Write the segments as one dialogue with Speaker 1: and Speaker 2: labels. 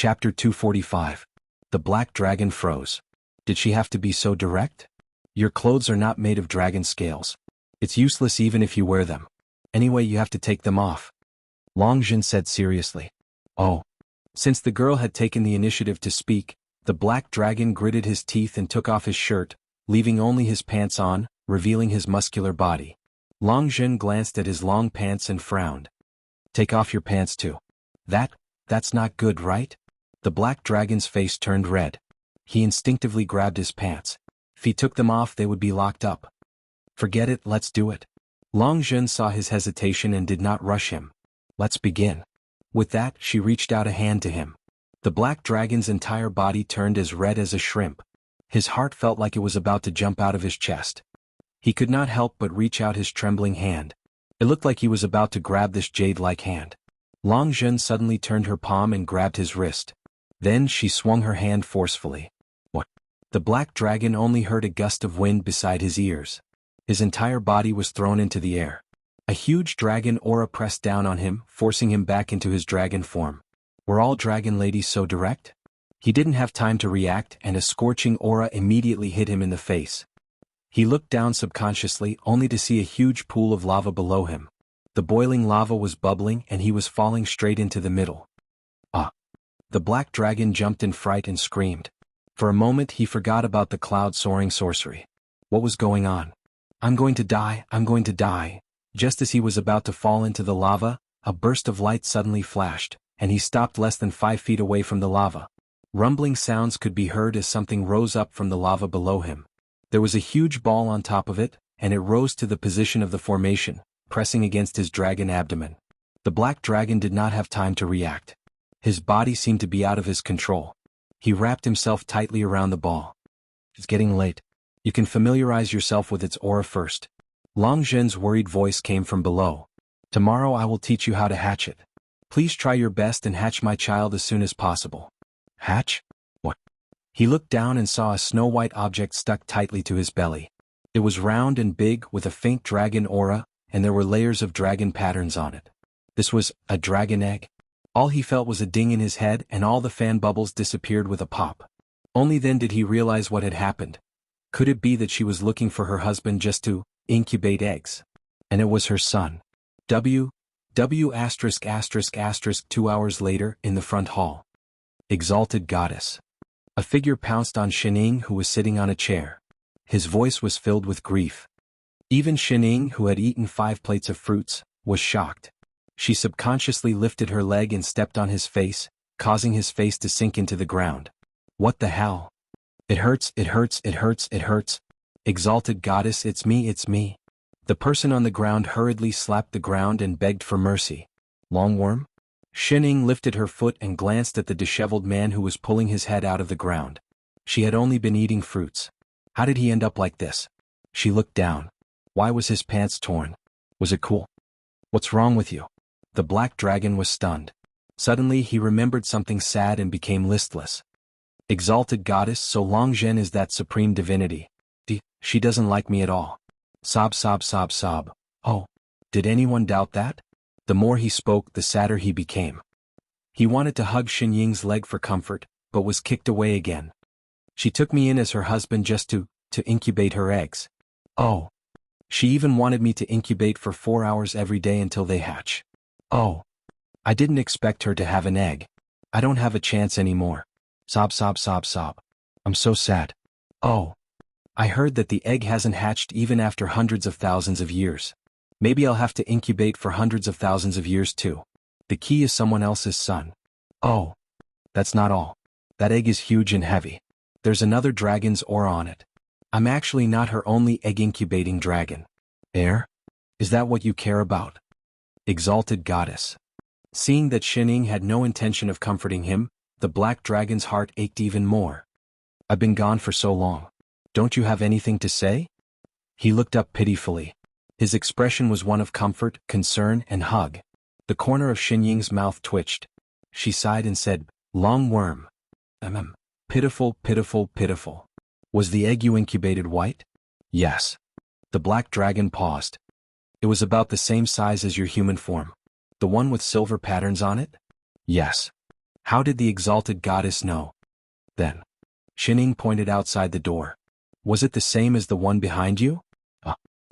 Speaker 1: Chapter 245. The Black Dragon Froze. Did she have to be so direct? Your clothes are not made of dragon scales. It's useless even if you wear them. Anyway, you have to take them off. Long Jin said seriously. Oh. Since the girl had taken the initiative to speak, the black dragon gritted his teeth and took off his shirt, leaving only his pants on, revealing his muscular body. Long Jin glanced at his long pants and frowned. Take off your pants too. That's not good, right? The black dragon's face turned red. He instinctively grabbed his pants. If he took them off, they would be locked up. Forget it, let's do it. Long Jin saw his hesitation and did not rush him. Let's begin. With that, she reached out a hand to him. The black dragon's entire body turned as red as a shrimp. His heart felt like it was about to jump out of his chest. He could not help but reach out his trembling hand. It looked like he was about to grab this jade-like hand. Long Jin suddenly turned her palm and grabbed his wrist. Then she swung her hand forcefully. What? The black dragon only heard a gust of wind beside his ears. His entire body was thrown into the air. A huge dragon aura pressed down on him, forcing him back into his dragon form. Were all dragon ladies so direct? He didn't have time to react, and a scorching aura immediately hit him in the face. He looked down subconsciously, only to see a huge pool of lava below him. The boiling lava was bubbling and he was falling straight into the middle. Ah! The black dragon jumped in fright and screamed. For a moment he forgot about the cloud-soaring sorcery. What was going on? I'm going to die, I'm going to die. Just as he was about to fall into the lava, a burst of light suddenly flashed, and he stopped less than 5 feet away from the lava. Rumbling sounds could be heard as something rose up from the lava below him. There was a huge ball on top of it, and it rose to the position of the formation, pressing against his dragon abdomen. The black dragon did not have time to react. His body seemed to be out of his control. He wrapped himself tightly around the ball. It's getting late. You can familiarize yourself with its aura first. Long Jin's worried voice came from below. Tomorrow I will teach you how to hatch it. Please try your best and hatch my child as soon as possible. Hatch? What? He looked down and saw a snow-white object stuck tightly to his belly. It was round and big with a faint dragon aura, and there were layers of dragon patterns on it. This was a dragon egg. All he felt was a ding in his head and all the fan bubbles disappeared with a pop. Only then did he realize what had happened. Could it be that she was looking for her husband just to incubate eggs? And it was her son. W*******. 2 hours later, in the front hall. Exalted Goddess. A figure pounced on Xining, who was sitting on a chair. His voice was filled with grief. Even Xining, who had eaten 5 plates of fruits, was shocked. She subconsciously lifted her leg and stepped on his face, causing his face to sink into the ground. What the hell? It hurts, it hurts, it hurts, it hurts. Exalted Goddess, it's me, it's me. The person on the ground hurriedly slapped the ground and begged for mercy. Longworm? Xining lifted her foot and glanced at the disheveled man who was pulling his head out of the ground. She had only been eating fruits. How did he end up like this? She looked down. Why was his pants torn? Was it cool? What's wrong with you? The black dragon was stunned. Suddenly he remembered something sad and became listless. Exalted Goddess, so Long Jin is that supreme divinity. She doesn't like me at all. Sob, sob, sob, sob. Oh, did anyone doubt that? The more he spoke, the sadder he became. He wanted to hug Xinying's leg for comfort, but was kicked away again. She took me in as her husband just to incubate her eggs. Oh. She even wanted me to incubate for 4 hours every day until they hatch. Oh. I didn't expect her to have an egg. I don't have a chance anymore. Sob, sob, sob, sob. I'm so sad. Oh. I heard that the egg hasn't hatched even after hundreds of thousands of years. Maybe I'll have to incubate for hundreds of thousands of years too. The key is someone else's son. Oh. That's not all. That egg is huge and heavy. There's another dragon's aura on it. I'm actually not her only egg-incubating dragon. Heir? Is that what you care about? Exalted Goddess. Seeing that Xining had no intention of comforting him, the black dragon's heart ached even more. I've been gone for so long. Don't you have anything to say? He looked up pitifully. His expression was one of comfort, concern, and hug. The corner of Xinying's mouth twitched. She sighed and said, Long worm. Pitiful, pitiful, pitiful. Was the egg you incubated white? Yes. The black dragon paused. It was about the same size as your human form. The one with silver patterns on it? Yes. How did the exalted goddess know? Then. Shining pointed outside the door. Was it the same as the one behind you?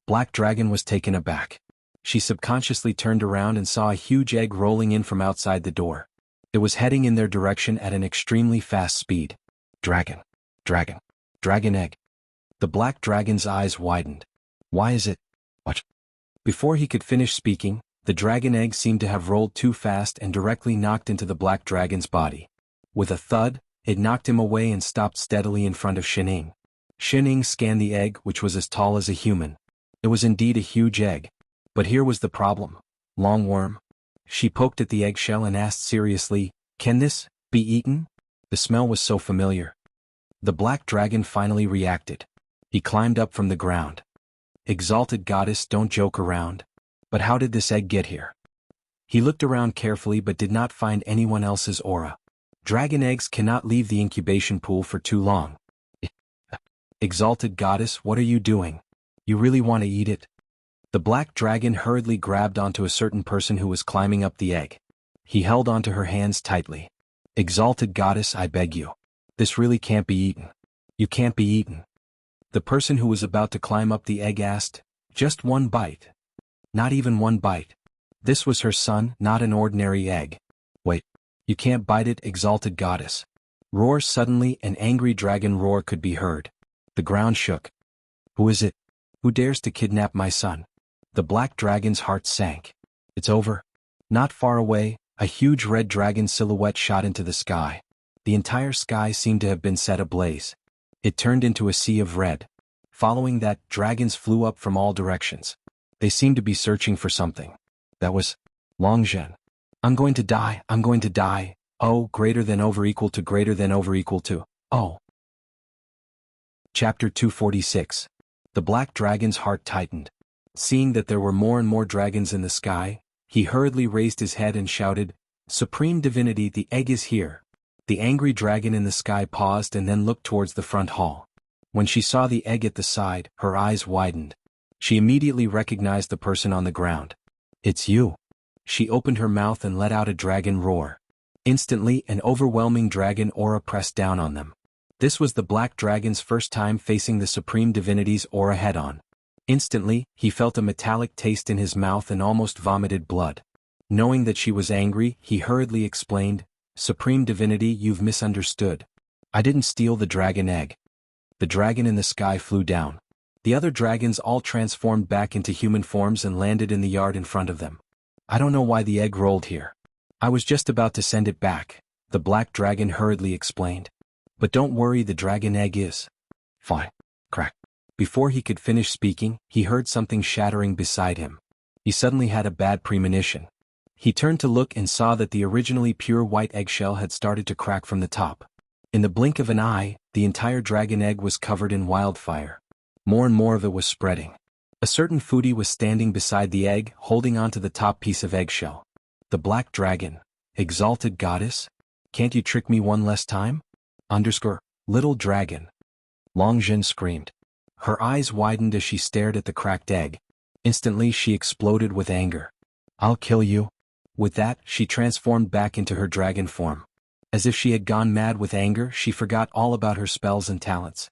Speaker 1: Black Dragon was taken aback. She subconsciously turned around and saw a huge egg rolling in from outside the door. It was heading in their direction at an extremely fast speed. Dragon. Dragon. Dragon egg. The Black Dragon's eyes widened. Why is it? What? Before he could finish speaking, the dragon egg seemed to have rolled too fast and directly knocked into the Black Dragon's body. With a thud, it knocked him away and stopped steadily in front of Shining. Shining scanned the egg, which was as tall as a human. It was indeed a huge egg. But here was the problem. Longworm. She poked at the eggshell and asked seriously, "Can this be eaten?" The smell was so familiar. The Black Dragon finally reacted. He climbed up from the ground. Exalted goddess, don't joke around. But how did this egg get here? He looked around carefully but did not find anyone else's aura. Dragon eggs cannot leave the incubation pool for too long. Exalted goddess, what are you doing? You really want to eat it? The Black Dragon hurriedly grabbed onto a certain person who was climbing up the egg. He held onto her hands tightly. Exalted goddess, I beg you. This really can't be eaten. You can't be eaten. The person who was about to climb up the egg asked, just one bite. Not even one bite. This was her son, not an ordinary egg. Wait. You can't bite it, exalted goddess. Roar. Suddenly an angry dragon roar could be heard. The ground shook. Who is it? Who dares to kidnap my son? The Black Dragon's heart sank. It's over. Not far away, a huge red dragon silhouette shot into the sky. The entire sky seemed to have been set ablaze. It turned into a sea of red. Following that, dragons flew up from all directions. They seemed to be searching for something. That was Longzhen. I'm going to die, I'm going to die. Oh, greater than over equal to greater than over equal to. Oh. Chapter 246. The Black Dragon's heart tightened. Seeing that there were more and more dragons in the sky, he hurriedly raised his head and shouted, Supreme Divinity, the egg is here. The angry dragon in the sky paused and then looked towards the front hall. When she saw the egg at the side, her eyes widened. She immediately recognized the person on the ground. It's you. She opened her mouth and let out a dragon roar. Instantly, an overwhelming dragon aura pressed down on them. This was the Black Dragon's first time facing the Supreme Divinity's aura head-on. Instantly, he felt a metallic taste in his mouth and almost vomited blood. Knowing that she was angry, he hurriedly explained, Supreme Divinity, you've misunderstood. I didn't steal the dragon egg. The dragon in the sky flew down. The other dragons all transformed back into human forms and landed in the yard in front of them. I don't know why the egg rolled here. I was just about to send it back, the Black Dragon hurriedly explained. But don't worry, the dragon egg is fine. Crack. Before he could finish speaking, he heard something shattering beside him. He suddenly had a bad premonition. He turned to look and saw that the originally pure white eggshell had started to crack from the top. In the blink of an eye, the entire dragon egg was covered in wildfire. More and more of it was spreading. A certain foodie was standing beside the egg, holding onto the top piece of eggshell. The Black Dragon. Exalted goddess? Can't you trick me one less time? Little dragon. Longzhen screamed. Her eyes widened as she stared at the cracked egg. Instantly she exploded with anger. I'll kill you. With that, she transformed back into her dragon form. As if she had gone mad with anger, she forgot all about her spells and talents.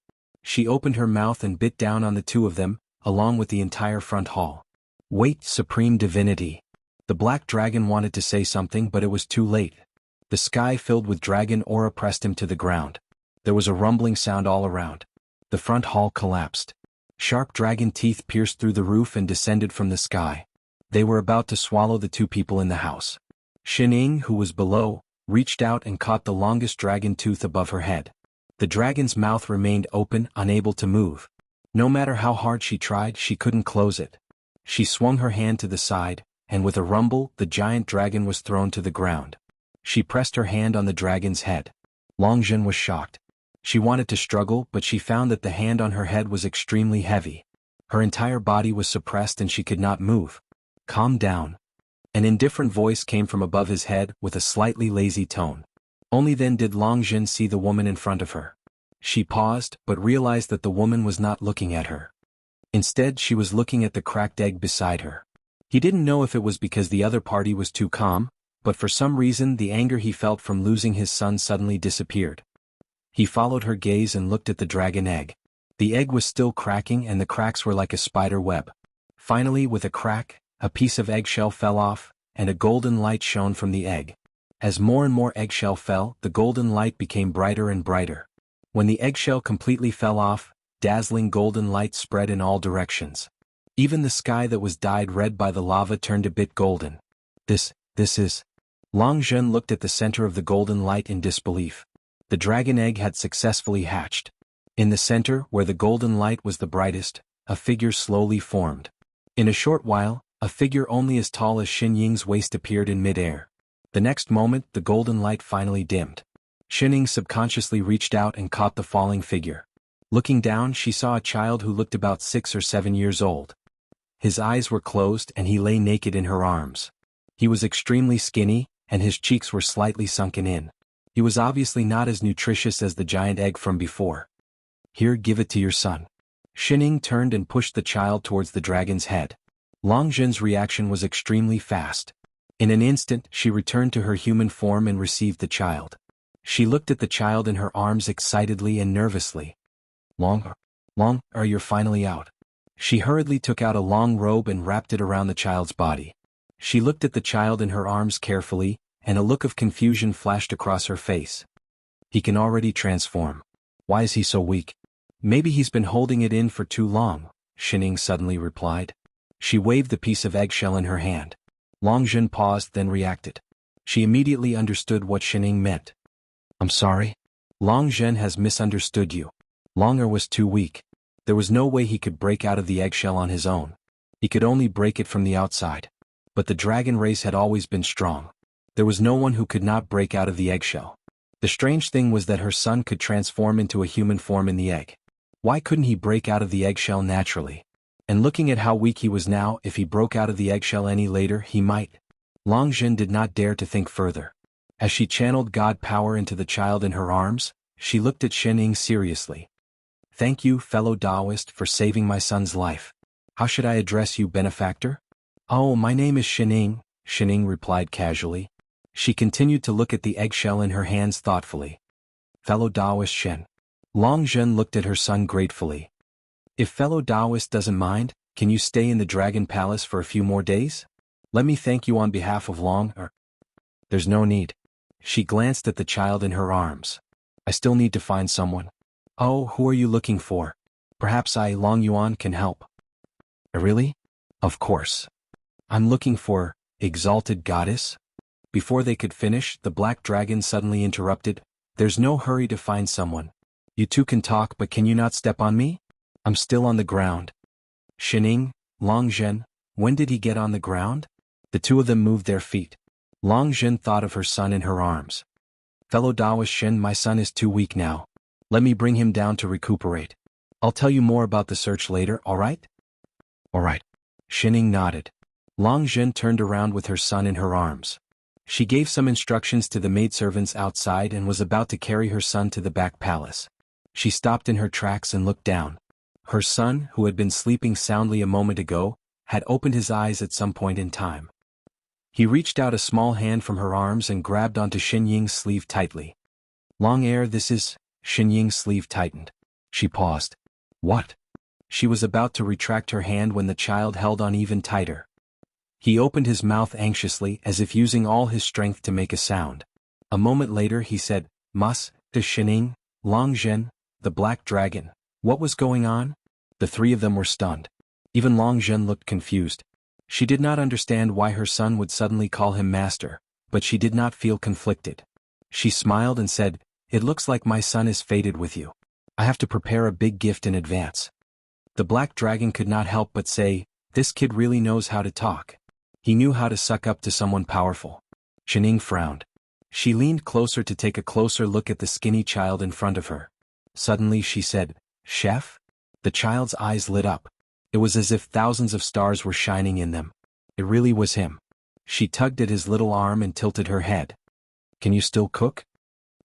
Speaker 1: She opened her mouth and bit down on the two of them, along with the entire front hall. Wait, Supreme Divinity. The Black Dragon wanted to say something, but it was too late. The sky filled with dragon aura pressed him to the ground. There was a rumbling sound all around. The front hall collapsed. Sharp dragon teeth pierced through the roof and descended from the sky. They were about to swallow the two people in the house. Shining, who was below, reached out and caught the longest dragon tooth above her head. The dragon's mouth remained open, unable to move. No matter how hard she tried, she couldn't close it. She swung her hand to the side, and with a rumble, the giant dragon was thrown to the ground. She pressed her hand on the dragon's head. Longzhen was shocked. She wanted to struggle, but she found that the hand on her head was extremely heavy. Her entire body was suppressed and she could not move. Calm down. An indifferent voice came from above his head with a slightly lazy tone. Only then did Longzhen see the woman in front of her. She paused, but realized that the woman was not looking at her. Instead, she was looking at the cracked egg beside her. He didn't know if it was because the other party was too calm, but for some reason the anger he felt from losing his son suddenly disappeared. He followed her gaze and looked at the dragon egg. The egg was still cracking and the cracks were like a spider web. Finally, with a crack, a piece of eggshell fell off, and a golden light shone from the egg. As more and more eggshell fell, the golden light became brighter and brighter. When the eggshell completely fell off, dazzling golden light spread in all directions. Even the sky that was dyed red by the lava turned a bit golden. This is... Long Zhen looked at the center of the golden light in disbelief. The dragon egg had successfully hatched. In the center, where the golden light was the brightest, a figure slowly formed. In a short while, a figure only as tall as Xin Ying's waist appeared in mid-air. The next moment, the golden light finally dimmed. Xin Ying subconsciously reached out and caught the falling figure. Looking down, she saw a child who looked about 6 or 7 years old. His eyes were closed and he lay naked in her arms. He was extremely skinny, and his cheeks were slightly sunken in. He was obviously not as nutritious as the giant egg from before. Here, give it to your son. Xin Ying turned and pushed the child towards the dragon's head. Long Zhen's reaction was extremely fast. In an instant, she returned to her human form and received the child. She looked at the child in her arms excitedly and nervously. Long, you're finally out. She hurriedly took out a long robe and wrapped it around the child's body. She looked at the child in her arms carefully, and a look of confusion flashed across her face. He can already transform. Why is he so weak? Maybe he's been holding it in for too long, Xin Ying suddenly replied. She waved the piece of eggshell in her hand. Long Zhen paused, then reacted. She immediately understood what Xin Ying meant. I'm sorry. Long Zhen has misunderstood you. Longer was too weak. There was no way he could break out of the eggshell on his own. He could only break it from the outside. But the dragon race had always been strong. There was no one who could not break out of the eggshell. The strange thing was that her son could transform into a human form in the egg. Why couldn't he break out of the eggshell naturally? And looking at how weak he was now, if he broke out of the eggshell any later, he might. Long Zhen did not dare to think further. As she channeled God power into the child in her arms, she looked at Xin Ying seriously. Thank you, fellow Taoist, for saving my son's life. How should I address you, benefactor? Oh, my name is Xin Ying replied casually. She continued to look at the eggshell in her hands thoughtfully. Fellow Taoist Shen. Long Zhen looked at her son gratefully. If fellow Taoist doesn't mind, can you stay in the Dragon Palace for a few more days? Let me thank you on behalf of Long. There's no need. She glanced at the child in her arms. I still need to find someone. Oh, who are you looking for? Perhaps I, Long Yuan, can help. Really? Of course. I'm looking for, exalted goddess? Before they could finish, the black dragon suddenly interrupted. There's no hurry to find someone. You two can talk, but can you not step on me? I'm still on the ground. Xin Ying, Long Zhen, when did he get on the ground? The two of them moved their feet. Long Zhen thought of her son in her arms. Fellow Taoist Shen, my son is too weak now. Let me bring him down to recuperate. I'll tell you more about the search later, alright? Alright. Xin Ying nodded. Long Zhen turned around with her son in her arms. She gave some instructions to the maidservants outside and was about to carry her son to the back palace. She stopped in her tracks and looked down. Her son, who had been sleeping soundly a moment ago, had opened his eyes at some point in time. He reached out a small hand from her arms and grabbed onto Xin Ying's sleeve tightly. Long Air, this is... Xin Ying's sleeve tightened. She paused. What? She was about to retract her hand when the child held on even tighter. He opened his mouth anxiously, as if using all his strength to make a sound. A moment later he said, Mas, to Xin Ying, Long Zhen, the black dragon. What was going on? The three of them were stunned. Even Long Zhen looked confused. She did not understand why her son would suddenly call him master, but she did not feel conflicted. She smiled and said, It looks like my son is fated with you. I have to prepare a big gift in advance. The black dragon could not help but say, This kid really knows how to talk. He knew how to suck up to someone powerful. Xin Ying frowned. She leaned closer to take a closer look at the skinny child in front of her. Suddenly she said, Chef? The child's eyes lit up. It was as if thousands of stars were shining in them. It really was him. She tugged at his little arm and tilted her head. Can you still cook?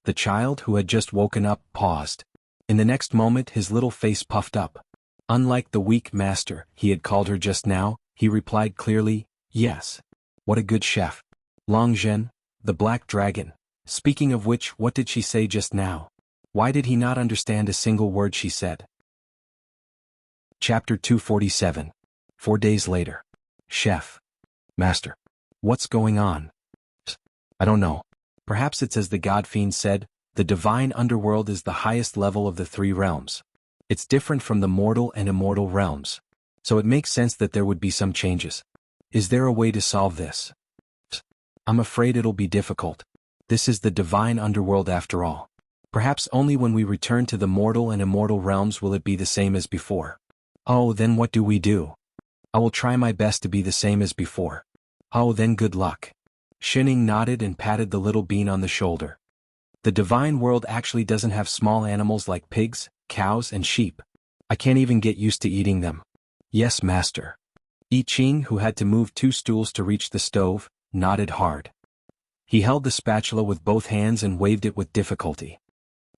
Speaker 1: The child, who had just woken up, paused. In the next moment his little face puffed up. Unlike the weak master he had called her just now, he replied clearly, Yes. What a good chef. Long Zhen, the black dragon. Speaking of which, what did she say just now? Why did he not understand a single word she said? Chapter 247. 4 days later. Chef. Master. What's going on? I don't know. Perhaps it's as the god fiend said, the divine underworld is the highest level of the 3 realms. It's different from the mortal and immortal realms. So it makes sense that there would be some changes. Is there a way to solve this? I'm afraid it'll be difficult. This is the divine underworld after all. Perhaps only when we return to the mortal and immortal realms will it be the same as before. Oh, then what do we do? I will try my best to be the same as before. Oh, then good luck. Shining nodded and patted the little bean on the shoulder. The divine world actually doesn't have small animals like pigs, cows, and sheep. I can't even get used to eating them. Yes, master. I Ching, who had to move 2 stools to reach the stove, nodded hard. He held the spatula with both hands and waved it with difficulty.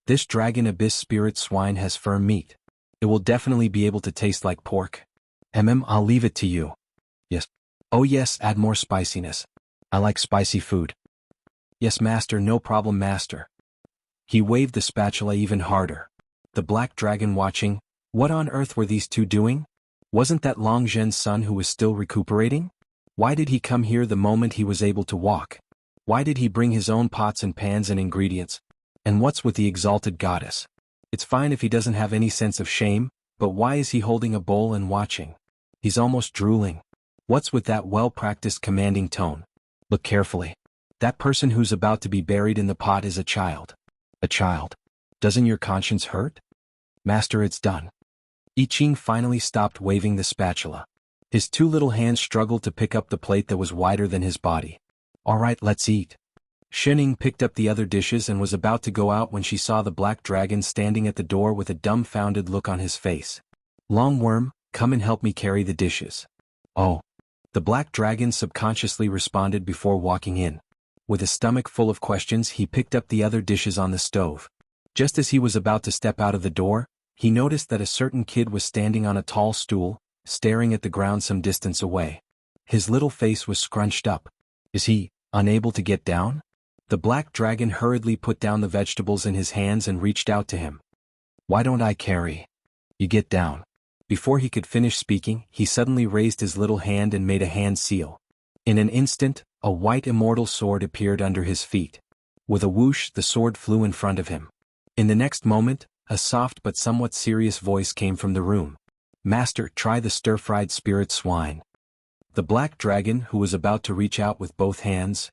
Speaker 1: This dragon abyss spirit swine has firm meat. It will definitely be able to taste like pork. I'll leave it to you. Yes. Oh yes, add more spiciness. I like spicy food. Yes, master, no problem, master. He waved the spatula even harder. The black dragon watching. What on earth were these 2 doing? Wasn't that Long Zhen's son who was still recuperating? Why did he come here the moment he was able to walk? Why did he bring his own pots and pans and ingredients? And what's with the exalted goddess? It's fine if he doesn't have any sense of shame, but why is he holding a bowl and watching? He's almost drooling. What's with that well-practiced commanding tone? Look carefully. That person who's about to be buried in the pot is a child. A child. Doesn't your conscience hurt? Master, it's done. I Ching finally stopped waving the spatula. His 2 little hands struggled to pick up the plate that was wider than his body. All right, let's eat. Shining picked up the other dishes and was about to go out when she saw the black dragon standing at the door with a dumbfounded look on his face. Long Worm, come and help me carry the dishes. Oh. The black dragon subconsciously responded before walking in. With a stomach full of questions, he picked up the other dishes on the stove. Just as he was about to step out of the door, he noticed that a certain kid was standing on a tall stool, staring at the ground some distance away. His little face was scrunched up. Is he unable to get down? The black dragon hurriedly put down the vegetables in his hands and reached out to him. Why don't I carry? You get down. Before he could finish speaking, he suddenly raised his little hand and made a hand seal. In an instant, a white immortal sword appeared under his feet. With a whoosh, the sword flew in front of him. In the next moment, a soft but somewhat serious voice came from the room. Master, try the stir-fried spirit swine. The black dragon, who was about to reach out with both hands.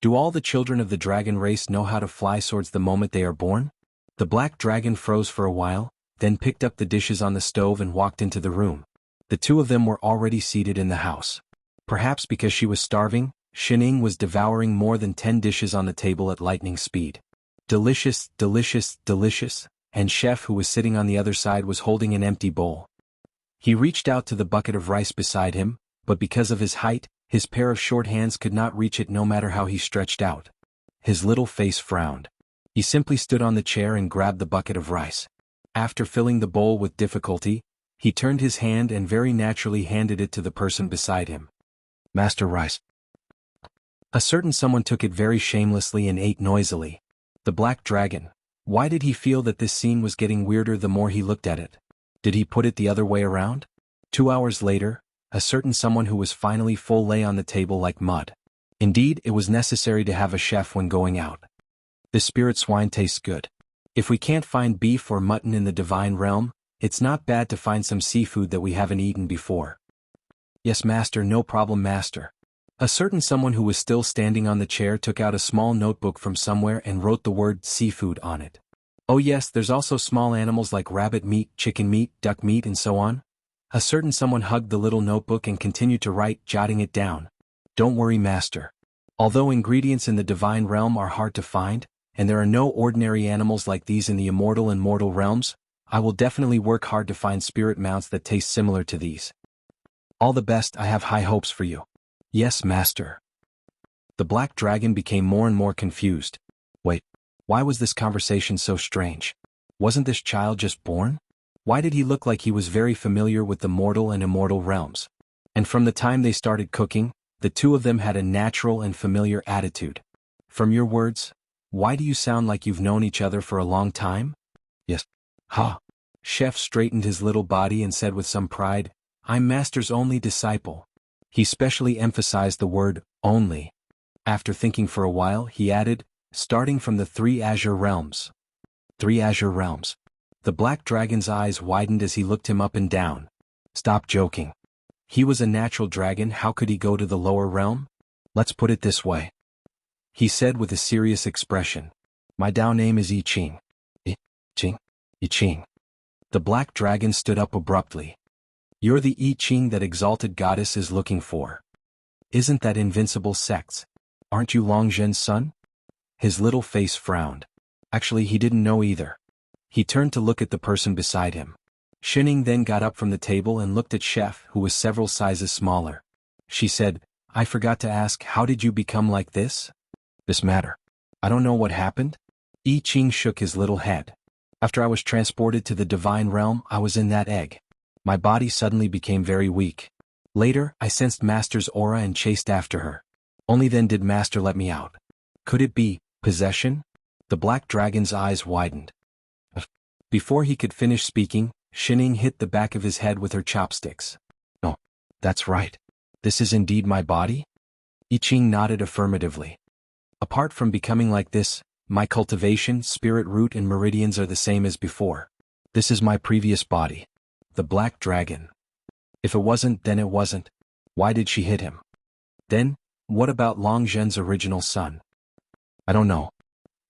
Speaker 1: Do all the children of the dragon race know how to fly swords the moment they are born? The black dragon froze for a while, then picked up the dishes on the stove and walked into the room. The 2 of them were already seated in the house. Perhaps because she was starving, Shining was devouring more than 10 dishes on the table at lightning speed. Delicious, delicious, delicious, and Chef, who was sitting on the other side, was holding an empty bowl. He reached out to the bucket of rice beside him, but because of his height, his pair of short hands could not reach it no matter how he stretched out. His little face frowned. He simply stood on the chair and grabbed the bucket of rice. After filling the bowl with difficulty, he turned his hand and very naturally handed it to the person beside him. Master Rice. A certain someone took it very shamelessly and ate noisily. The black dragon. Why did he feel that this scene was getting weirder the more he looked at it? Did he put it the other way around? 2 hours later, a certain someone who was finally full lay on the table like mud. Indeed, it was necessary to have a chef when going out. This spirit swine tastes good. If we can't find beef or mutton in the divine realm, it's not bad to find some seafood that we haven't eaten before. Yes, master, no problem, master. A certain someone who was still standing on the chair took out a small notebook from somewhere and wrote the word seafood on it. Oh yes, there's also small animals like rabbit meat, chicken meat, duck meat, and so on. A certain someone hugged the little notebook and continued to write, jotting it down. Don't worry, master. Although ingredients in the divine realm are hard to find, and there are no ordinary animals like these in the immortal and mortal realms, I will definitely work hard to find spirit mounts that taste similar to these. All the best, I have high hopes for you. Yes, master. The black dragon became more and more confused. Wait, why was this conversation so strange? Wasn't this child just born? Why did he look like he was very familiar with the mortal and immortal realms? And from the time they started cooking, The two of them had a natural and familiar attitude. From your words, why do you sound like you've known each other for a long time? Yes. Ha. Chef straightened his little body and said with some pride, I'm Master's only disciple. He specially emphasized the word, only. After thinking for a while, he added, starting from the 3 Azure Realms. 3 Azure Realms. The black dragon's eyes widened as he looked him up and down. Stop joking. He was a natural dragon, how could he go to the lower realm? Let's put it this way. He said with a serious expression. My Dao name is I Ching. I Ching? I Ching. The black dragon stood up abruptly. You're the I Ching that exalted goddess is looking for. Isn't that invincible sects? Aren't you Long Zhen's son? His little face frowned. Actually, he didn't know either. He turned to look at the person beside him. Shining then got up from the table and looked at Chef, who was several sizes smaller. She said, I forgot to ask, how did you become like this? This matter. I don't know what happened. I Ching shook his little head. After I was transported to the divine realm, I was in that egg. My body suddenly became very weak. Later, I sensed Master's aura and chased after her. Only then did Master let me out. Could it be possession? The black dragon's eyes widened. Before he could finish speaking, Shining hit the back of his head with her chopsticks. No, that's right. This is indeed my body? I Ching nodded affirmatively. Apart from becoming like this, my cultivation, spirit root and meridians are the same as before. This is my previous body. The black dragon. If it wasn't, then it wasn't. Why did she hit him? Then, what about Long Zhen's original son? I don't know.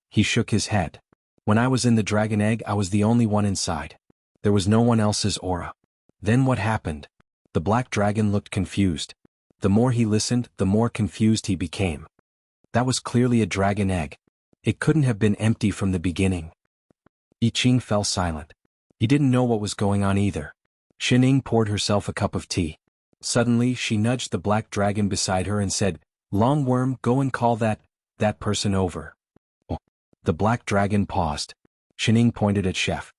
Speaker 1: He shook his head. When I was in the dragon egg, I was the only one inside. There was no one else's aura. Then what happened? The black dragon looked confused. The more he listened, the more confused he became. That was clearly a dragon egg. It couldn't have been empty from the beginning. I Ching fell silent. He didn't know what was going on either. Shining poured herself a cup of tea. Suddenly, she nudged the black dragon beside her and said, Long Worm, go and call that person over. Oh. The black dragon paused. Shining pointed at Chef.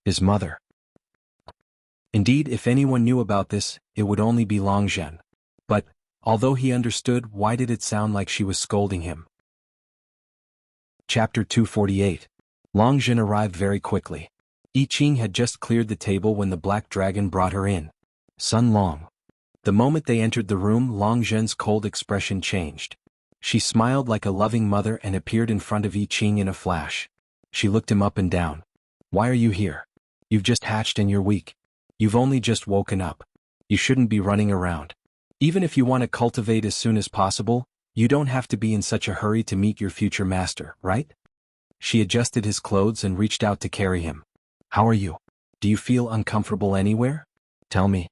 Speaker 1: His mother. Indeed, if anyone knew about this, it would only be Long Zhen. But, although he understood, why did it sound like she was scolding him? Chapter 248. Long Zhen arrived very quickly. I Ching had just cleared the table when the black dragon brought her in. Sun Long. The moment they entered the room, Long Zhen's cold expression changed. She smiled like a loving mother and appeared in front of I Ching in a flash. She looked him up and down. Why are you here? You've just hatched and you're weak. You've only just woken up. You shouldn't be running around. Even if you want to cultivate as soon as possible, you don't have to be in such a hurry to meet your future master, right? She adjusted his clothes and reached out to carry him. How are you? Do you feel uncomfortable anywhere? Tell me.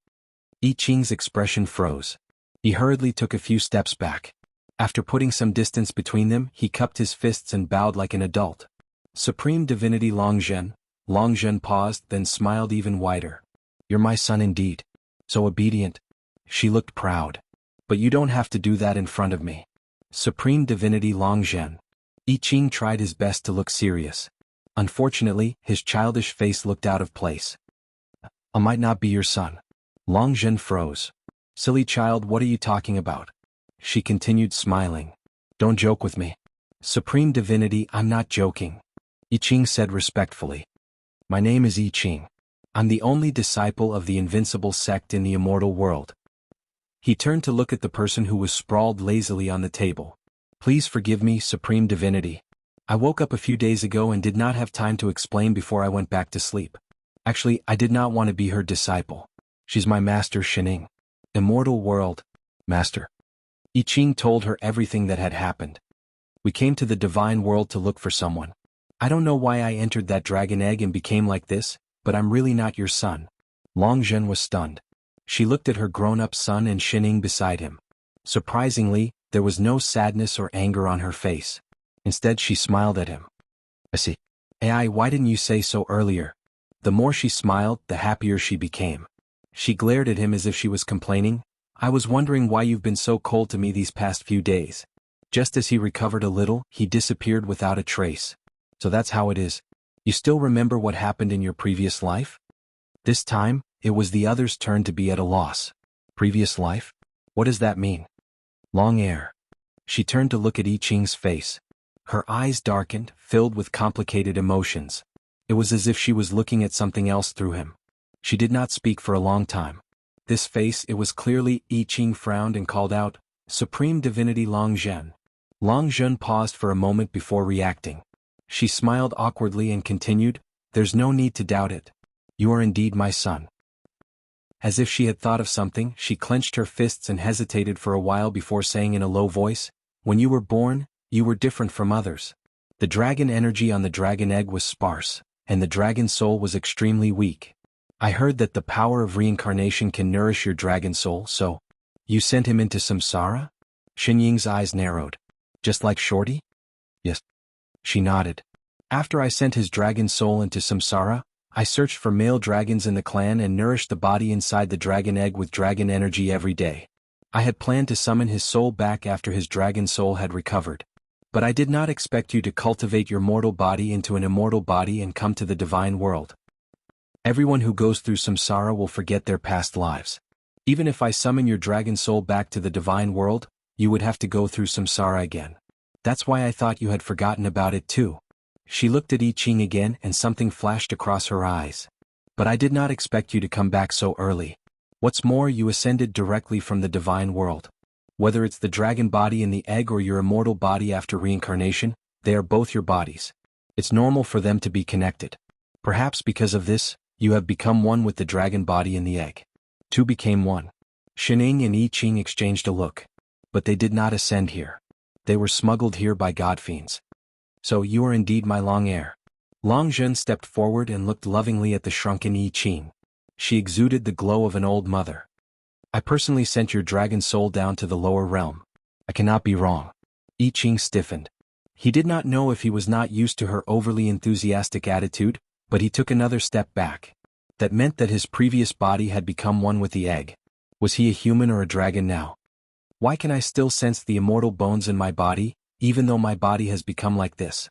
Speaker 1: I Ching's expression froze. He hurriedly took a few steps back. After putting some distance between them, he cupped his fists and bowed like an adult. Supreme Divinity Long Zhen. Long Zhen paused, then smiled even wider. You're my son indeed. So obedient. She looked proud. But you don't have to do that in front of me. Supreme Divinity Long Zhen. I Ching tried his best to look serious. Unfortunately, his childish face looked out of place. I might not be your son. Long Zhen froze. Silly child, what are you talking about? She continued smiling. Don't joke with me. Supreme Divinity, I'm not joking. I Ching said respectfully. My name is I Ching. I'm the only disciple of the invincible sect in the immortal world. He turned to look at the person who was sprawled lazily on the table. Please forgive me, Supreme Divinity. I woke up a few days ago and did not have time to explain before I went back to sleep. Actually, I did not want to be her disciple. She's my master Shining. Immortal world. Master. I Ching told her everything that had happened. We came to the divine world to look for someone. I don't know why I entered that dragon egg and became like this, but I'm really not your son. Long Zhen was stunned. She looked at her grown-up son and Shining beside him. Surprisingly, there was no sadness or anger on her face. Instead, she smiled at him. I see. AI, why didn't you say so earlier? The more she smiled, the happier she became. She glared at him as if she was complaining. I was wondering why you've been so cold to me these past few days. Just as he recovered a little, he disappeared without a trace. So that's how it is. You still remember what happened in your previous life? This time, it was the other's turn to be at a loss. Previous life? What does that mean? Long air. She turned to look at I Ching's face. Her eyes darkened, filled with complicated emotions. It was as if she was looking at something else through him. She did not speak for a long time. This face, it was clearly. I Ching frowned and called out, "Supreme Divinity Long Zhen." Long Zhen paused for a moment before reacting. She smiled awkwardly and continued, "There's no need to doubt it. You are indeed my son." As if she had thought of something, she clenched her fists and hesitated for a while before saying in a low voice, "When you were born, you were different from others. The dragon energy on the dragon egg was sparse, and the dragon soul was extremely weak. I heard that the power of reincarnation can nourish your dragon soul, so you sent him into samsara?" Xinying's eyes narrowed. "Just like Shorty?" "Yes." She nodded. "After I sent his dragon soul into samsara, I searched for male dragons in the clan and nourished the body inside the dragon egg with dragon energy every day. I had planned to summon his soul back after his dragon soul had recovered. But I did not expect you to cultivate your mortal body into an immortal body and come to the divine world. Everyone who goes through samsara will forget their past lives. Even if I summon your dragon soul back to the divine world, you would have to go through samsara again. That's why I thought you had forgotten about it too." She looked at I Ching again and something flashed across her eyes. "But I did not expect you to come back so early. What's more, you ascended directly from the divine world. Whether it's the dragon body in the egg or your immortal body after reincarnation, they are both your bodies. It's normal for them to be connected. Perhaps because of this, you have become one with the dragon body in the egg." Two became one. Xining and I Ching exchanged a look. But they did not ascend here. They were smuggled here by god fiends. "So you are indeed my long heir." Long Zhen stepped forward and looked lovingly at the shrunken I Ching. She exuded the glow of an old mother. "I personally sent your dragon soul down to the lower realm. I cannot be wrong." I Ching stiffened. He did not know if he was not used to her overly enthusiastic attitude, but he took another step back. That meant that his previous body had become one with the egg. Was he a human or a dragon now? "Why can I still sense the immortal bones in my body, even though my body has become like this?"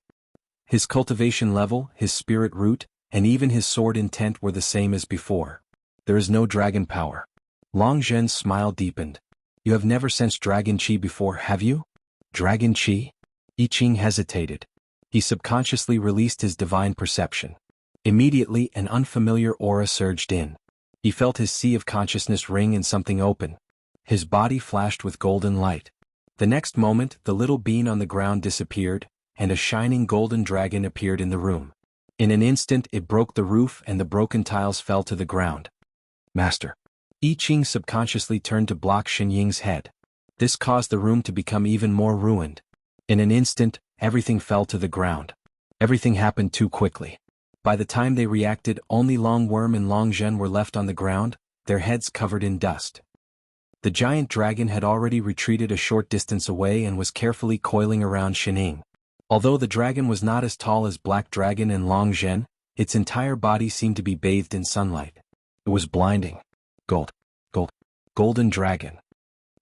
Speaker 1: His cultivation level, his spirit root, and even his sword intent were the same as before. "There is no dragon power." Long Zhen's smile deepened. "You have never sensed dragon chi before, have you?" "Dragon chi?" I Ching hesitated. He subconsciously released his divine perception. Immediately an unfamiliar aura surged in. He felt his sea of consciousness ring and something open. His body flashed with golden light. The next moment, the little bean on the ground disappeared, and a shining golden dragon appeared in the room. In an instant it broke the roof and the broken tiles fell to the ground. "Master." I Ching subconsciously turned to block Xinying's head. This caused the room to become even more ruined. In an instant, everything fell to the ground. Everything happened too quickly. By the time they reacted, only Long Worm and Long Zhen were left on the ground, their heads covered in dust. The giant dragon had already retreated a short distance away and was carefully coiling around Xining. Although the dragon was not as tall as Black Dragon and Long Zhen, its entire body seemed to be bathed in sunlight. It was blinding. Golden dragon.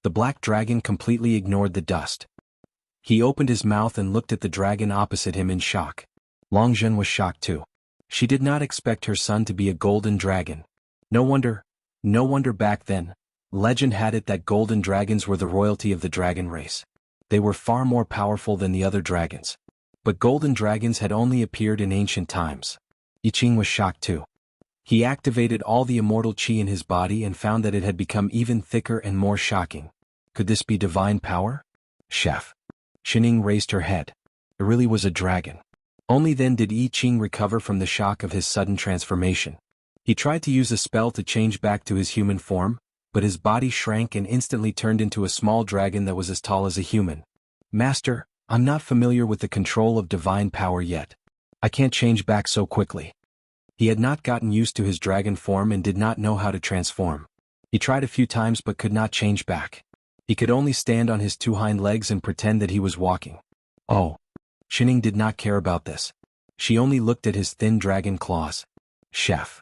Speaker 1: The Black Dragon completely ignored the dust. He opened his mouth and looked at the dragon opposite him in shock. Long Zhen was shocked too. She did not expect her son to be a golden dragon. No wonder back then, legend had it that golden dragons were the royalty of the dragon race. They were far more powerful than the other dragons. But golden dragons had only appeared in ancient times. I Ching was shocked too. He activated all the immortal chi in his body and found that it had become even thicker and more shocking. Could this be divine power? Chef. Xining raised her head. It really was a dragon. Only then did I Ching recover from the shock of his sudden transformation. He tried to use a spell to change back to his human form, but his body shrank and instantly turned into a small dragon that was as tall as a human. "Master, I'm not familiar with the control of divine power yet. I can't change back so quickly." He had not gotten used to his dragon form and did not know how to transform. He tried a few times but could not change back. He could only stand on his two hind legs and pretend that he was walking. Oh. Xining did not care about this. She only looked at his thin dragon claws. "Chef.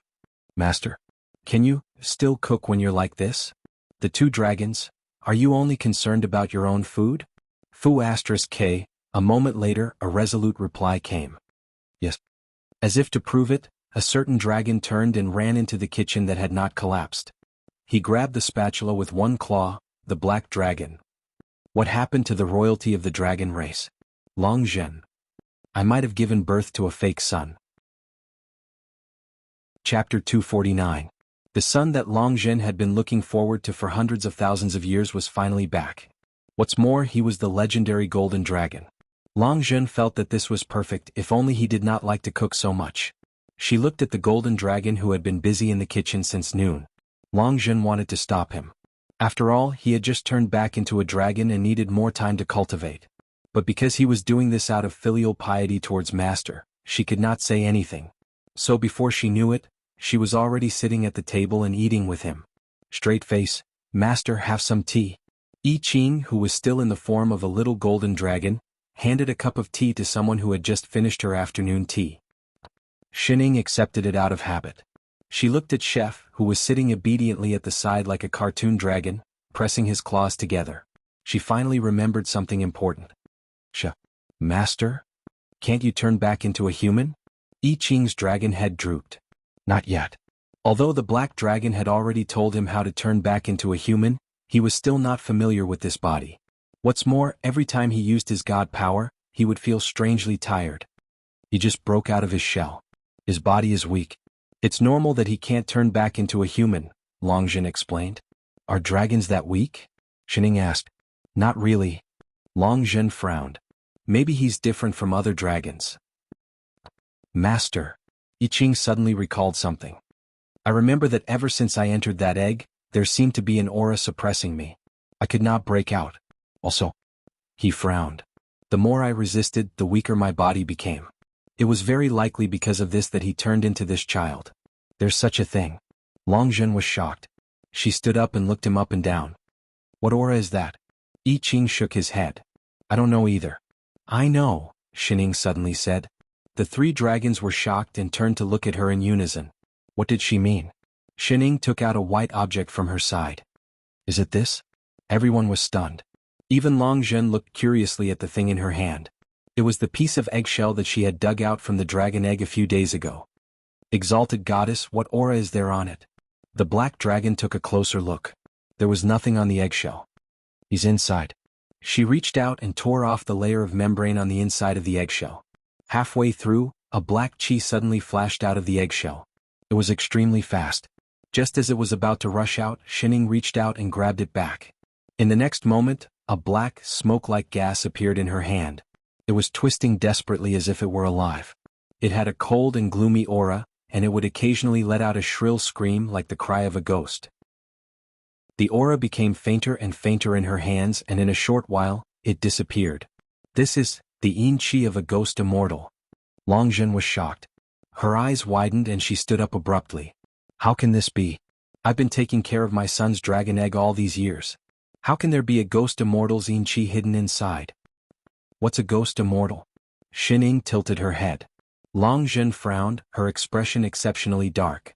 Speaker 1: Master. Can you still cook when you're like this?" The two dragons, "Are you only concerned about your own food?" Fu *K. A moment later, a resolute reply came. "Yes." As if to prove it, a certain dragon turned and ran into the kitchen that had not collapsed. He grabbed the spatula with one claw, the black dragon. What happened to the royalty of the dragon race? Long Zhen. I might have given birth to a fake son. Chapter 249. The son that Long Zhen had been looking forward to for hundreds of thousands of years was finally back. What's more, he was the legendary golden dragon. Long Zhen felt that this was perfect if only he did not like to cook so much. She looked at the golden dragon who had been busy in the kitchen since noon. Long Zhen wanted to stop him. After all, he had just turned back into a dragon and needed more time to cultivate. But because he was doing this out of filial piety towards Master, she could not say anything. So before she knew it, she was already sitting at the table and eating with him. Straight face, Master, have some tea. I Ching, who was still in the form of a little golden dragon, handed a cup of tea to someone who had just finished her afternoon tea. Shining accepted it out of habit. She looked at Chef, who was sitting obediently at the side like a cartoon dragon, pressing his claws together. She finally remembered something important. Master? Can't you turn back into a human? I Ching's dragon head drooped. Not yet. Although the black dragon had already told him how to turn back into a human, he was still not familiar with this body. What's more, every time he used his god power, he would feel strangely tired. He just broke out of his shell. His body is weak. It's normal that he can't turn back into a human, Long Zhen explained. Are dragons that weak? Shining asked. Not really. Long Zhen frowned. Maybe he's different from other dragons. Master. I Ching suddenly recalled something. I remember that ever since I entered that egg, there seemed to be an aura suppressing me. I could not break out. Also, he frowned. The more I resisted, the weaker my body became. It was very likely because of this that he turned into this child. There's such a thing. Long Zhen was shocked. She stood up and looked him up and down. What aura is that? I Ching shook his head. I don't know either. I know, Shining suddenly said. The three dragons were shocked and turned to look at her in unison. What did she mean? Shining took out a white object from her side. Is it this? Everyone was stunned. Even Long Zhen looked curiously at the thing in her hand. It was the piece of eggshell that she had dug out from the dragon egg a few days ago. Exalted goddess, what aura is there on it? The black dragon took a closer look. There was nothing on the eggshell. He's inside. She reached out and tore off the layer of membrane on the inside of the eggshell. Halfway through, a black chi suddenly flashed out of the eggshell. It was extremely fast. Just as it was about to rush out, Shining reached out and grabbed it back. In the next moment, a black, smoke-like gas appeared in her hand. It was twisting desperately as if it were alive. It had a cold and gloomy aura, and it would occasionally let out a shrill scream like the cry of a ghost. The aura became fainter and fainter in her hands, and in a short while, it disappeared. This is the yin chi of a ghost immortal. Long Zhen was shocked. Her eyes widened and she stood up abruptly. How can this be? I've been taking care of my son's dragon egg all these years. How can there be a ghost immortal's yin chi hidden inside? What's a ghost immortal? Shining tilted her head. Long Zhen frowned, her expression exceptionally dark.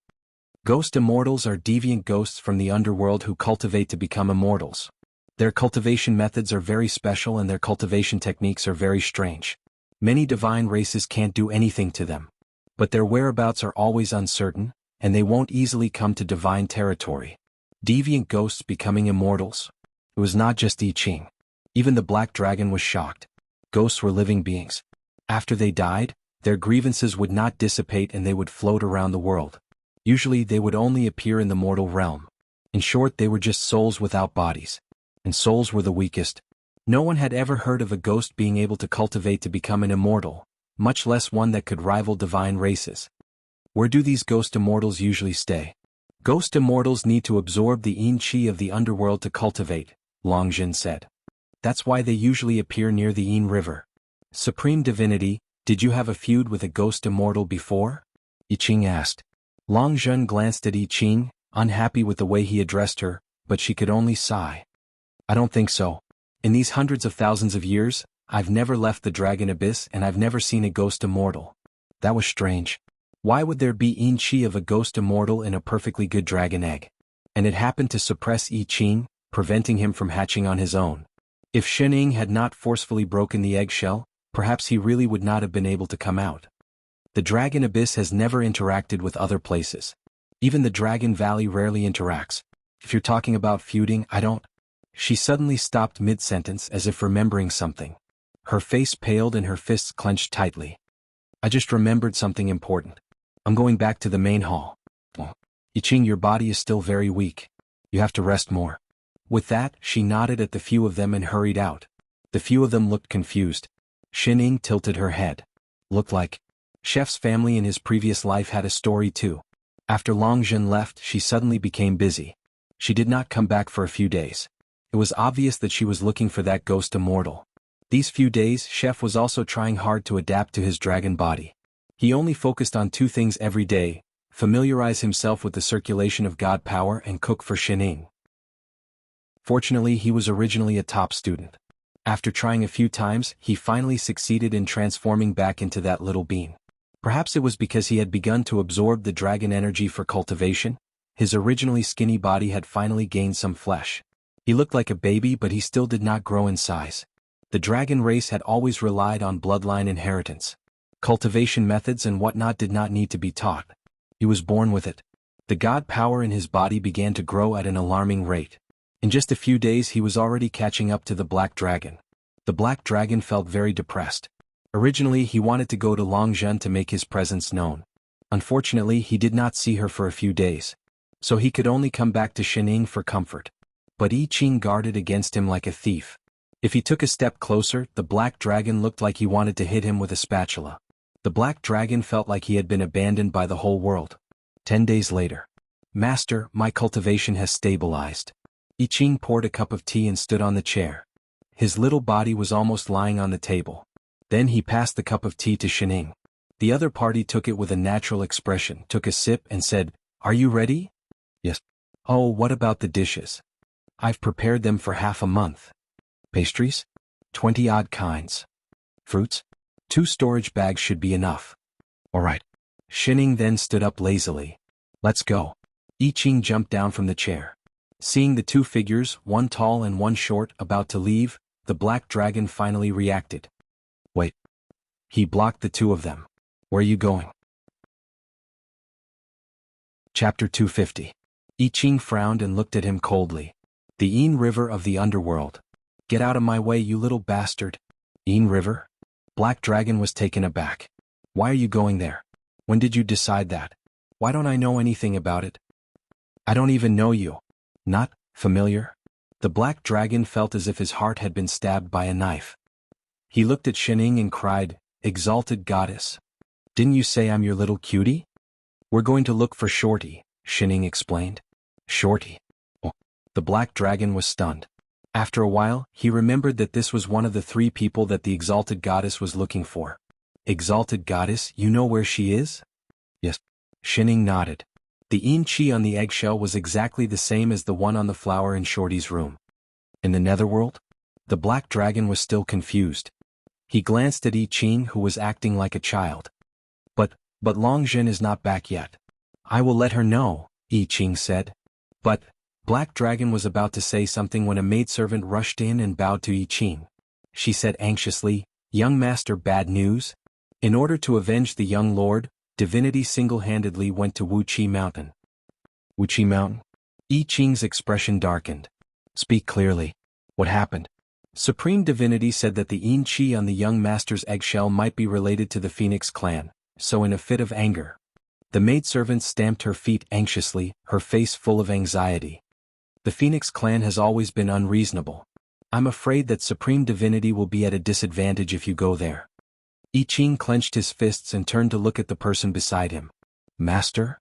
Speaker 1: Ghost immortals are deviant ghosts from the underworld who cultivate to become immortals. Their cultivation methods are very special and their cultivation techniques are very strange. Many divine races can't do anything to them. But their whereabouts are always uncertain, and they won't easily come to divine territory. Deviant ghosts becoming immortals? It was not just I Ching. Even the black dragon was shocked. Ghosts were living beings. After they died, their grievances would not dissipate and they would float around the world. Usually they would only appear in the mortal realm. In short, they were just souls without bodies. And souls were the weakest. No one had ever heard of a ghost being able to cultivate to become an immortal, much less one that could rival divine races. Where do these ghost immortals usually stay? Ghost immortals need to absorb the yin chi of the underworld to cultivate, Long Zhen said. That's why they usually appear near the Yin River. Supreme Divinity, did you have a feud with a ghost immortal before? I Ching asked. Long Zhen glanced at I Ching, unhappy with the way he addressed her, but she could only sigh. I don't think so. In these hundreds of thousands of years, I've never left the dragon abyss and I've never seen a ghost immortal. That was strange. Why would there be yin chi of a ghost immortal in a perfectly good dragon egg? And it happened to suppress I Ching, preventing him from hatching on his own. If Shining had not forcefully broken the eggshell, perhaps he really would not have been able to come out. The dragon abyss has never interacted with other places. Even the Dragon Valley rarely interacts. If you're talking about feuding, I don't. She suddenly stopped mid-sentence as if remembering something. Her face paled and her fists clenched tightly. I just remembered something important. I'm going back to the main hall. Yiqing, your body is still very weak. You have to rest more. With that, she nodded at the few of them and hurried out. The few of them looked confused. Xining tilted her head. Looked like Chef's family in his previous life had a story too. After Longzhen left, she suddenly became busy. She did not come back for a few days. It was obvious that she was looking for that ghost immortal. These few days, Chef was also trying hard to adapt to his dragon body. He only focused on 2 things every day: familiarize himself with the circulation of God power and cook for Xining. Fortunately, he was originally a top student. After trying a few times, he finally succeeded in transforming back into that little bean. Perhaps it was because he had begun to absorb the dragon energy for cultivation. His originally skinny body had finally gained some flesh. He looked like a baby, but he still did not grow in size. The dragon race had always relied on bloodline inheritance. Cultivation methods and whatnot did not need to be taught. He was born with it. The god power in his body began to grow at an alarming rate. In just a few days he was already catching up to the black dragon. The black dragon felt very depressed. Originally he wanted to go to Longzhen to make his presence known. Unfortunately he did not see her for a few days. So he could only come back to Xining for comfort. But Yiqing guarded against him like a thief. If he took a step closer, the black dragon looked like he wanted to hit him with a spatula. The black dragon felt like he had been abandoned by the whole world. 10 days later. Master, my cultivation has stabilized. Yiqing poured a cup of tea and stood on the chair. His little body was almost lying on the table. Then he passed the cup of tea to Xining. The other party took it with a natural expression, took a sip and said, "Are you ready?" "Yes." "Oh, what about the dishes?" "I've prepared them for half a month." "Pastries?" 20-odd kinds. "Fruits?" 2 storage bags should be enough." "All right." Xining then stood up lazily. "Let's go." Yiqing jumped down from the chair. Seeing the 2 figures, one tall and one short, about to leave, the black dragon finally reacted. "Wait." He blocked the 2 of them. "Where are you going?" Chapter 250. Yiqing frowned and looked at him coldly. "The Yin River of the underworld." "Get out of my way, you little bastard." "Yin River?" Black Dragon was taken aback. "Why are you going there? When did you decide that? Why don't I know anything about it?" "I don't even know you." "Not familiar?" The black dragon felt as if his heart had been stabbed by a knife. He looked at Xining and cried, "Exalted goddess. Didn't you say I'm your little cutie?" "We're going to look for Shorty," Xining explained. "Shorty?" Oh. The black dragon was stunned. After a while, he remembered that this was one of the 3 people that the exalted goddess was looking for. "Exalted goddess, you know where she is?" "Yes." Xining nodded. The yin chi on the eggshell was exactly the same as the one on the flower in Shorty's room. "In the netherworld?" The black dragon was still confused. He glanced at Yiqing, who was acting like a child. But Longzhen is not back yet." "I will let her know," Yiqing said. "But..." Black Dragon was about to say something when a maidservant rushed in and bowed to Yiqing. She said anxiously, "Young master, bad news?" In order to avenge the young lord, divinity single-handedly went to Wuxia Mountain. "Wuxia Mountain?" Yiqing's expression darkened. "Speak clearly. What happened?" Supreme Divinity said that the yin chi on the young master's eggshell might be related to the Phoenix clan, so in a fit of anger. The maidservant stamped her feet anxiously, her face full of anxiety. "The Phoenix clan has always been unreasonable. I'm afraid that Supreme Divinity will be at a disadvantage if you go there." Yiqing clenched his fists and turned to look at the person beside him. "Master?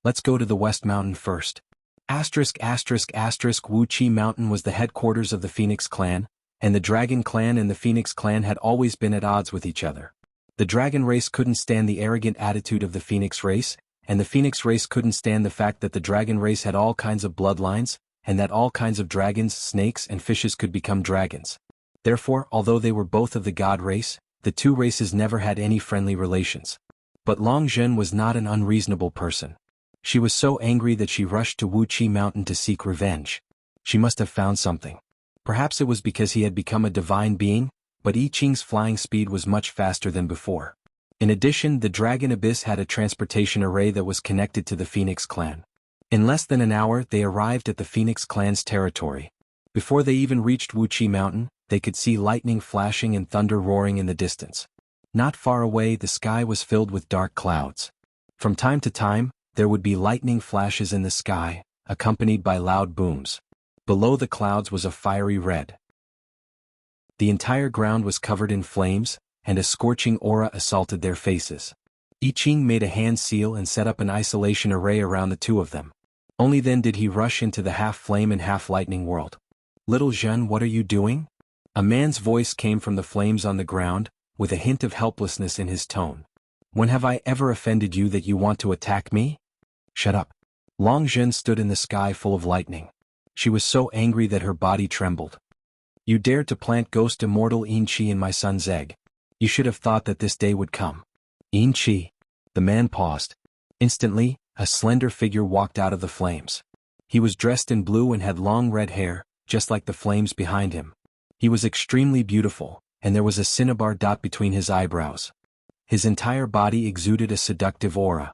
Speaker 1: Let's go to the West Mountain first." Wuxia Mountain was the headquarters of the Phoenix clan, and the Dragon clan and the Phoenix clan had always been at odds with each other. The Dragon race couldn't stand the arrogant attitude of the Phoenix race, and the Phoenix race couldn't stand the fact that the Dragon race had all kinds of bloodlines, and that all kinds of dragons, snakes, and fishes could become dragons. Therefore, although they were both of the god race, the 2 races never had any friendly relations. But Longzhen was not an unreasonable person. She was so angry that she rushed to Wuxia Mountain to seek revenge. She must have found something. Perhaps it was because he had become a divine being, but Yiqing's flying speed was much faster than before. In addition, the Dragon Abyss had a transportation array that was connected to the Phoenix clan. In less than an hour, they arrived at the Phoenix clan's territory. Before they even reached Wuxia Mountain, they could see lightning flashing and thunder roaring in the distance. Not far away, the sky was filled with dark clouds. From time to time, there would be lightning flashes in the sky, accompanied by loud booms. Below the clouds was a fiery red. The entire ground was covered in flames, and a scorching aura assaulted their faces. I Ching made a hand seal and set up an isolation array around the two of them. Only then did he rush into the half-flame and half-lightning world. "Little Zhen, what are you doing?" A man's voice came from the flames on the ground, with a hint of helplessness in his tone. "When have I ever offended you that you want to attack me?" "Shut up." Long Zhen stood in the sky full of lightning. She was so angry that her body trembled. "You dared to plant ghost immortal Yin Qi in my son's egg. You should have thought that this day would come." "Yin Qi." The man paused. Instantly, a slender figure walked out of the flames. He was dressed in blue and had long red hair, just like the flames behind him. He was extremely beautiful, and there was a cinnabar dot between his eyebrows. His entire body exuded a seductive aura.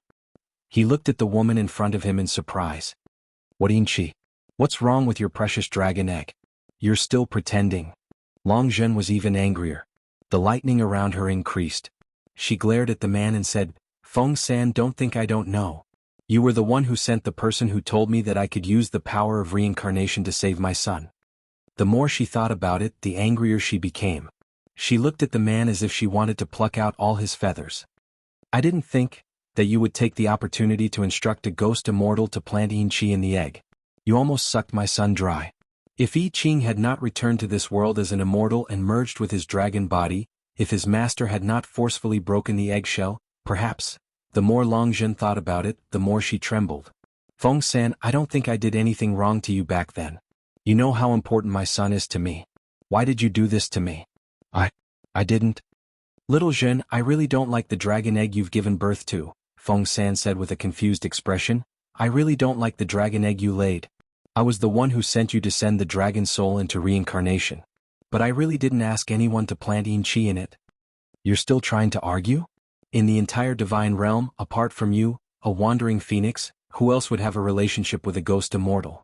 Speaker 1: He looked at the woman in front of him in surprise. "What, Yin Qi? What's wrong with your precious dragon egg? You're still pretending." Long Zhen was even angrier. The lightning around her increased. She glared at the man and said, "Feng San, don't think I don't know. You were the one who sent the person who told me that I could use the power of reincarnation to save my son." The more she thought about it, the angrier she became. She looked at the man as if she wanted to pluck out all his feathers. "I didn't think that you would take the opportunity to instruct a ghost immortal to plant Yin Qi in the egg. You almost sucked my son dry." If I Ching had not returned to this world as an immortal and merged with his dragon body, if his master had not forcefully broken the eggshell, perhaps, the more Long Zhen thought about it, the more she trembled. "Feng San, I don't think I did anything wrong to you back then. You know how important my son is to me. Why did you do this to me?" I didn't." "Little Zhen, I really don't like the dragon egg you've given birth to," Feng San said with a confused expression. "I really don't like the dragon egg you laid. I was the one who sent you to send the dragon soul into reincarnation. But I really didn't ask anyone to plant Yin Qi in it." "You're still trying to argue? In the entire divine realm, apart from you, a wandering phoenix, who else would have a relationship with a ghost immortal?"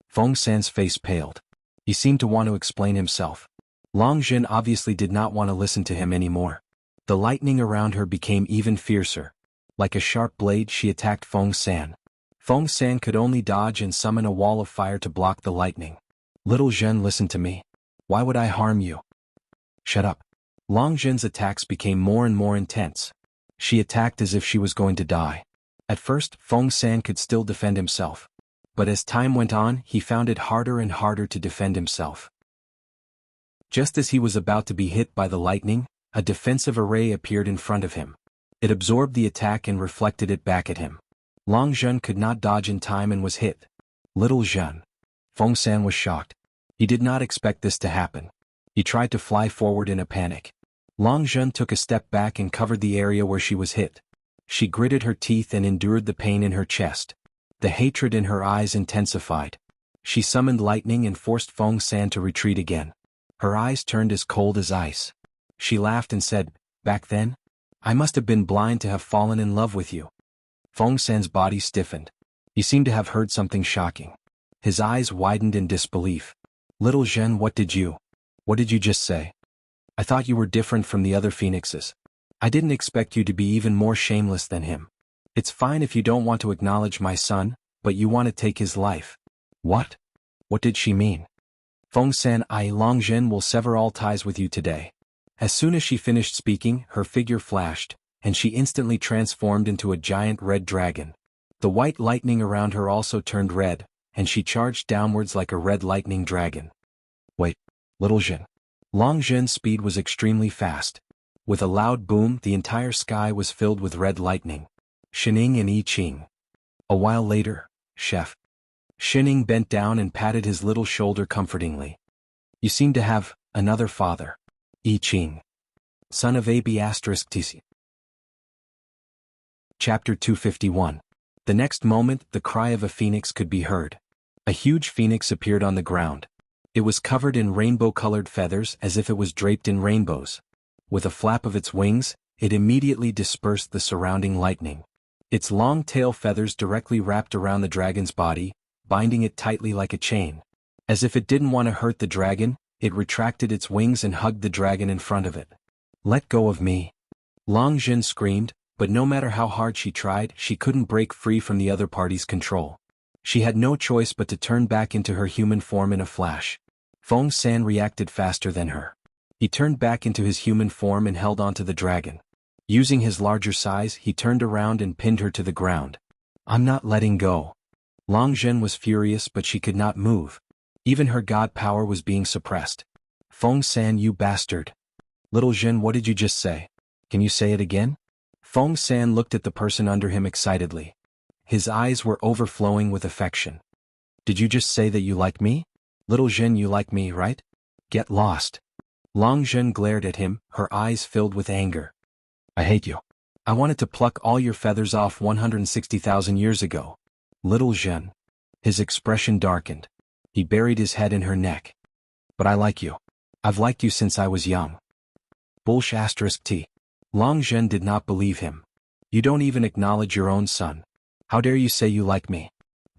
Speaker 1: Feng San's face paled. He seemed to want to explain himself. Long Zhen obviously did not want to listen to him anymore. The lightning around her became even fiercer. Like a sharp blade, she attacked Feng San. Feng San could only dodge and summon a wall of fire to block the lightning. "Little Zhen, listen to me. Why would I harm you?" "Shut up." Long Zhen's attacks became more and more intense. She attacked as if she was going to die. At first, Feng San could still defend himself. But as time went on, he found it harder and harder to defend himself. Just as he was about to be hit by the lightning, a defensive array appeared in front of him. It absorbed the attack and reflected it back at him. Long Zhen could not dodge in time and was hit. "Little Zhen." Feng San was shocked. He did not expect this to happen. He tried to fly forward in a panic. Long Zhen took a step back and covered the area where she was hit. She gritted her teeth and endured the pain in her chest. The hatred in her eyes intensified. She summoned lightning and forced Feng San to retreat again. Her eyes turned as cold as ice. She laughed and said, "Back then? I must have been blind to have fallen in love with you." Feng San's body stiffened. He seemed to have heard something shocking. His eyes widened in disbelief. "Little Zhen, what did you just say?" "I thought you were different from the other phoenixes. I didn't expect you to be even more shameless than him. It's fine if you don't want to acknowledge my son, but you want to take his life." "What? What did she mean?" "Feng San, I, Long Zhen, will sever all ties with you today." As soon as she finished speaking, her figure flashed, and she instantly transformed into a giant red dragon. The white lightning around her also turned red, and she charged downwards like a red lightning dragon. "Wait, Little Zhen." Long Zhen's speed was extremely fast. With a loud boom, the entire sky was filled with red lightning. Shining and I Ching. A while later, Chef Shining bent down and patted his little shoulder comfortingly. "You seem to have another father. I Ching. Son of AB*TC. Chapter 251. The next moment, the cry of a phoenix could be heard. A huge phoenix appeared on the ground. It was covered in rainbow-colored feathers as if it was draped in rainbows. With a flap of its wings, it immediately dispersed the surrounding lightning. Its long tail feathers directly wrapped around the dragon's body, binding it tightly like a chain. As if it didn't want to hurt the dragon, it retracted its wings and hugged the dragon in front of it. Let go of me. Long Jin screamed, but no matter how hard she tried, she couldn't break free from the other party's control. She had no choice but to turn back into her human form in a flash. Feng San reacted faster than her. He turned back into his human form and held onto the dragon. Using his larger size, he turned around and pinned her to the ground. I'm not letting go. Long Zhen was furious, but she could not move. Even her god power was being suppressed. Feng San, you bastard. Little Zhen, what did you just say? Can you say it again? Feng San looked at the person under him excitedly. His eyes were overflowing with affection. Did you just say that you like me? Little Zhen, you like me, right? Get lost. Long Zhen glared at him, her eyes filled with anger. I hate you. I wanted to pluck all your feathers off 160,000 years ago. Little Zhen. His expression darkened. He buried his head in her neck. But I like you. I've liked you since I was young. T. Long Zhen did not believe him. You don't even acknowledge your own son. How dare you say you like me?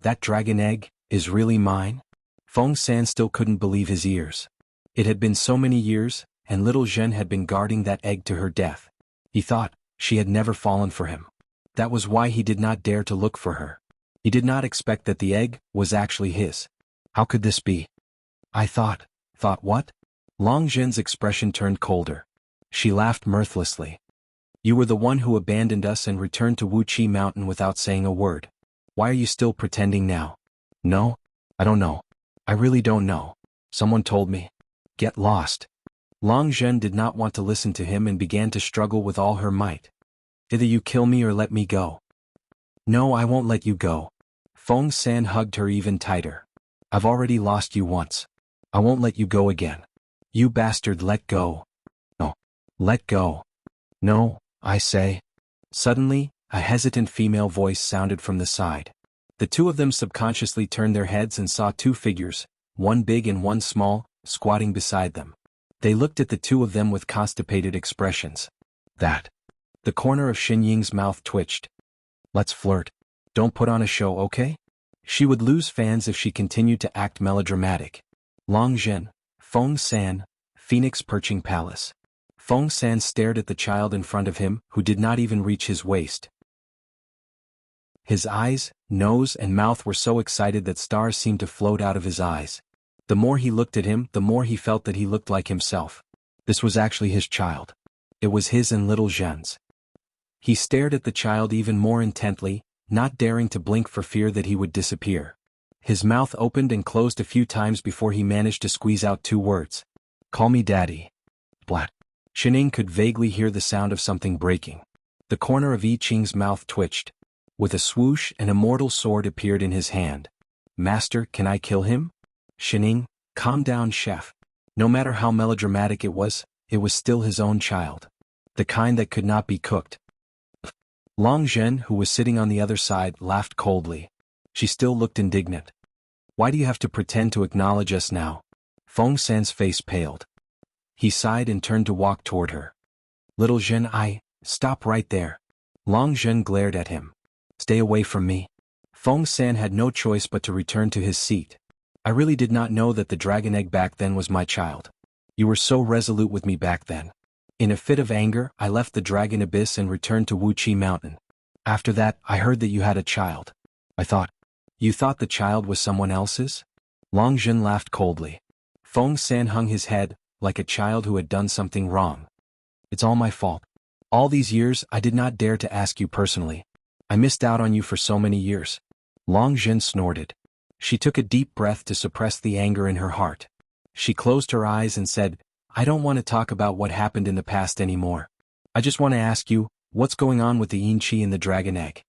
Speaker 1: That dragon egg is really mine? Feng San still couldn't believe his ears. It had been so many years, and little Zhen had been guarding that egg to her death. He thought she had never fallen for him. That was why he did not dare to look for her. He did not expect that the egg was actually his. How could this be? I thought what? Long Zhen's expression turned colder. She laughed mirthlessly. You were the one who abandoned us and returned to Wuxia Mountain without saying a word. Why are you still pretending now? No? I don't know. I really don't know. Someone told me. Get lost. Long Zhen did not want to listen to him and began to struggle with all her might. Either you kill me or let me go. No, I won't let you go. Feng San hugged her even tighter. I've already lost you once. I won't let you go again. You bastard, let go. No. Let go. No, I say. Suddenly, a hesitant female voice sounded from the side. The two of them subconsciously turned their heads and saw two figures, one big and one small, squatting beside them. They looked at the two of them with constipated expressions. That. The corner of Xinying's mouth twitched. Let's flirt. Don't put on a show, okay? She would lose fans if she continued to act melodramatic. Long Zhen, Feng San, Phoenix Perching Palace. Feng San stared at the child in front of him, who did not even reach his waist. His eyes, nose, and mouth were so excited that stars seemed to float out of his eyes. The more he looked at him, the more he felt that he looked like himself. This was actually his child. It was his and little Zhen's. He stared at the child even more intently, not daring to blink for fear that he would disappear. His mouth opened and closed a few times before he managed to squeeze out two words. Call me daddy. Blat. Xining could vaguely hear the sound of something breaking. The corner of I Ching's mouth twitched. With a swoosh, an immortal sword appeared in his hand. Master, can I kill him? Xining, calm down, chef. No matter how melodramatic it was still his own child. The kind that could not be cooked. Long Zhen, who was sitting on the other side, laughed coldly. She still looked indignant. Why do you have to pretend to acknowledge us now? Feng San's face paled. He sighed and turned to walk toward her. Little Zhen, stop right there. Long Zhen glared at him. Stay away from me. Feng San had no choice but to return to his seat. I really did not know that the dragon egg back then was my child. You were so resolute with me back then. In a fit of anger, I left the dragon abyss and returned to Wuxia Mountain. After that, I heard that you had a child. You thought the child was someone else's? Long Zhen laughed coldly. Feng San hung his head, like a child who had done something wrong. It's all my fault. All these years, I did not dare to ask you personally. I missed out on you for so many years. Long Zhen snorted. She took a deep breath to suppress the anger in her heart. She closed her eyes and said, I don't want to talk about what happened in the past anymore. I just want to ask you, what's going on with the Yin-Chi and the dragon egg?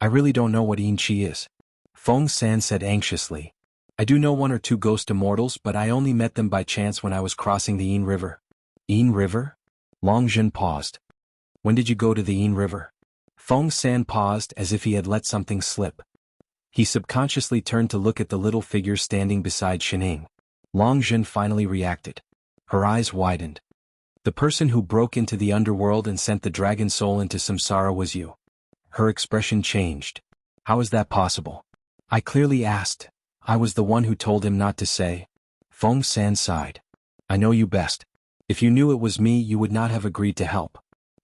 Speaker 1: I really don't know what Yin-Chi is. Feng San said anxiously. I do know one or two ghost immortals, but I only met them by chance when I was crossing the Yin River. Yin River? Long Zhen paused. When did you go to the Yin River? Feng San paused as if he had let something slip. He subconsciously turned to look at the little figure standing beside Xining. Long Zhen finally reacted. Her eyes widened. The person who broke into the underworld and sent the dragon soul into samsara was you. Her expression changed. How is that possible? I clearly asked. I was the one who told him not to say. Feng San sighed. I know you best. If you knew it was me, you would not have agreed to help.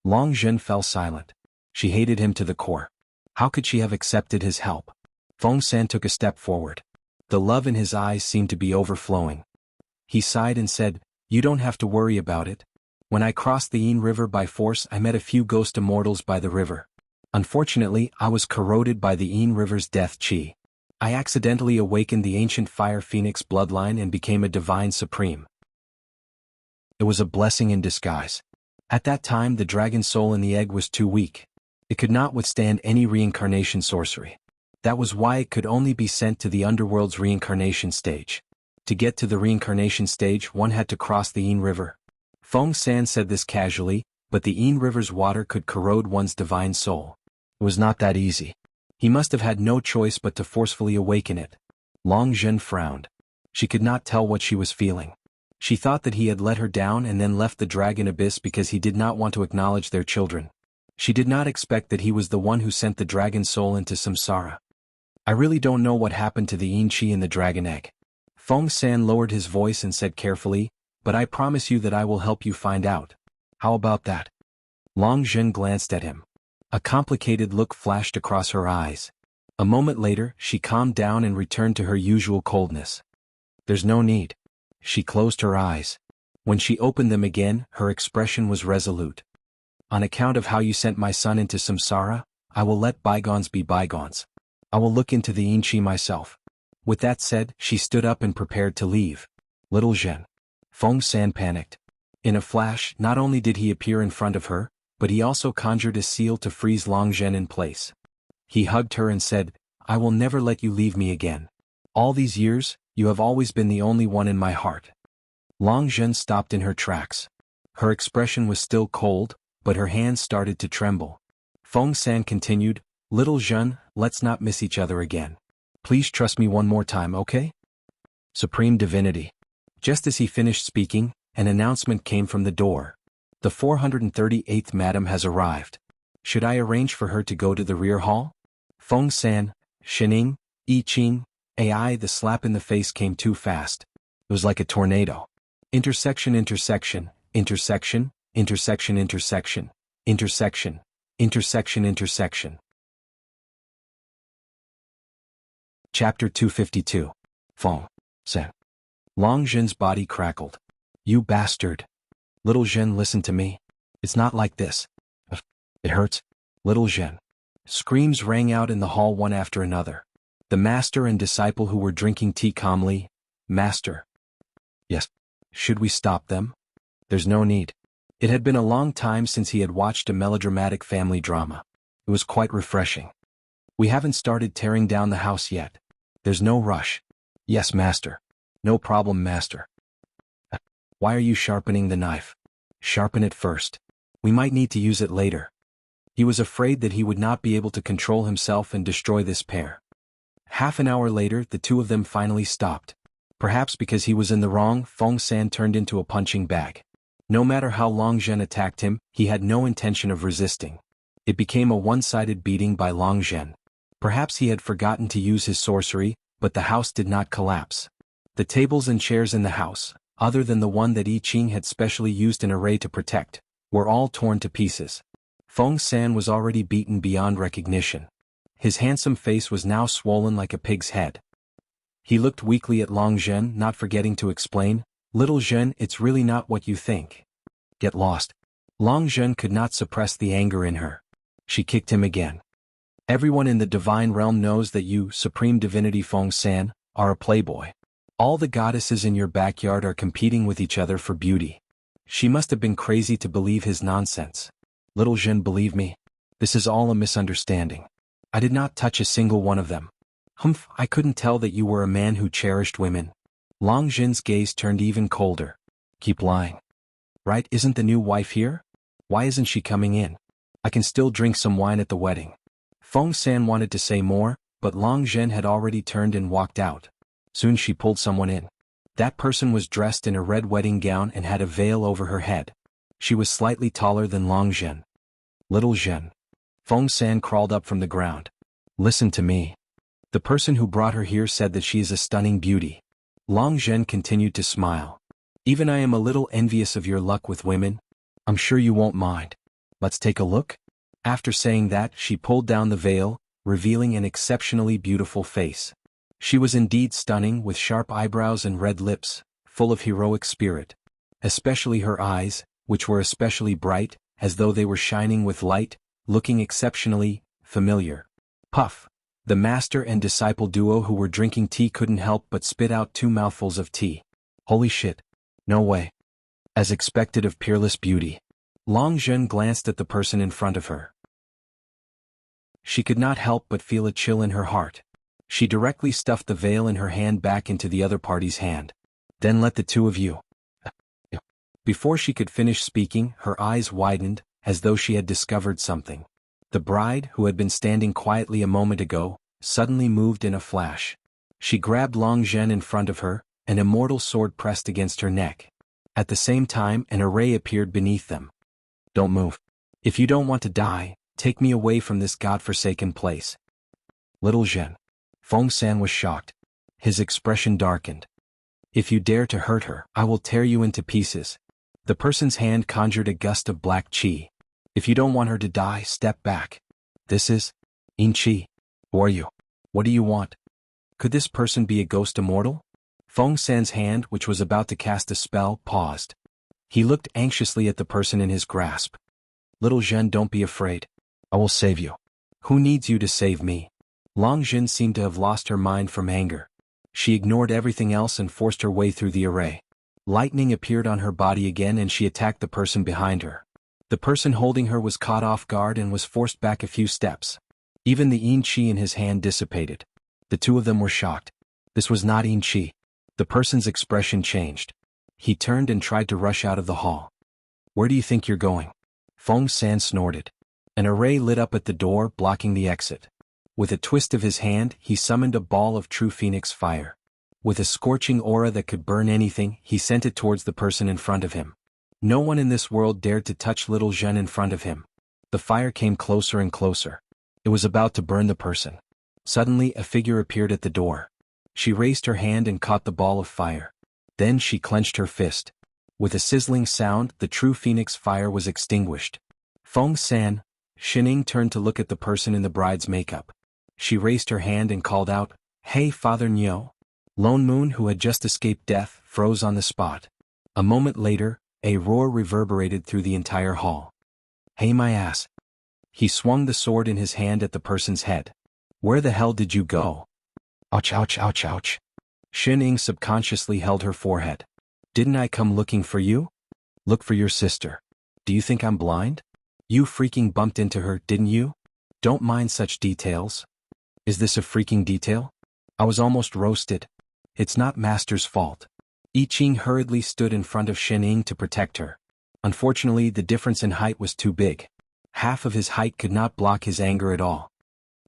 Speaker 1: Long Zhen fell silent. She hated him to the core. How could she have accepted his help? Feng San took a step forward. The love in his eyes seemed to be overflowing. He sighed and said, You don't have to worry about it. When I crossed the Yin River by force, I met a few ghost immortals by the river. Unfortunately, I was corroded by the Yin River's death chi. I accidentally awakened the ancient fire phoenix bloodline and became a divine supreme. It was a blessing in disguise. At that time, the dragon soul in the egg was too weak. It could not withstand any reincarnation sorcery. That was why it could only be sent to the underworld's reincarnation stage. To get to the reincarnation stage, one had to cross the Yin River. Feng San said this casually, but the Yin River's water could corrode one's divine soul. It was not that easy. He must have had no choice but to forcefully awaken it. Long Zhen frowned. She could not tell what she was feeling. She thought that he had let her down and then left the dragon abyss because he did not want to acknowledge their children. She did not expect that he was the one who sent the dragon soul into samsara. I really don't know what happened to the Yin Chi in the dragon egg. Feng San lowered his voice and said carefully, but I promise you that I will help you find out. How about that? Long Zhen glanced at him. A complicated look flashed across her eyes. A moment later, she calmed down and returned to her usual coldness. There's no need. She closed her eyes. When she opened them again, her expression was resolute. On account of how you sent my son into samsara, I will let bygones be bygones. I will look into the Yin Chi myself. With that said, she stood up and prepared to leave. Little Zhen. Feng San panicked. In a flash, not only did he appear in front of her, but he also conjured a seal to freeze Long Zhen in place. He hugged her and said, I will never let you leave me again. All these years, you have always been the only one in my heart. Long Zhen stopped in her tracks. Her expression was still cold, but her hands started to tremble. Feng San continued, Little Zhen, let's not miss each other again. Please trust me one more time, okay? Supreme Divinity. Just as he finished speaking, an announcement came from the door. The 438th Madam has arrived. Should I arrange for her to go to the rear hall? Feng San, Shening, I Ching, AI. The slap in the face came too fast. It was like a tornado. Intersection, intersection, intersection, intersection, intersection, intersection, intersection, intersection. Chapter 252. Feng San. Long Zhen's body crackled. You bastard. Little Zhen, listen to me. It's not like this. It hurts. Little Zhen. Screams rang out in the hall one after another. The master and disciple who were drinking tea calmly. Master. Yes. Should we stop them? There's no need. It had been a long time since he had watched a melodramatic family drama. It was quite refreshing. We haven't started tearing down the house yet. There's no rush. Yes, master. No problem, master. Why are you sharpening the knife? Sharpen it first. We might need to use it later. He was afraid that he would not be able to control himself and destroy this pair. Half an hour later, the two of them finally stopped. Perhaps because he was in the wrong, Feng San turned into a punching bag. No matter how Long Zhen attacked him, he had no intention of resisting. It became a one-sided beating by Long Zhen. Perhaps he had forgotten to use his sorcery, but the house did not collapse. The tables and chairs in the house, other than the one that I Ching had specially used an array to protect, were all torn to pieces. Feng San was already beaten beyond recognition. His handsome face was now swollen like a pig's head. He looked weakly at Long Zhen, not forgetting to explain, Little Zhen, it's really not what you think. Get lost. Long Zhen could not suppress the anger in her. She kicked him again. Everyone in the divine realm knows that you, Supreme Divinity Feng San, are a playboy. All the goddesses in your backyard are competing with each other for beauty. She must have been crazy to believe his nonsense. Little Zhen, believe me. This is all a misunderstanding. I did not touch a single one of them. Humph, I couldn't tell that you were a man who cherished women. Long Zhen's gaze turned even colder. Keep lying. Right, isn't the new wife here? Why isn't she coming in? I can still drink some wine at the wedding. Feng San wanted to say more, but Long Zhen had already turned and walked out. Soon she pulled someone in. That person was dressed in a red wedding gown and had a veil over her head. She was slightly taller than Long Zhen. Little Zhen. Feng San crawled up from the ground. Listen to me. The person who brought her here said that she is a stunning beauty. Long Zhen continued to smile. Even I am a little envious of your luck with women. I'm sure you won't mind. Let's take a look. After saying that, she pulled down the veil, revealing an exceptionally beautiful face. She was indeed stunning, with sharp eyebrows and red lips, full of heroic spirit. Especially her eyes, which were especially bright, as though they were shining with light, looking exceptionally familiar. Puff. The master and disciple duo who were drinking tea couldn't help but spit out 2 mouthfuls of tea. Holy shit. No way. As expected of peerless beauty. Long Zhen glanced at the person in front of her. She could not help but feel a chill in her heart. She directly stuffed the veil in her hand back into the other party's hand. Then let the two of you. Before she could finish speaking, her eyes widened, as though she had discovered something. The bride, who had been standing quietly a moment ago, suddenly moved in a flash. She grabbed Long Zhen in front of her, an immortal sword pressed against her neck. At the same time, an array appeared beneath them. Don't move. If you don't want to die, take me away from this godforsaken place. Little Zhen. Feng San was shocked. His expression darkened. If you dare to hurt her, I will tear you into pieces. The person's hand conjured a gust of black qi. If you don't want her to die, step back. This is In Qi. Who are you? What do you want? Could this person be a ghost immortal? Feng San's hand, which was about to cast a spell, paused. He looked anxiously at the person in his grasp. Little Zhen, don't be afraid. I will save you. Who needs you to save me? Long Zhen seemed to have lost her mind from anger. She ignored everything else and forced her way through the array. Lightning appeared on her body again and she attacked the person behind her. The person holding her was caught off guard and was forced back a few steps. Even the Yin Qi in his hand dissipated. The two of them were shocked. This was not Yin Qi. The person's expression changed. He turned and tried to rush out of the hall. Where do you think you're going? Feng San snorted. An array lit up at the door, blocking the exit. With a twist of his hand, he summoned a ball of true phoenix fire. With a scorching aura that could burn anything, he sent it towards the person in front of him. No one in this world dared to touch little Zhen in front of him. The fire came closer and closer. It was about to burn the person. Suddenly, a figure appeared at the door. She raised her hand and caught the ball of fire. Then she clenched her fist. With a sizzling sound, the true phoenix fire was extinguished. Feng San, Shining turned to look at the person in the bride's makeup. She raised her hand and called out, "Hey, Father Niu." Lone Moon, who had just escaped death, froze on the spot. A moment later, a roar reverberated through the entire hall. "Hey, my ass." He swung the sword in his hand at the person's head. "Where the hell did you go?" Ouch, ouch, ouch, ouch. Xin subconsciously held her forehead. "Didn't I come looking for you? Look for your sister. Do you think I'm blind? You freaking bumped into her, didn't you? Don't mind such details." Is this a freaking detail? I was almost roasted. It's not Master's fault. I Ching hurriedly stood in front of Xin to protect her. Unfortunately, the difference in height was too big. Half of his height could not block his anger at all.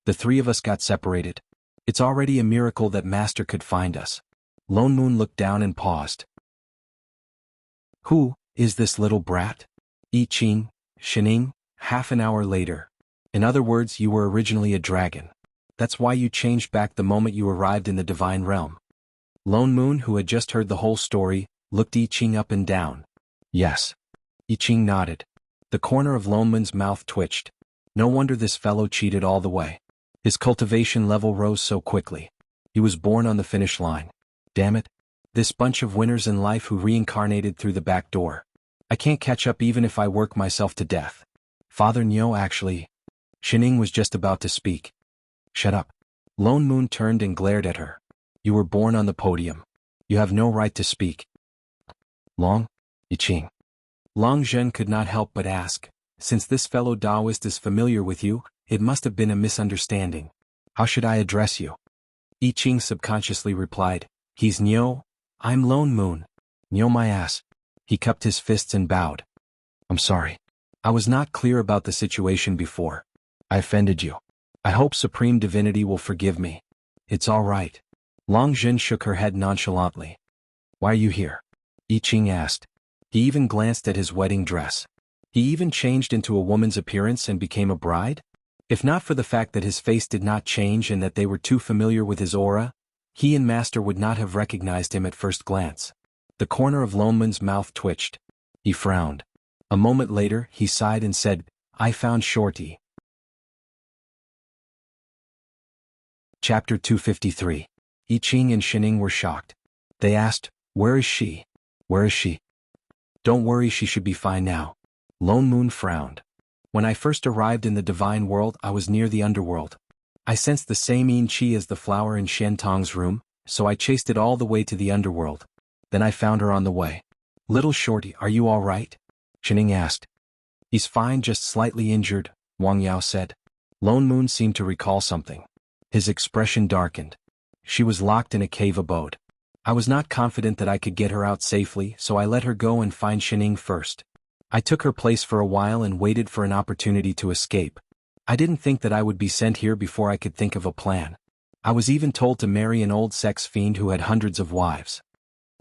Speaker 1: The three of us got separated. It's already a miracle that Master could find us. Lone Moon looked down and paused. Who is this little brat? I Ching, Xin, half an hour later. In other words, you were originally a dragon. That's why you changed back the moment you arrived in the divine realm. Lone Moon, who had just heard the whole story, looked I Ching up and down. Yes. I Ching nodded. The corner of Lone Moon's mouth twitched. No wonder this fellow cheated all the way. His cultivation level rose so quickly. He was born on the finish line. Damn it. This bunch of winners in life who reincarnated through the back door. I can't catch up even if I work myself to death. Father Niu actually. Xin was just about to speak. Shut up. Lone Moon turned and glared at her. You were born on the podium. You have no right to speak. Long? I Ching. Long Zhen could not help but ask, since this fellow Taoist is familiar with you, it must have been a misunderstanding. How should I address you? I Ching subconsciously replied, He's Niu. I'm Lone Moon. Niu my ass. He cupped his fists and bowed. I'm sorry. I was not clear about the situation before. I offended you. I hope Supreme Divinity will forgive me. It's all right. Long Zhen shook her head nonchalantly. Why are you here? I Ching asked. He even glanced at his wedding dress. He even changed into a woman's appearance and became a bride? If not for the fact that his face did not change and that they were too familiar with his aura, he and Master would not have recognized him at first glance. The corner of Loneman's mouth twitched. He frowned. A moment later, he sighed and said, "I found Shorty." Chapter 253. I Ching and Shining were shocked. They asked, "Where is she? Where is she?" "Don't worry, she should be fine now." Lone Moon frowned. "When I first arrived in the divine world, I was near the underworld. I sensed the same yin qi as the flower in Shen Tong's room, so I chased it all the way to the underworld. Then I found her on the way." "Little Shorty, are you all right?" Shining asked. "He's fine, just slightly injured," Wang Yao said. Lone Moon seemed to recall something. His expression darkened. "She was locked in a cave abode. I was not confident that I could get her out safely, so I let her go and find Shining first. I took her place for a while and waited for an opportunity to escape. I didn't think that I would be sent here before I could think of a plan. I was even told to marry an old sex fiend who had hundreds of wives."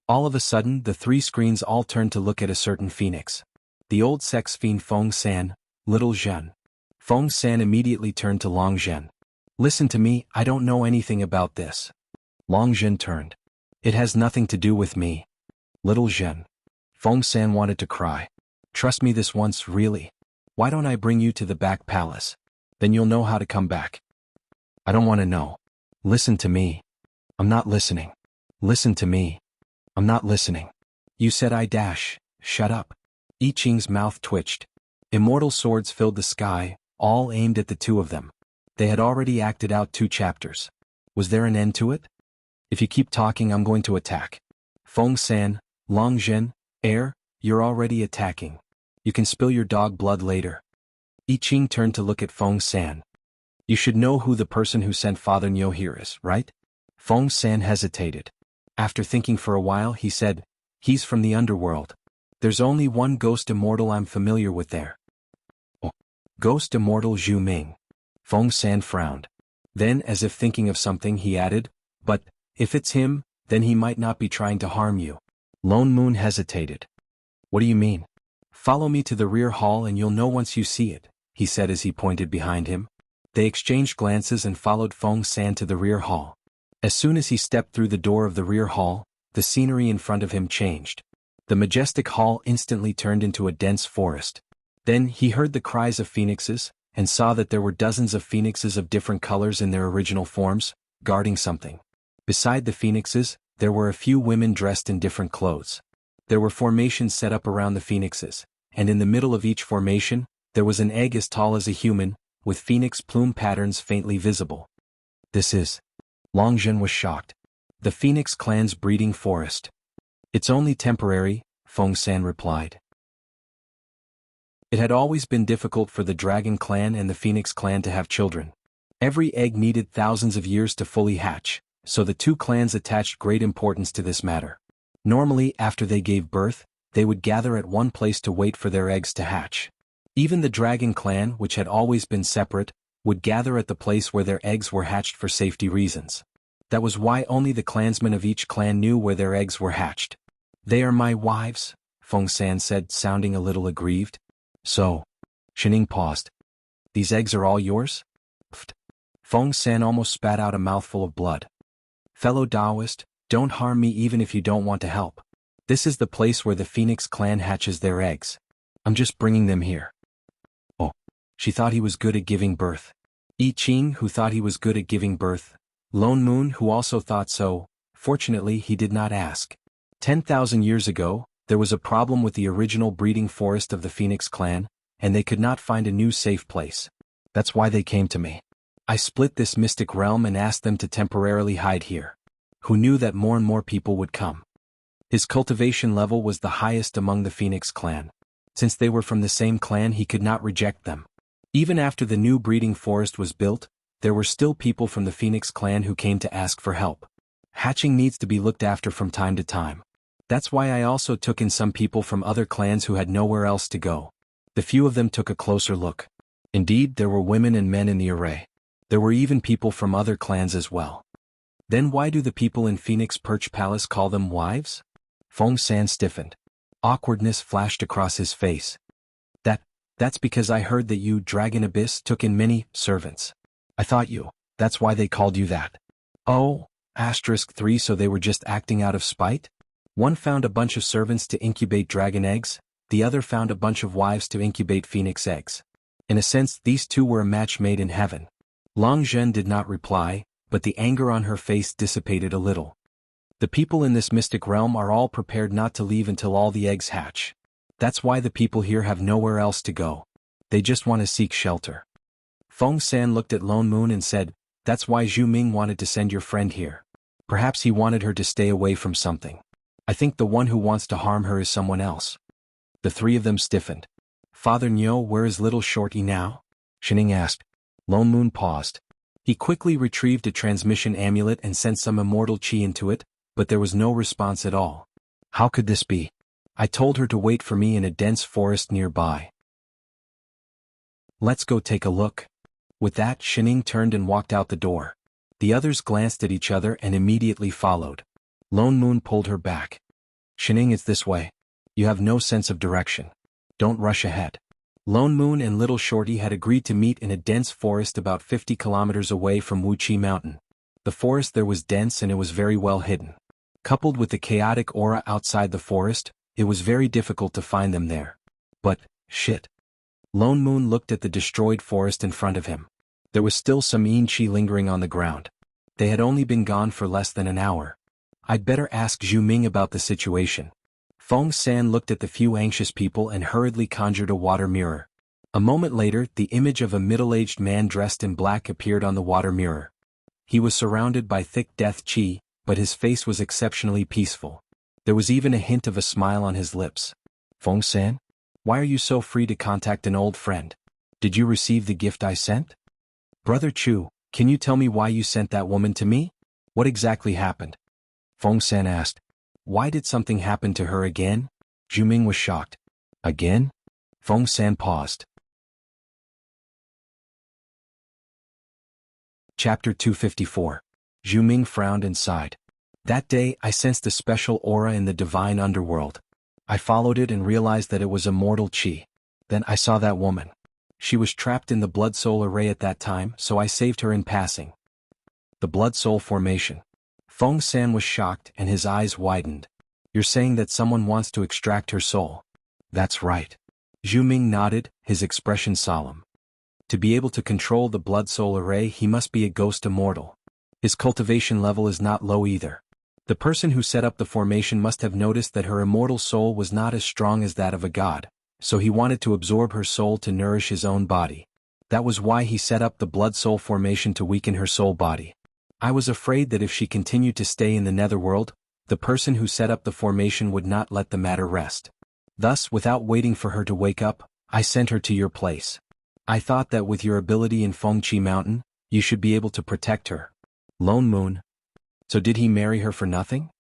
Speaker 1: All of a sudden, the three screens all turned to look at a certain phoenix. The old sex fiend Feng San, Little Zhen. Feng San immediately turned to Long Zhen. "Listen to me, I don't know anything about this." Long Zhen turned. "It has nothing to do with me." "Little Zhen." Feng San wanted to cry. "Trust me this once, really. Why don't I bring you to the back palace? Then you'll know how to come back." "I don't want to know." "Listen to me." "I'm not listening." "Listen to me." "I'm not listening." "You said I dash, shut up." I Ching's mouth twitched. Immortal swords filled the sky, all aimed at the two of them. They had already acted out 2 chapters. Was there an end to it? "If you keep talking, I'm going to attack." Feng San, Long Zhen, you're already attacking. You can spill your dog blood later. I Ching turned to look at Feng San. "You should know who the person who sent Father Nyo here is, right?" Feng San hesitated. After thinking for a while, he said, "He's from the underworld. There's only one ghost immortal I'm familiar with there." "Oh, Ghost Immortal Zhu Ming." Feng San frowned. Then, as if thinking of something, he added, "But, if it's him, then he might not be trying to harm you." Lone Moon hesitated. "What do you mean?" "Follow me to the rear hall and you'll know once you see it," he said as he pointed behind him. They exchanged glances and followed Feng San to the rear hall. As soon as he stepped through the door of the rear hall, the scenery in front of him changed. The majestic hall instantly turned into a dense forest. Then he heard the cries of phoenixes, and saw that there were dozens of phoenixes of different colors in their original forms, guarding something. Beside the phoenixes, there were a few women dressed in different clothes. There were formations set up around the phoenixes, and in the middle of each formation, there was an egg as tall as a human, with phoenix plume patterns faintly visible. "This is..." Long Zhen was shocked. "The Phoenix clan's breeding forest." "It's only temporary," Feng San replied. It had always been difficult for the Dragon clan and the Phoenix clan to have children. Every egg needed thousands of years to fully hatch, so the 2 clans attached great importance to this matter. Normally, after they gave birth, they would gather at one place to wait for their eggs to hatch. Even the Dragon clan, which had always been separate, would gather at the place where their eggs were hatched for safety reasons. That was why only the clansmen of each clan knew where their eggs were hatched. "They are my wives," Feng San said, sounding a little aggrieved. "So?" Shining paused. "These eggs are all yours?" Pfft. Feng San almost spat out a mouthful of blood. "Fellow Taoist, don't harm me even if you don't want to help. This is the place where the Phoenix clan hatches their eggs. I'm just bringing them here." "Oh." She thought he was good at giving birth. I Ching, who thought he was good at giving birth. Lone Moon, who also thought so. Fortunately, he did not ask. 10,000 years ago, there was a problem with the original breeding forest of the Phoenix clan, and they could not find a new safe place. That's why they came to me. I split this mystic realm and asked them to temporarily hide here. Who knew that more and more people would come? His cultivation level was the highest among the Phoenix clan. Since they were from the same clan, he could not reject them. Even after the new breeding forest was built, there were still people from the Phoenix clan who came to ask for help. Hatching needs to be looked after from time to time. That's why I also took in some people from other clans who had nowhere else to go. The few of them took a closer look. Indeed, there were women and men in the array. There were even people from other clans as well. Then why do the people in Phoenix Perch Palace call them wives? Feng San stiffened. Awkwardness flashed across his face. That's because I heard that you, Dragon Abyss, took in many servants. I thought you. That's why they called you that. Oh, asterisk 3, so they were just acting out of spite? One found a bunch of servants to incubate dragon eggs, the other found a bunch of wives to incubate phoenix eggs. In a sense, these two were a match made in heaven. Long Zhen did not reply, but the anger on her face dissipated a little. The people in this mystic realm are all prepared not to leave until all the eggs hatch. That's why the people here have nowhere else to go. They just want to seek shelter. Feng San looked at Lone Moon and said, "That's why Zhu Ming wanted to send your friend here. Perhaps he wanted her to stay away from something. I think the one who wants to harm her is someone else." The three of them stiffened. "Father Nyo, where is little Shorty now?" Shining asked. Lone Moon paused. He quickly retrieved a transmission amulet and sent some immortal chi into it, but there was no response at all. How could this be? I told her to wait for me in a dense forest nearby. Let's go take a look. With that, Shining turned and walked out the door. The others glanced at each other and immediately followed. Lone Moon pulled her back. "Shining, it's this way. You have no sense of direction. Don't rush ahead." Lone Moon and Little Shorty had agreed to meet in a dense forest about 50 kilometers away from Wuxia Mountain. The forest there was dense and it was very well hidden. Coupled with the chaotic aura outside the forest, it was very difficult to find them there. But, shit. Lone Moon looked at the destroyed forest in front of him. There was still some yin chi lingering on the ground. They had only been gone for less than an hour. I'd better ask Zhu Ming about the situation. Feng San looked at the few anxious people and hurriedly conjured a water mirror. A moment later, the image of a middle-aged man dressed in black appeared on the water mirror. He was surrounded by thick death chi, but his face was exceptionally peaceful. There was even a hint of a smile on his lips. "Feng San? Why are you so free to contact an old friend? Did you receive the gift I sent?" "Brother Chu, can you tell me why you sent that woman to me? What exactly happened?" Feng San asked. "Why did something happen to her again?" Zhu Ming was shocked. "Again?" Feng San paused. Chapter 254. Zhu Ming frowned and sighed. "That day, I sensed a special aura in the divine underworld. I followed it and realized that it was immortal chi. Then I saw that woman. She was trapped in the blood soul array at that time, so I saved her in passing." The blood soul formation. Feng San was shocked and his eyes widened. "You're saying that someone wants to extract her soul?" "That's right." Zhu Ming nodded, his expression solemn. To be able to control the blood soul array, he must be a ghost immortal. His cultivation level is not low either. The person who set up the formation must have noticed that her immortal soul was not as strong as that of a god, so he wanted to absorb her soul to nourish his own body. That was why he set up the blood soul formation to weaken her soul body. I was afraid that if she continued to stay in the netherworld, the person who set up the formation would not let the matter rest. Thus, without waiting for her to wake up, I sent her to your place. I thought that with your ability in Fengqi Mountain, you should be able to protect her. Lone Moon. So did he marry her for nothing?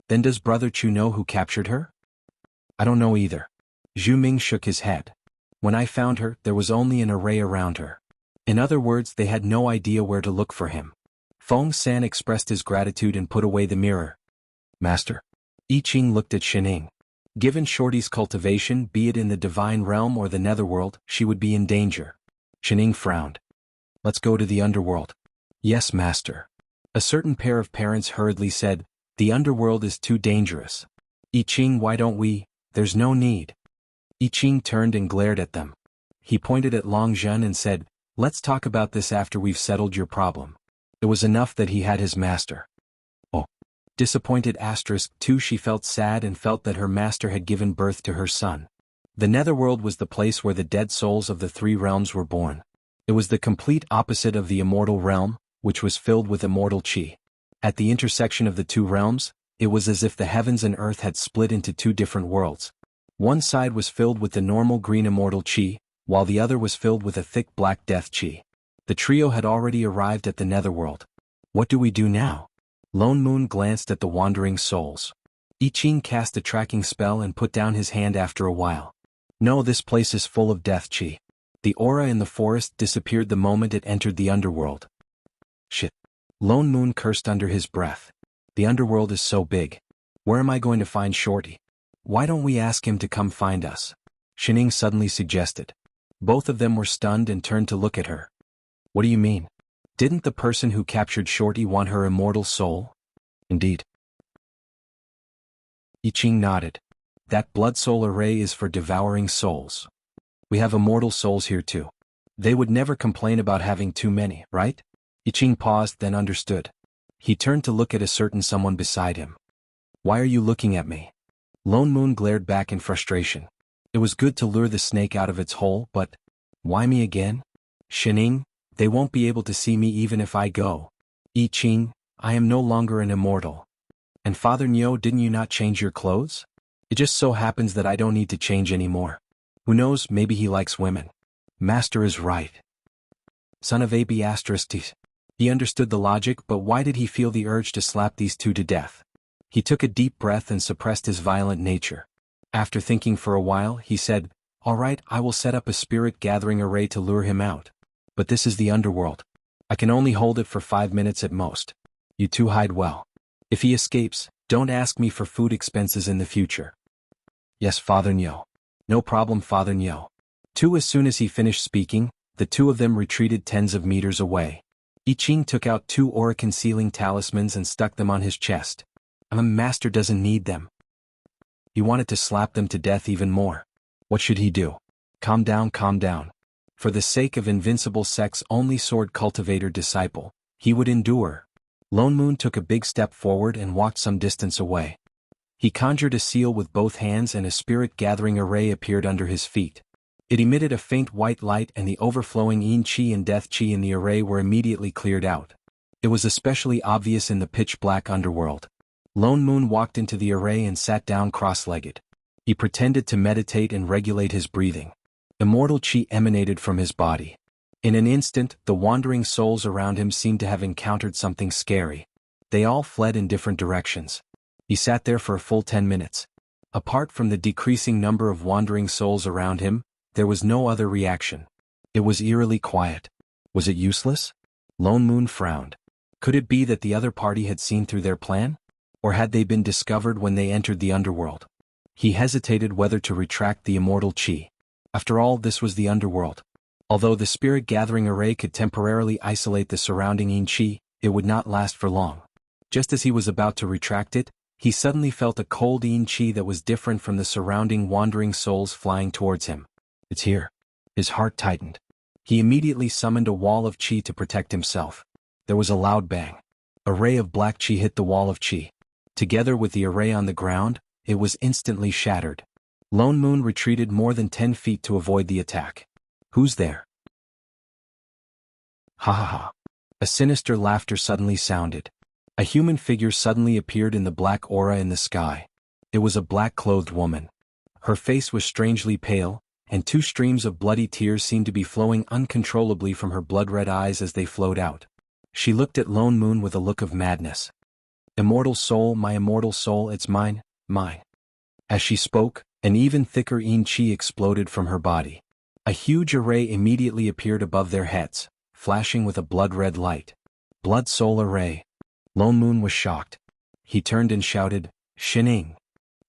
Speaker 1: Then does Brother Chu know who captured her? I don't know either. Zhu Ming shook his head. When I found her, there was only an array around her. In other words, they had no idea where to look for him. Feng San expressed his gratitude and put away the mirror. Master. I Ching looked at Shining. Given Shorty's cultivation, be it in the divine realm or the netherworld, she would be in danger. Shining frowned. Let's go to the underworld. Yes, Master. A certain pair of parents hurriedly said, the underworld is too dangerous. I Ching, why don't we? There's no need. I Ching turned and glared at them. He pointed at Long Zhen and said, let's talk about this after we've settled your problem. It was enough that he had his master. Oh. Disappointed asterisk 2, she felt sad and felt that her master had given birth to her son. The netherworld was the place where the dead souls of the three realms were born. It was the complete opposite of the immortal realm, which was filled with immortal chi. At the intersection of the two realms, it was as if the heavens and earth had split into two different worlds. One side was filled with the normal green immortal chi, while the other was filled with a thick black death chi. The trio had already arrived at the netherworld. What do we do now? Lone Moon glanced at the wandering souls. I Ching cast a tracking spell and put down his hand after a while. No, this place is full of death chi. The aura in the forest disappeared the moment it entered the underworld. Shit. Lone Moon cursed under his breath. The underworld is so big. Where am I going to find Shorty? Why don't we ask him to come find us? Shining suddenly suggested. Both of them were stunned and turned to look at her. What do you mean? Didn't the person who captured Shorty want her immortal soul? Indeed. I Ching nodded. That blood soul array is for devouring souls. We have immortal souls here too. They would never complain about having too many, right? I Ching paused, then understood. He turned to look at a certain someone beside him. Why are you looking at me? Lone Moon glared back in frustration. It was good to lure the snake out of its hole, but why me again? Shining, they won't be able to see me even if I go. I Ching, I am no longer an immortal. And Father Nyo, didn't you not change your clothes? It just so happens that I don't need to change anymore. Who knows, maybe he likes women. Master is right. Son of AB***. He understood the logic, but why did he feel the urge to slap these two to death? He took a deep breath and suppressed his violent nature. After thinking for a while, he said, all right, I will set up a spirit gathering array to lure him out. But this is the underworld. I can only hold it for 5 minutes at most. You two hide well. If he escapes, don't ask me for food expenses in the future. Yes, Father Nyo. No problem, Father Nyo. As soon as he finished speaking, the two of them retreated tens of meters away. I Ching took out 2 aura-concealing talismans and stuck them on his chest. Master doesn't need them. He wanted to slap them to death even more. What should he do? Calm down, calm down. For the sake of invincible sex-only sword cultivator disciple, he would endure. Lone Moon took a big step forward and walked some distance away. He conjured a seal with both hands and a spirit gathering array appeared under his feet. It emitted a faint white light and the overflowing yin qi and death qi in the array were immediately cleared out. It was especially obvious in the pitch-black underworld. Lone Moon walked into the array and sat down cross-legged. He pretended to meditate and regulate his breathing. Immortal qi emanated from his body. In an instant, the wandering souls around him seemed to have encountered something scary. They all fled in different directions. He sat there for a full 10 minutes. Apart from the decreasing number of wandering souls around him, there was no other reaction. It was eerily quiet. Was it useless? Lone Moon frowned. Could it be that the other party had seen through their plan? Or had they been discovered when they entered the underworld? He hesitated whether to retract the immortal qi. After all, this was the underworld. Although the spirit gathering array could temporarily isolate the surrounding yin qi, it would not last for long. Just as he was about to retract it, he suddenly felt a cold yin qi that was different from the surrounding wandering souls flying towards him. It's here. His heart tightened. He immediately summoned a wall of qi to protect himself. There was a loud bang. A ray of black qi hit the wall of qi. Together with the array on the ground, it was instantly shattered. Lone Moon retreated more than 10 feet to avoid the attack. Who's there? Ha ha ha. A sinister laughter suddenly sounded. A human figure suddenly appeared in the black aura in the sky. It was a black-clothed woman. Her face was strangely pale, and 2 streams of bloody tears seemed to be flowing uncontrollably from her blood-red eyes as they flowed out. She looked at Lone Moon with a look of madness. Immortal soul, my immortal soul, it's mine, mine. As she spoke, an even thicker yin qi exploded from her body. A huge array immediately appeared above their heads, flashing with a blood-red light. Blood soul array. Lone Moon was shocked. He turned and shouted, Shining.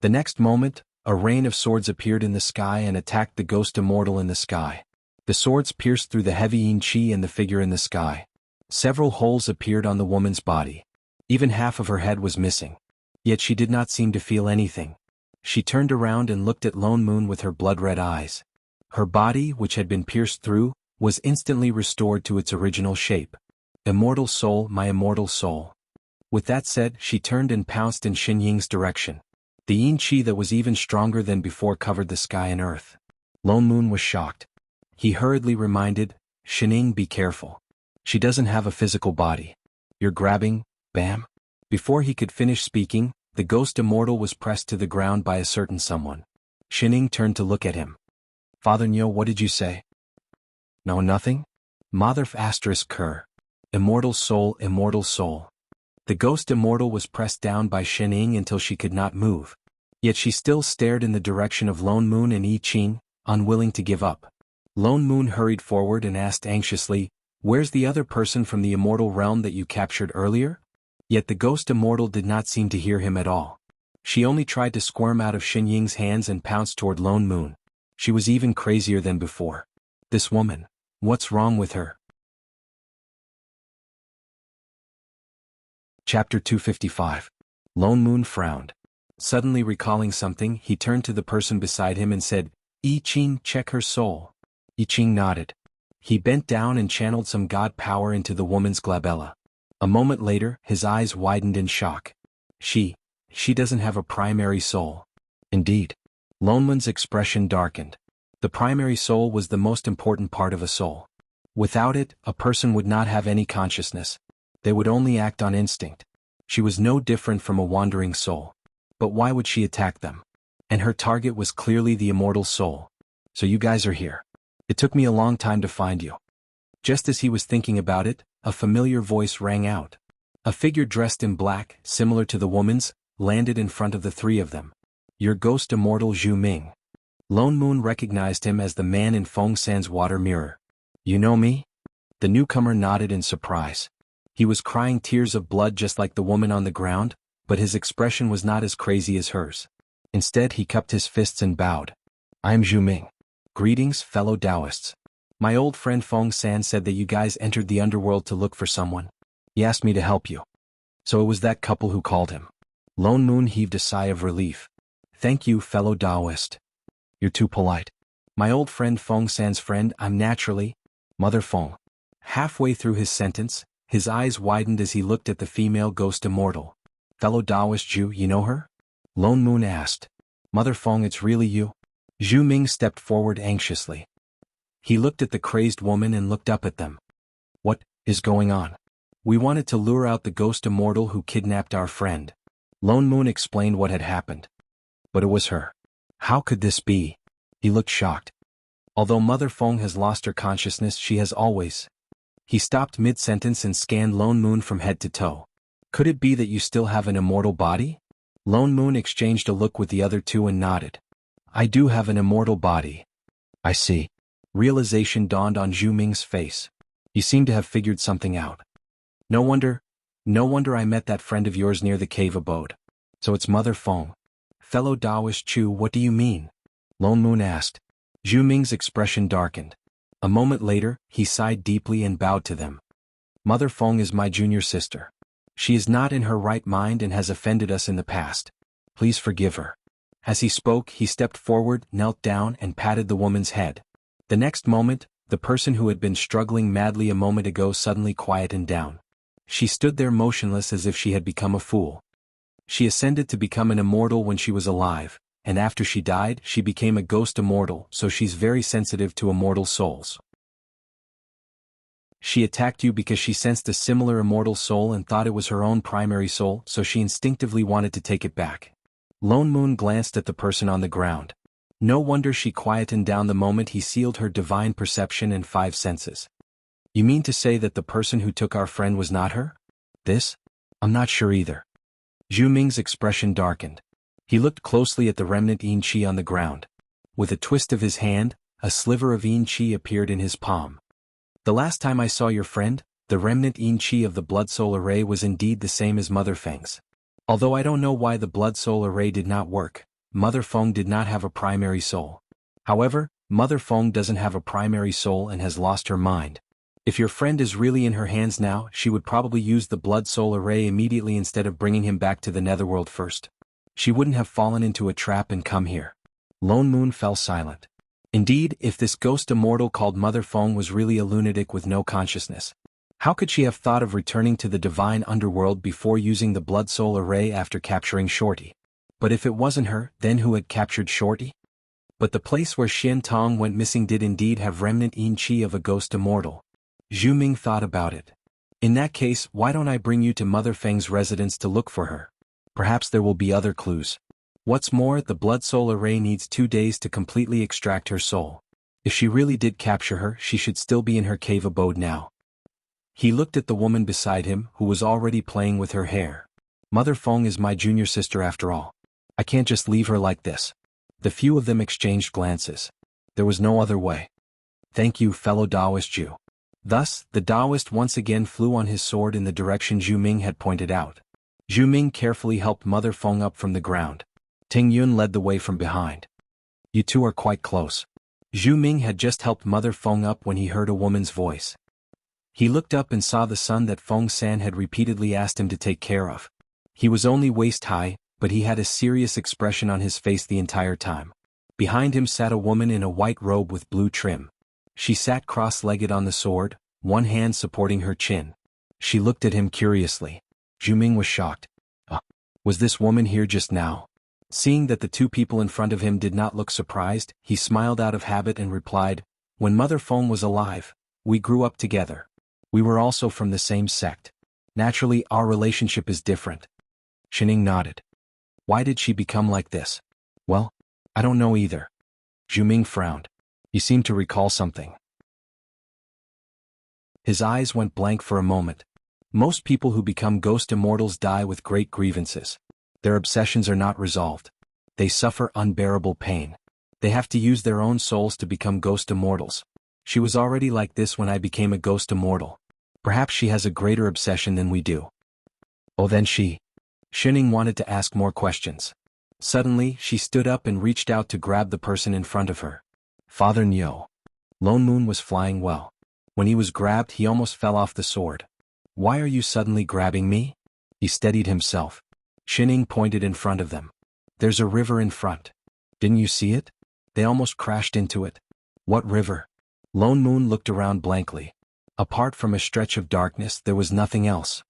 Speaker 1: The next moment, a rain of swords appeared in the sky and attacked the ghost immortal in the sky. The swords pierced through the heavy yin qi and the figure in the sky. Several holes appeared on the woman's body. Even half of her head was missing. Yet she did not seem to feel anything. She turned around and looked at Lone Moon with her blood-red eyes. Her body, which had been pierced through, was instantly restored to its original shape. Immortal soul, my immortal soul. With that said, she turned and pounced in Xin Ying's direction. The yin qi that was even stronger than before covered the sky and earth. Lone Moon was shocked. He hurriedly reminded, Shining, be careful. She doesn't have a physical body. You're grabbing, bam. Before he could finish speaking, the ghost immortal was pressed to the ground by a certain someone. Shining turned to look at him. Father Nyo, what did you say? No, nothing? Mother asterisk Kerr. Immortal soul, immortal soul. The ghost immortal was pressed down by Shining until she could not move. Yet she still stared in the direction of Lone Moon and I Ching, unwilling to give up. Lone Moon hurried forward and asked anxiously, where's the other person from the immortal realm that you captured earlier? Yet the ghost immortal did not seem to hear him at all. She only tried to squirm out of Xin Ying's hands and pounced toward Lone Moon. She was even crazier than before. This woman. What's wrong with her? Chapter 255. Lone Moon frowned. Suddenly recalling something, he turned to the person beside him and said, "I Ching, check her soul." I Ching nodded. He bent down and channeled some god power into the woman's glabella. A moment later, his eyes widened in shock. She doesn't have a primary soul. Indeed. Lone Moon's expression darkened. The primary soul was the most important part of a soul. Without it, a person would not have any consciousness. They would only act on instinct. She was no different from a wandering soul. But why would she attack them? And her target was clearly the immortal soul. So you guys are here. It took me a long time to find you. Just as he was thinking about it, a familiar voice rang out. A figure dressed in black, similar to the woman's, landed in front of the three of them. Your ghost immortal Zhu Ming. Lone Moon recognized him as the man in Feng San's water mirror. You know me? The newcomer nodded in surprise. He was crying tears of blood just like the woman on the ground, but his expression was not as crazy as hers. Instead he cupped his fists and bowed. I'm Zhu Ming. Greetings, fellow Taoists. My old friend Feng San said that you guys entered the underworld to look for someone. He asked me to help you. So it was that couple who called him. Lone Moon heaved a sigh of relief. Thank you, fellow Taoist. You're too polite. My old friend Feng San's friend, I'm naturally, Mother Feng. Halfway through his sentence, his eyes widened as he looked at the female ghost immortal. Fellow Taoist Zhu, you know her? Lone Moon asked. Mother Feng, it's really you? Zhu Ming stepped forward anxiously. He looked at the crazed woman and looked up at them. What is going on? We wanted to lure out the ghost immortal who kidnapped our friend. Lone Moon explained what had happened. But it was her. How could this be? He looked shocked. Although Mother Feng has lost her consciousness, she has always. He stopped mid-sentence and scanned Lone Moon from head to toe. Could it be that you still have an immortal body? Lone Moon exchanged a look with the other two and nodded. I do have an immortal body. I see. Realization dawned on Zhu Ming's face. He seemed to have figured something out. No wonder I met that friend of yours near the cave abode. So it's Mother Feng. Fellow Taoist Chu, what do you mean? Lone Moon asked. Zhu Ming's expression darkened. A moment later, he sighed deeply and bowed to them. Mother Feng is my junior sister. She is not in her right mind and has offended us in the past. Please forgive her. As he spoke, he stepped forward, knelt down, and patted the woman's head. The next moment, the person who had been struggling madly a moment ago suddenly quietened down. She stood there motionless as if she had become a fool. She ascended to become an immortal when she was alive, and after she died, she became a ghost immortal, so she's very sensitive to immortal souls. She attacked you because she sensed a similar immortal soul and thought it was her own primary soul, so she instinctively wanted to take it back. Lone Moon glanced at the person on the ground. No wonder she quietened down the moment he sealed her divine perception and 5 senses. You mean to say that the person who took our friend was not her? This? I'm not sure either. Zhu Ming's expression darkened. He looked closely at the remnant Yin Qi on the ground. With a twist of his hand, a sliver of Yin Qi appeared in his palm. The last time I saw your friend, the remnant Yin Qi of the Blood Soul Array was indeed the same as Mother Feng's. Although I don't know why the Blood Soul Array did not work, Mother Feng did not have a primary soul. However, Mother Feng doesn't have a primary soul and has lost her mind. If your friend is really in her hands now, she would probably use the Blood Soul Array immediately instead of bringing him back to the Netherworld first. She wouldn't have fallen into a trap and come here. Lone Moon fell silent. Indeed, if this ghost immortal called Mother Feng was really a lunatic with no consciousness, how could she have thought of returning to the divine underworld before using the Blood Soul Array after capturing Shorty? But if it wasn't her, then who had captured Shorty? But the place where Xian Tong went missing did indeed have remnant Yin Qi of a ghost immortal. Zhu Ming thought about it. In that case, why don't I bring you to Mother Feng's residence to look for her? Perhaps there will be other clues. What's more, the Blood Soul Array needs 2 days to completely extract her soul. If she really did capture her, she should still be in her cave abode now. He looked at the woman beside him, who was already playing with her hair. Mother Feng is my junior sister after all. I can't just leave her like this. The few of them exchanged glances. There was no other way. Thank you, fellow Taoist Jew. Thus, the Taoist once again flew on his sword in the direction Zhu Ming had pointed out. Zhu Ming carefully helped Mother Feng up from the ground. Ting Yun led the way from behind. You two are quite close. Zhu Ming had just helped Mother Feng up when he heard a woman's voice. He looked up and saw the son that Feng San had repeatedly asked him to take care of. He was only waist-high, but he had a serious expression on his face the entire time. Behind him sat a woman in a white robe with blue trim. She sat cross-legged on the sword, one hand supporting her chin. She looked at him curiously. Zhu Ming was shocked. Was this woman here just now? Seeing that the two people in front of him did not look surprised, he smiled out of habit and replied, "When Mother Feng was alive, we grew up together. We were also from the same sect. Naturally, our relationship is different." Shining nodded. Why did she become like this? Well, I don't know either. Zhu Ming frowned. He seemed to recall something. His eyes went blank for a moment. Most people who become ghost immortals die with great grievances. Their obsessions are not resolved. They suffer unbearable pain. They have to use their own souls to become ghost immortals. She was already like this when I became a ghost immortal. Perhaps she has a greater obsession than we do. Oh, then she. Shining wanted to ask more questions. Suddenly, she stood up and reached out to grab the person in front of her. Father Nyo. Lone Moon was flying well. When he was grabbed, he almost fell off the sword. Why are you suddenly grabbing me? He steadied himself. Shining pointed in front of them. There's a river in front. Didn't you see it? They almost crashed into it. What river? Lone Moon looked around blankly. Apart from a stretch of darkness, there was nothing else.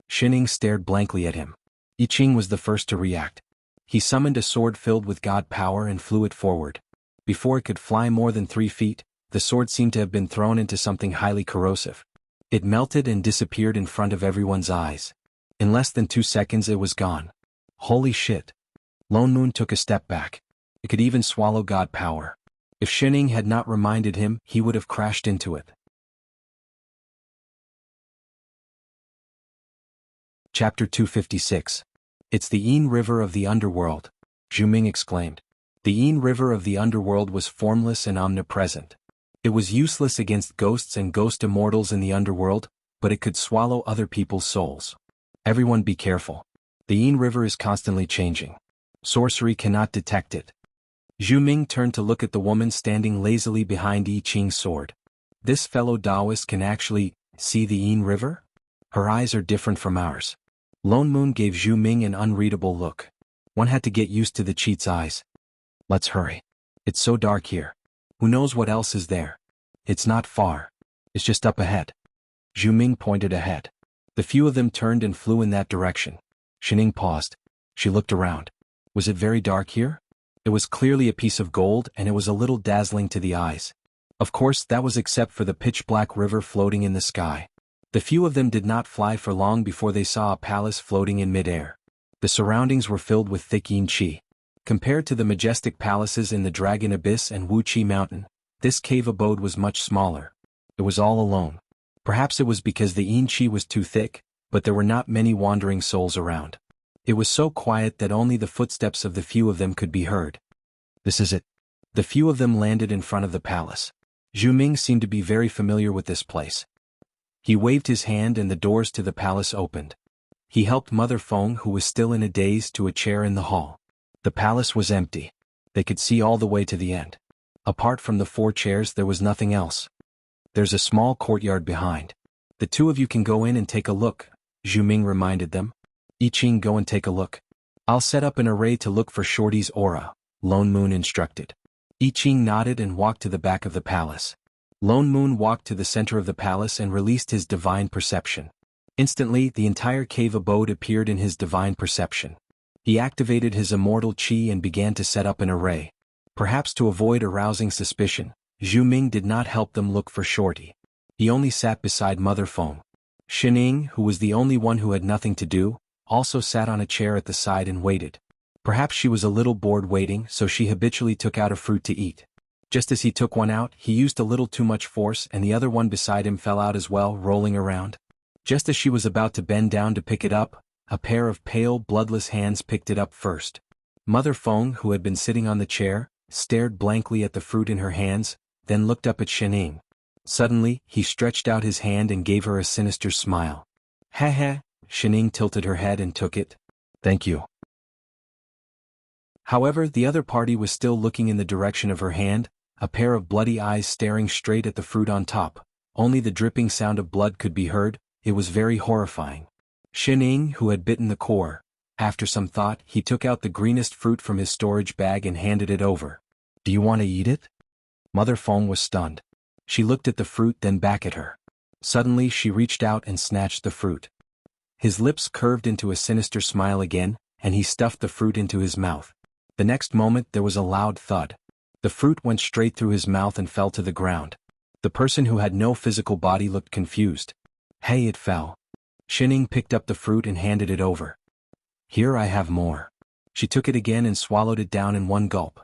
Speaker 1: Shining stared blankly at him. I Ching was the first to react. He summoned a sword filled with god power and flew it forward. Before it could fly more than 3 feet, the sword seemed to have been thrown into something highly corrosive. It melted and disappeared in front of everyone's eyes. In less than 2 seconds it was gone. Holy shit. Lone Moon took a step back. It could even swallow god power. If Shining had not reminded him, he would have crashed into it. Chapter 256. It's the Yin River of the Underworld, Zhu Ming exclaimed. The Yin River of the Underworld was formless and omnipresent. It was useless against ghosts and ghost immortals in the underworld, but it could swallow other people's souls. Everyone be careful. The Yin River is constantly changing. Sorcery cannot detect it. Zhu Ming turned to look at the woman standing lazily behind I Ching's sword. This fellow Taoist can actually see the Yin River? Her eyes are different from ours. Lone Moon gave Zhu Ming an unreadable look. One had to get used to the cheat's eyes. Let's hurry. It's so dark here. Who knows what else is there? It's not far. It's just up ahead. Zhu Ming pointed ahead. The few of them turned and flew in that direction. Shining paused. She looked around. Was it very dark here? It was clearly a piece of gold and it was a little dazzling to the eyes. Of course, that was except for the pitch-black river floating in the sky. The few of them did not fly for long before they saw a palace floating in midair. The surroundings were filled with thick yin qi. Compared to the majestic palaces in the Dragon Abyss and Wuxia Mountain, this cave abode was much smaller. It was all alone. Perhaps it was because the yin qi was too thick, but there were not many wandering souls around. It was so quiet that only the footsteps of the few of them could be heard. This is it. The few of them landed in front of the palace. Zhu Ming seemed to be very familiar with this place. He waved his hand and the doors to the palace opened. He helped Mother Feng, who was still in a daze, to a chair in the hall. The palace was empty. They could see all the way to the end. Apart from the 4 chairs, there was nothing else. There's a small courtyard behind. The 2 of you can go in and take a look, Zhu Ming reminded them. I Ching, go and take a look. I'll set up an array to look for Shorty's aura, Lone Moon instructed. I Ching nodded and walked to the back of the palace. Lone Moon walked to the center of the palace and released his divine perception. Instantly, the entire cave abode appeared in his divine perception. He activated his immortal qi and began to set up an array. Perhaps to avoid arousing suspicion, Zhu Ming did not help them look for Shorty. He only sat beside Mother Feng. Shining, who was the only one who had nothing to do, also sat on a chair at the side and waited. Perhaps she was a little bored waiting, so she habitually took out a fruit to eat. Just as he took one out, he used a little too much force and the other one beside him fell out as well, rolling around. Just as she was about to bend down to pick it up, a pair of pale, bloodless hands picked it up first. Mother Feng, who had been sitting on the chair, stared blankly at the fruit in her hands, then looked up at Shining. Suddenly, he stretched out his hand and gave her a sinister smile. Ha ha, Shining tilted her head and took it. Thank you. However, the other party was still looking in the direction of her hand, a pair of bloody eyes staring straight at the fruit on top. Only the dripping sound of blood could be heard. It was very horrifying. Xining, who had bitten the core, after some thought, he took out the greenest fruit from his storage bag and handed it over. Do you want to eat it? Mother Feng was stunned. She looked at the fruit, then back at her. Suddenly she reached out and snatched the fruit. His lips curved into a sinister smile again, and he stuffed the fruit into his mouth. The next moment there was a loud thud. The fruit went straight through his mouth and fell to the ground. The person who had no physical body looked confused. Hey, it fell. Xining picked up the fruit and handed it over. Here, I have more. She took it again and swallowed it down in one gulp.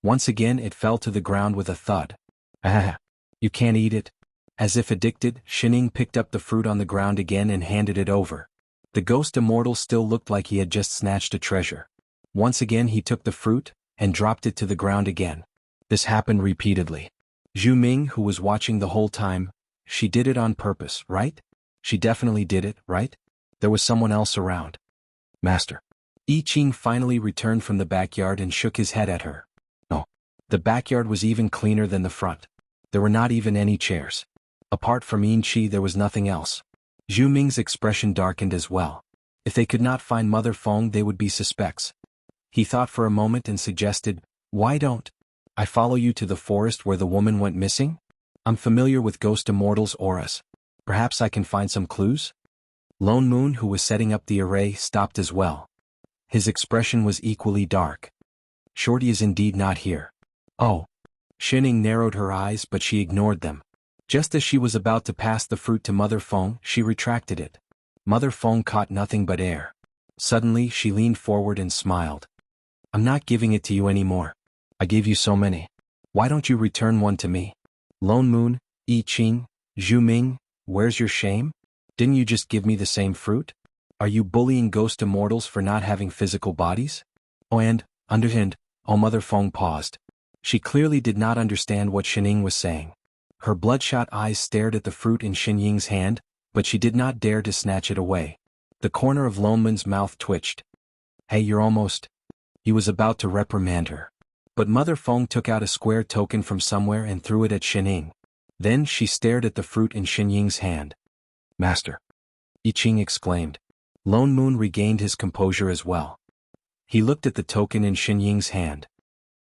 Speaker 1: Once again it fell to the ground with a thud. Ah, you can't eat it. As if addicted, Xining picked up the fruit on the ground again and handed it over. The ghost immortal still looked like he had just snatched a treasure. Once again he took the fruit, and dropped it to the ground again. This happened repeatedly. Zhu Ming, who was watching the whole time, she did it on purpose, right? She definitely did it, right? There was someone else around. Master. I Ching finally returned from the backyard and shook his head at her. No. The backyard was even cleaner than the front. There were not even any chairs. Apart from Yin Chi there was nothing else. Zhu Ming's expression darkened as well. If they could not find Mother Feng they would be suspects. He thought for a moment and suggested, why don't I follow you to the forest where the woman went missing? I'm familiar with Ghost Immortal's auras. Perhaps I can find some clues? Lone Moon, who was setting up the array, stopped as well. His expression was equally dark. Shorty is indeed not here. Oh. Xining narrowed her eyes but she ignored them. Just as she was about to pass the fruit to Mother Feng, she retracted it. Mother Feng caught nothing but air. Suddenly she leaned forward and smiled. I'm not giving it to you anymore. I gave you so many. Why don't you return one to me? Lone Moon, I Ching, Zhu Ming, where's your shame? Didn't you just give me the same fruit? Are you bullying ghost immortals for not having physical bodies? Oh, and, underhand, Mother Feng paused. She clearly did not understand what Xining was saying. Her bloodshot eyes stared at the fruit in Xinying's hand, but she did not dare to snatch it away. The corner of Lone Moon's mouth twitched. Hey, you're almost... He was about to reprimand her. But Mother Feng took out a square token from somewhere and threw it at Xining. Then she stared at the fruit in Xinying's hand. Master. I Ching exclaimed. Lone Moon regained his composure as well. He looked at the token in Xinying's hand.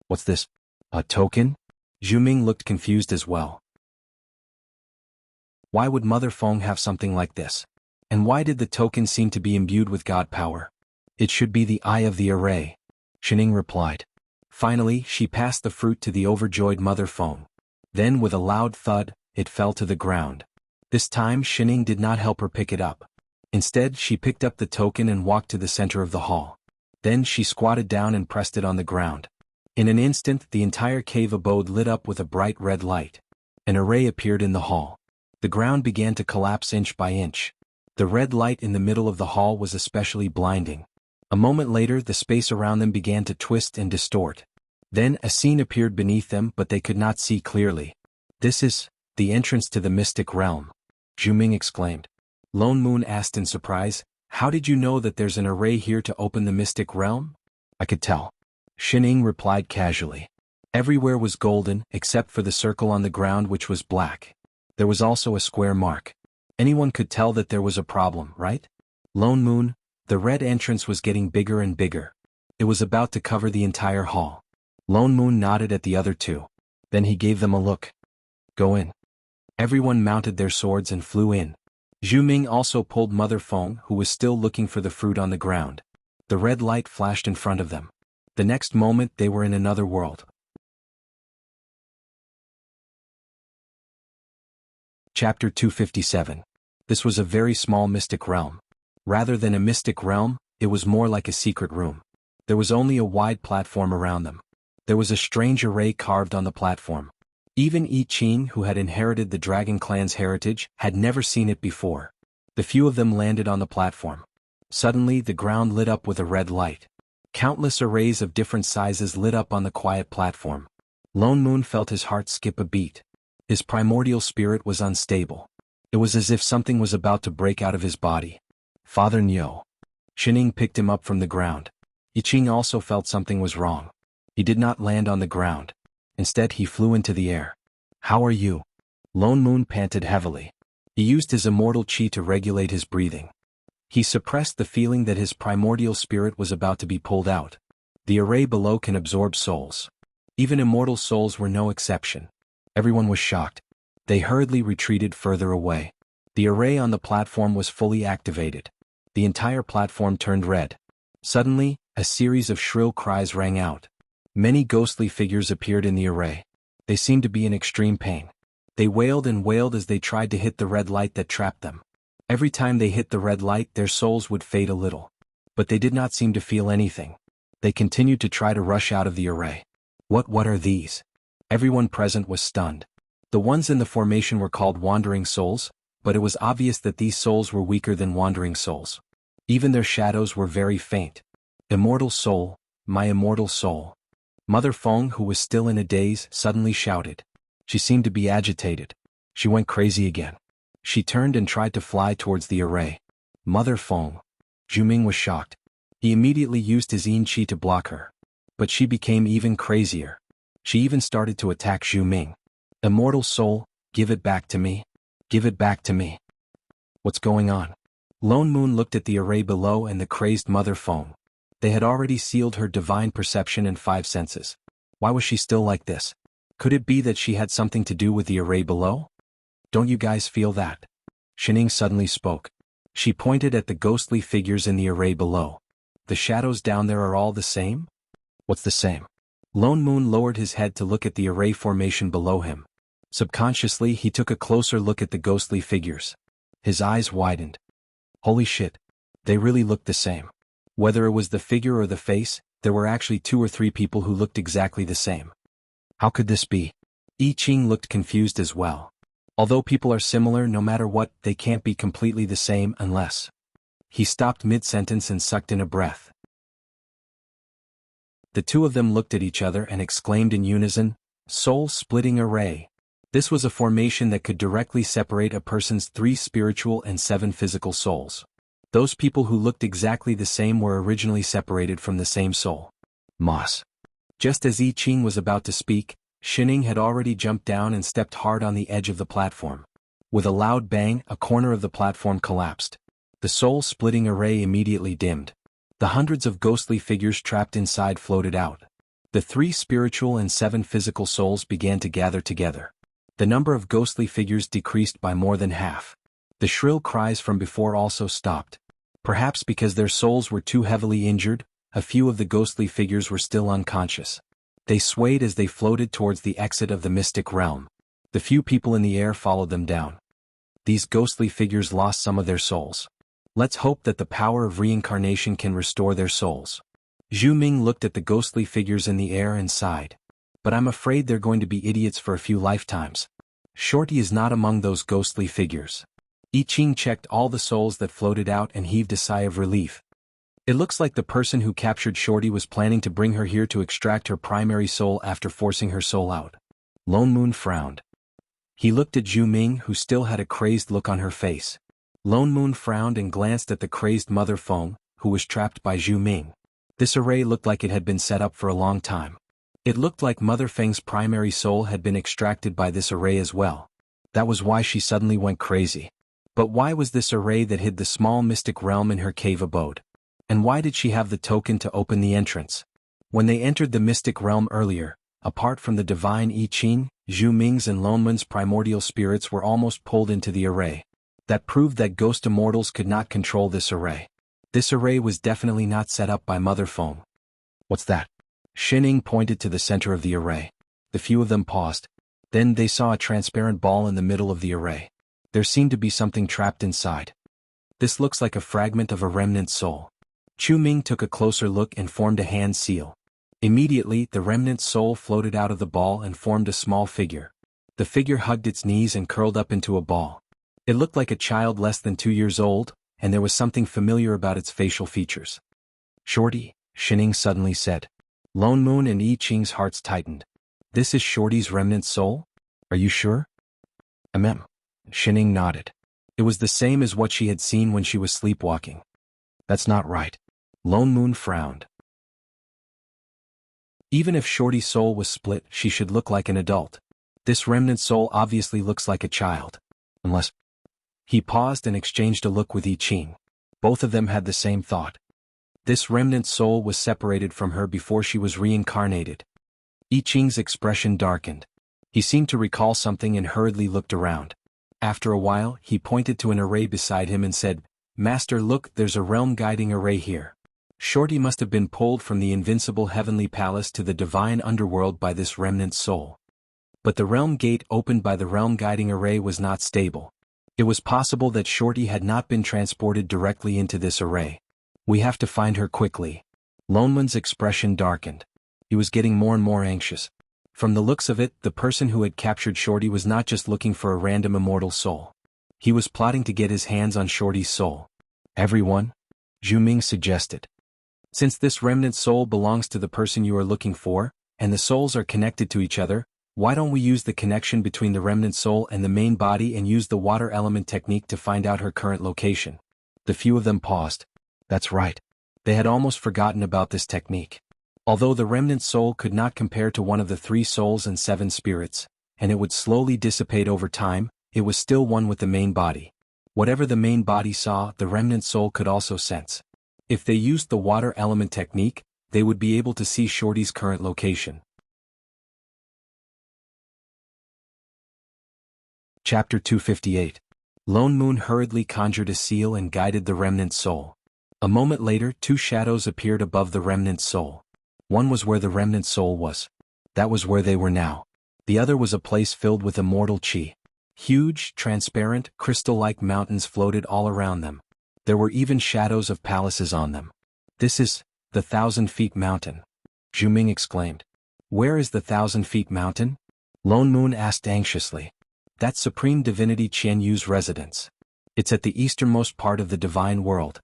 Speaker 1: What's this? A token? Zhu Ming looked confused as well. Why would Mother Feng have something like this? And why did the token seem to be imbued with god power? It should be the eye of the array. Xining replied. Finally, she passed the fruit to the overjoyed Mother Feng. Then with a loud thud, it fell to the ground. This time Xining did not help her pick it up. Instead, she picked up the token and walked to the center of the hall. Then she squatted down and pressed it on the ground. In an instant, the entire cave abode lit up with a bright red light. An array appeared in the hall. The ground began to collapse inch by inch. The red light in the middle of the hall was especially blinding. A moment later, the space around them began to twist and distort. Then a scene appeared beneath them, but they could not see clearly. This is the entrance to the mystic realm. Zhu Ming exclaimed. Lone Moon asked in surprise, how did you know that there's an array here to open the mystic realm? I could tell. Xining replied casually. Everywhere was golden, except for the circle on the ground which was black. There was also a square mark. Anyone could tell that there was a problem, right? Lone Moon, the red entrance was getting bigger and bigger. It was about to cover the entire hall. Lone Moon nodded at the other two. Then he gave them a look. Go in. Everyone mounted their swords and flew in. Zhu Ming also pulled Mother Feng, who was still looking for the fruit on the ground. The red light flashed in front of them. The next moment they were in another world. Chapter 257. This was a very small mystic realm. Rather than a mystic realm, it was more like a secret room. There was only a wide platform around them. There was a strange array carved on the platform. Even I Ching, who had inherited the Dragon Clan's heritage, had never seen it before. The few of them landed on the platform. Suddenly the ground lit up with a red light. Countless arrays of different sizes lit up on the quiet platform. Lone Moon felt his heart skip a beat. His primordial spirit was unstable. It was as if something was about to break out of his body. Father Nyo. Xining picked him up from the ground. I Ching also felt something was wrong. He did not land on the ground. Instead, he flew into the air. "How are you?" Lone Moon panted heavily. He used his immortal chi to regulate his breathing. He suppressed the feeling that his primordial spirit was about to be pulled out. The array below can absorb souls. Even immortal souls were no exception. Everyone was shocked. They hurriedly retreated further away. The array on the platform was fully activated. The entire platform turned red. Suddenly, a series of shrill cries rang out. Many ghostly figures appeared in the array. They seemed to be in extreme pain. They wailed and wailed as they tried to hit the red light that trapped them. Every time they hit the red light, their souls would fade a little. But they did not seem to feel anything. They continued to try to rush out of the array. What are these? Everyone present was stunned. The ones in the formation were called wandering souls, but it was obvious that these souls were weaker than wandering souls. Even their shadows were very faint. "Immortal soul, my immortal soul." Mother Feng, who was still in a daze, suddenly shouted. She seemed to be agitated. She went crazy again. She turned and tried to fly towards the array. "Mother Feng." Zhu Ming was shocked. He immediately used his yin qi to block her. But she became even crazier. She even started to attack Zhu Ming. "Immortal soul, give it back to me. Give it back to me." What's going on? Lone Moon looked at the array below and the crazed Mother Feng. They had already sealed her divine perception and 5 senses. Why was she still like this? Could it be that she had something to do with the array below? "Don't you guys feel that?" Shining suddenly spoke. She pointed at the ghostly figures in the array below. "The shadows down there are all the same?" "What's the same?" Lone Moon lowered his head to look at the array formation below him. Subconsciously, he took a closer look at the ghostly figures. His eyes widened. Holy shit. They really looked the same. Whether it was the figure or the face, there were actually 2 or 3 people who looked exactly the same. How could this be? I Ching looked confused as well. Although people are similar no matter what, they can't be completely the same unless... He stopped mid-sentence and sucked in a breath. The 2 of them looked at each other and exclaimed in unison, "Soul-splitting array." This was a formation that could directly separate a person's 3 spiritual and 7 physical souls. Those people who looked exactly the same were originally separated from the same soul. Moss. Just as I Ching was about to speak, Shining had already jumped down and stepped hard on the edge of the platform. With a loud bang, a corner of the platform collapsed. The soul-splitting array immediately dimmed. The hundreds of ghostly figures trapped inside floated out. The 3 spiritual and 7 physical souls began to gather together. The number of ghostly figures decreased by more than half. The shrill cries from before also stopped. Perhaps because their souls were too heavily injured, a few of the ghostly figures were still unconscious. They swayed as they floated towards the exit of the mystic realm. The few people in the air followed them down. These ghostly figures lost some of their souls. Let's hope that the power of reincarnation can restore their souls. Zhu Ming looked at the ghostly figures in the air and sighed. But I'm afraid they're going to be idiots for a few lifetimes. Shorty is not among those ghostly figures. I Ching checked all the souls that floated out and heaved a sigh of relief. It looks like the person who captured Shorty was planning to bring her here to extract her primary soul after forcing her soul out. Lone Moon frowned. He looked at Zhu Ming, who still had a crazed look on her face. Lone Moon frowned and glanced at the crazed Mother Feng, who was trapped by Zhu Ming. This array looked like it had been set up for a long time. It looked like Mother Feng's primary soul had been extracted by this array as well. That was why she suddenly went crazy. But why was this array that hid the small mystic realm in her cave abode? And why did she have the token to open the entrance? When they entered the mystic realm earlier, apart from the divine I Ching, Zhu Ming's and Lone Moon's primordial spirits were almost pulled into the array. That proved that ghost immortals could not control this array. This array was definitely not set up by Mother Feng. What's that? Shining pointed to the center of the array. The few of them paused. Then they saw a transparent ball in the middle of the array. There seemed to be something trapped inside. This looks like a fragment of a remnant soul. Chu Ming took a closer look and formed a hand seal. Immediately, the remnant soul floated out of the ball and formed a small figure. The figure hugged its knees and curled up into a ball. It looked like a child less than 2 years old, and there was something familiar about its facial features. "Shorty," Shining suddenly said. Lone Moon and I Ching's hearts tightened. "This is Shorty's remnant soul? Are you sure?" Shining nodded. It was the same as what she had seen when she was sleepwalking. "That's not right." Lone Moon frowned. Even if Shorty's soul was split, she should look like an adult. This remnant soul obviously looks like a child. Unless... He paused and exchanged a look with I Ching. Both of them had the same thought. This remnant soul was separated from her before she was reincarnated. I Ching's expression darkened. He seemed to recall something and hurriedly looked around. After a while, he pointed to an array beside him and said, "Master, look, there's a realm-guiding array here." Shorty must have been pulled from the invincible heavenly palace to the divine underworld by this remnant soul. But the realm gate opened by the realm-guiding array was not stable. It was possible that Shorty had not been transported directly into this array. "We have to find her quickly." Loneman's expression darkened. He was getting more and more anxious. From the looks of it, the person who had captured Shorty was not just looking for a random immortal soul. He was plotting to get his hands on Shorty's soul. "Everyone?" Zhu Ming suggested. "Since this remnant soul belongs to the person you are looking for, and the souls are connected to each other, why don't we use the connection between the remnant soul and the main body and use the water element technique to find out her current location?" The few of them paused. That's right. They had almost forgotten about this technique. Although the remnant soul could not compare to one of the 3 souls and 7 spirits, and it would slowly dissipate over time, it was still one with the main body. Whatever the main body saw, the remnant soul could also sense. If they used the water element technique, they would be able to see Shorty's current location. Chapter 258. Lone Moon hurriedly conjured a seal and guided the remnant soul. A moment later, 2 shadows appeared above the remnant soul. One was where the remnant soul was. That was where they were now. The other was a place filled with immortal chi. Huge, transparent, crystal-like mountains floated all around them. There were even shadows of palaces on them. "This is the 1,000-feet mountain," Zhu Ming exclaimed. "Where is the 1,000-feet mountain?" Lone Moon asked anxiously. "That's Supreme Divinity Qian Yu's residence. It's at the easternmost part of the divine world."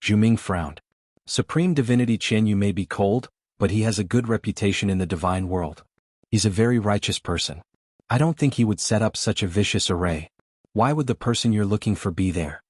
Speaker 1: Zhu Ming frowned. "Supreme Divinity Qian Yu may be cold, but he has a good reputation in the divine world. He's a very righteous person. I don't think he would set up such a vicious array. Why would the person you're looking for be there?"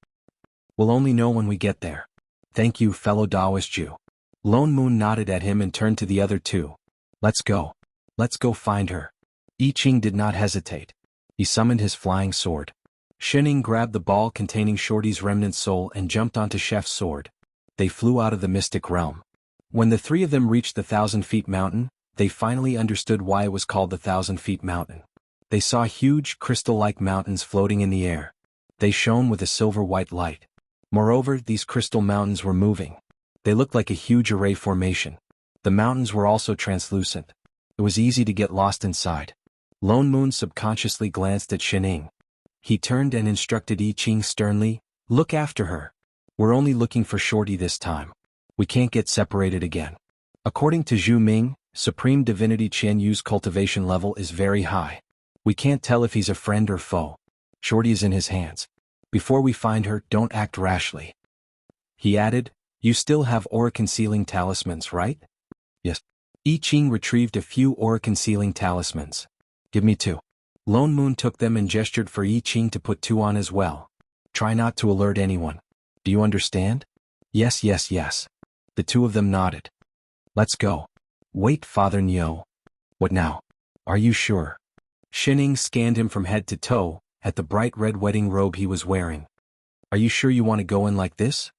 Speaker 1: "We'll only know when we get there." "Thank you, fellow Taoist Jew." Lone Moon nodded at him and turned to the other 2. Let's go. Let's go find her." I Ching did not hesitate. He summoned his flying sword. Shining grabbed the ball containing Shorty's remnant soul and jumped onto Chef's sword. They flew out of the mystic realm. When the 3 of them reached the 1,000-feet mountain, they finally understood why it was called the 1,000-feet mountain. They saw huge crystal-like mountains floating in the air. They shone with a silver-white light. Moreover, these crystal mountains were moving. They looked like a huge array formation. The mountains were also translucent. It was easy to get lost inside. Lone Moon subconsciously glanced at Shining. He turned and instructed I Ching sternly, "Look after her. We're only looking for Shorty this time. We can't get separated again." According to Zhu Ming, Supreme Divinity Qian Yu's cultivation level is very high. We can't tell if he's a friend or foe. Shorty is in his hands. Before we find her, don't act rashly. He added, "You still have aura-concealing talismans, right?" "Yes." I Ching retrieved a few aura-concealing talismans. "Give me 2. Lone Moon took them and gestured for I Ching to put 2 on as well. "Try not to alert anyone. Do you understand?" "Yes, yes, yes." The 2 of them nodded. "Let's go." "Wait, Father Nyo." "What now?" "Are you sure?" Shining scanned him from head to toe, at the bright red wedding robe he was wearing. "Are you sure you want to go in like this?"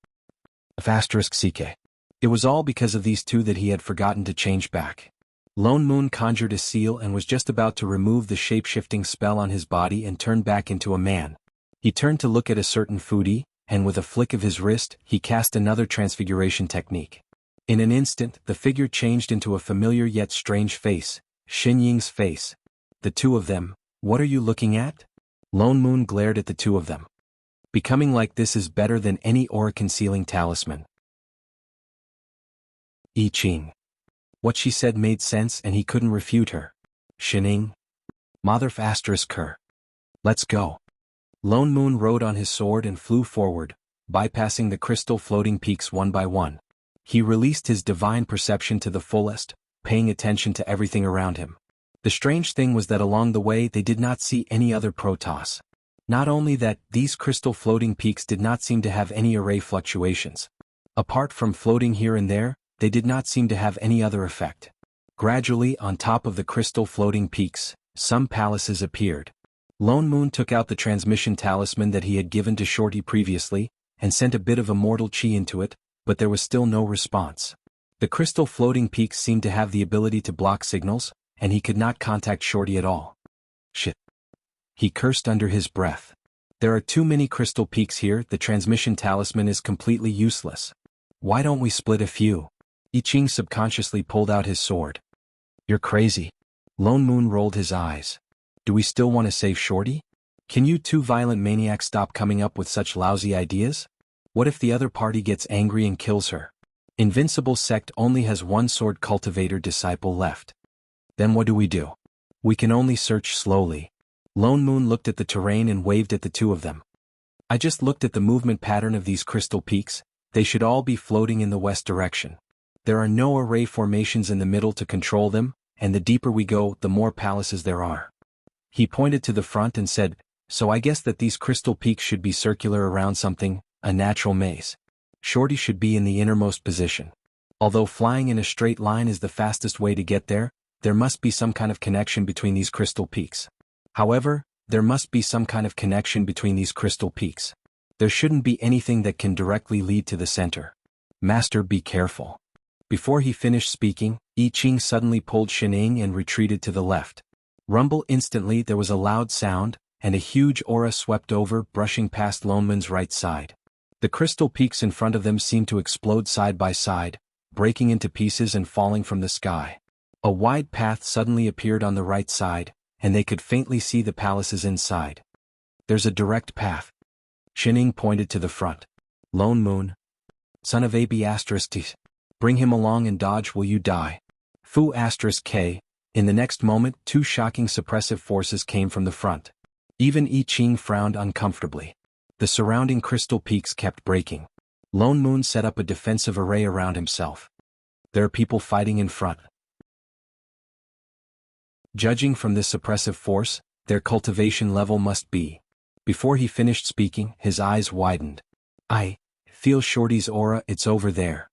Speaker 1: *CK. It was all because of these 2 that he had forgotten to change back. Lone Moon conjured a seal and was just about to remove the shape-shifting spell on his body and turn back into a man. He turned to look at a certain foodie, and with a flick of his wrist, he cast another transfiguration technique. In an instant, the figure changed into a familiar yet strange face, Xin Ying's face. The 2 of them, "What are you looking at?" Lone Moon glared at the 2 of them. "Becoming like this is better than any aura-concealing talisman." I Ching. What she said made sense and he couldn't refute her. Shining. Motherf *her. "Let's go." Lone Moon rode on his sword and flew forward, bypassing the crystal floating peaks one by one. He released his divine perception to the fullest, paying attention to everything around him. The strange thing was that along the way they did not see any other Protoss. Not only that, these crystal floating peaks did not seem to have any array fluctuations. Apart from floating here and there, they did not seem to have any other effect. Gradually, on top of the crystal floating peaks, some palaces appeared. Lone Moon took out the transmission talisman that he had given to Shorty previously, and sent a bit of immortal chi into it, but there was still no response. The crystal floating peaks seemed to have the ability to block signals, and he could not contact Shorty at all. Shit. He cursed under his breath. There are too many crystal peaks here, the transmission talisman is completely useless. Why don't we split a few? I Ching subconsciously pulled out his sword. You're crazy. Lone Moon rolled his eyes. Do we still want to save Shorty? Can you two violent maniacs stop coming up with such lousy ideas? What if the other party gets angry and kills her? Invincible sect only has one sword cultivator disciple left. Then what do? We can only search slowly. Lone Moon looked at the terrain and waved at the two of them. I just looked at the movement pattern of these crystal peaks, they should all be floating in the west direction. There are no array formations in the middle to control them, and the deeper we go, the more palaces there are. He pointed to the front and said, so I guess that these crystal peaks should be circular around something, a natural maze. Shorty should be in the innermost position. Although flying in a straight line is the fastest way to get there, there must be some kind of connection between these crystal peaks. However, there must be some kind of connection between these crystal peaks. There shouldn't be anything that can directly lead to the center. Master, be careful. Before he finished speaking, I Ching suddenly pulled Shining and retreated to the left. Rumble instantly there was a loud sound, and a huge aura swept over, brushing past Lone Moon's right side. The crystal peaks in front of them seemed to explode side by side, breaking into pieces and falling from the sky. A wide path suddenly appeared on the right side, and they could faintly see the palaces inside. There's a direct path. Shining pointed to the front. Lone Moon. Son of AB***, bring him along and dodge, will you die? Fu***. In the next moment, two shocking suppressive forces came from the front. Even I Ching frowned uncomfortably. The surrounding crystal peaks kept breaking. Lone Moon set up a defensive array around himself. There are people fighting in front. Judging from this suppressive force, their cultivation level must be. Before he finished speaking, his eyes widened. I feel Shorty's aura, it's over there.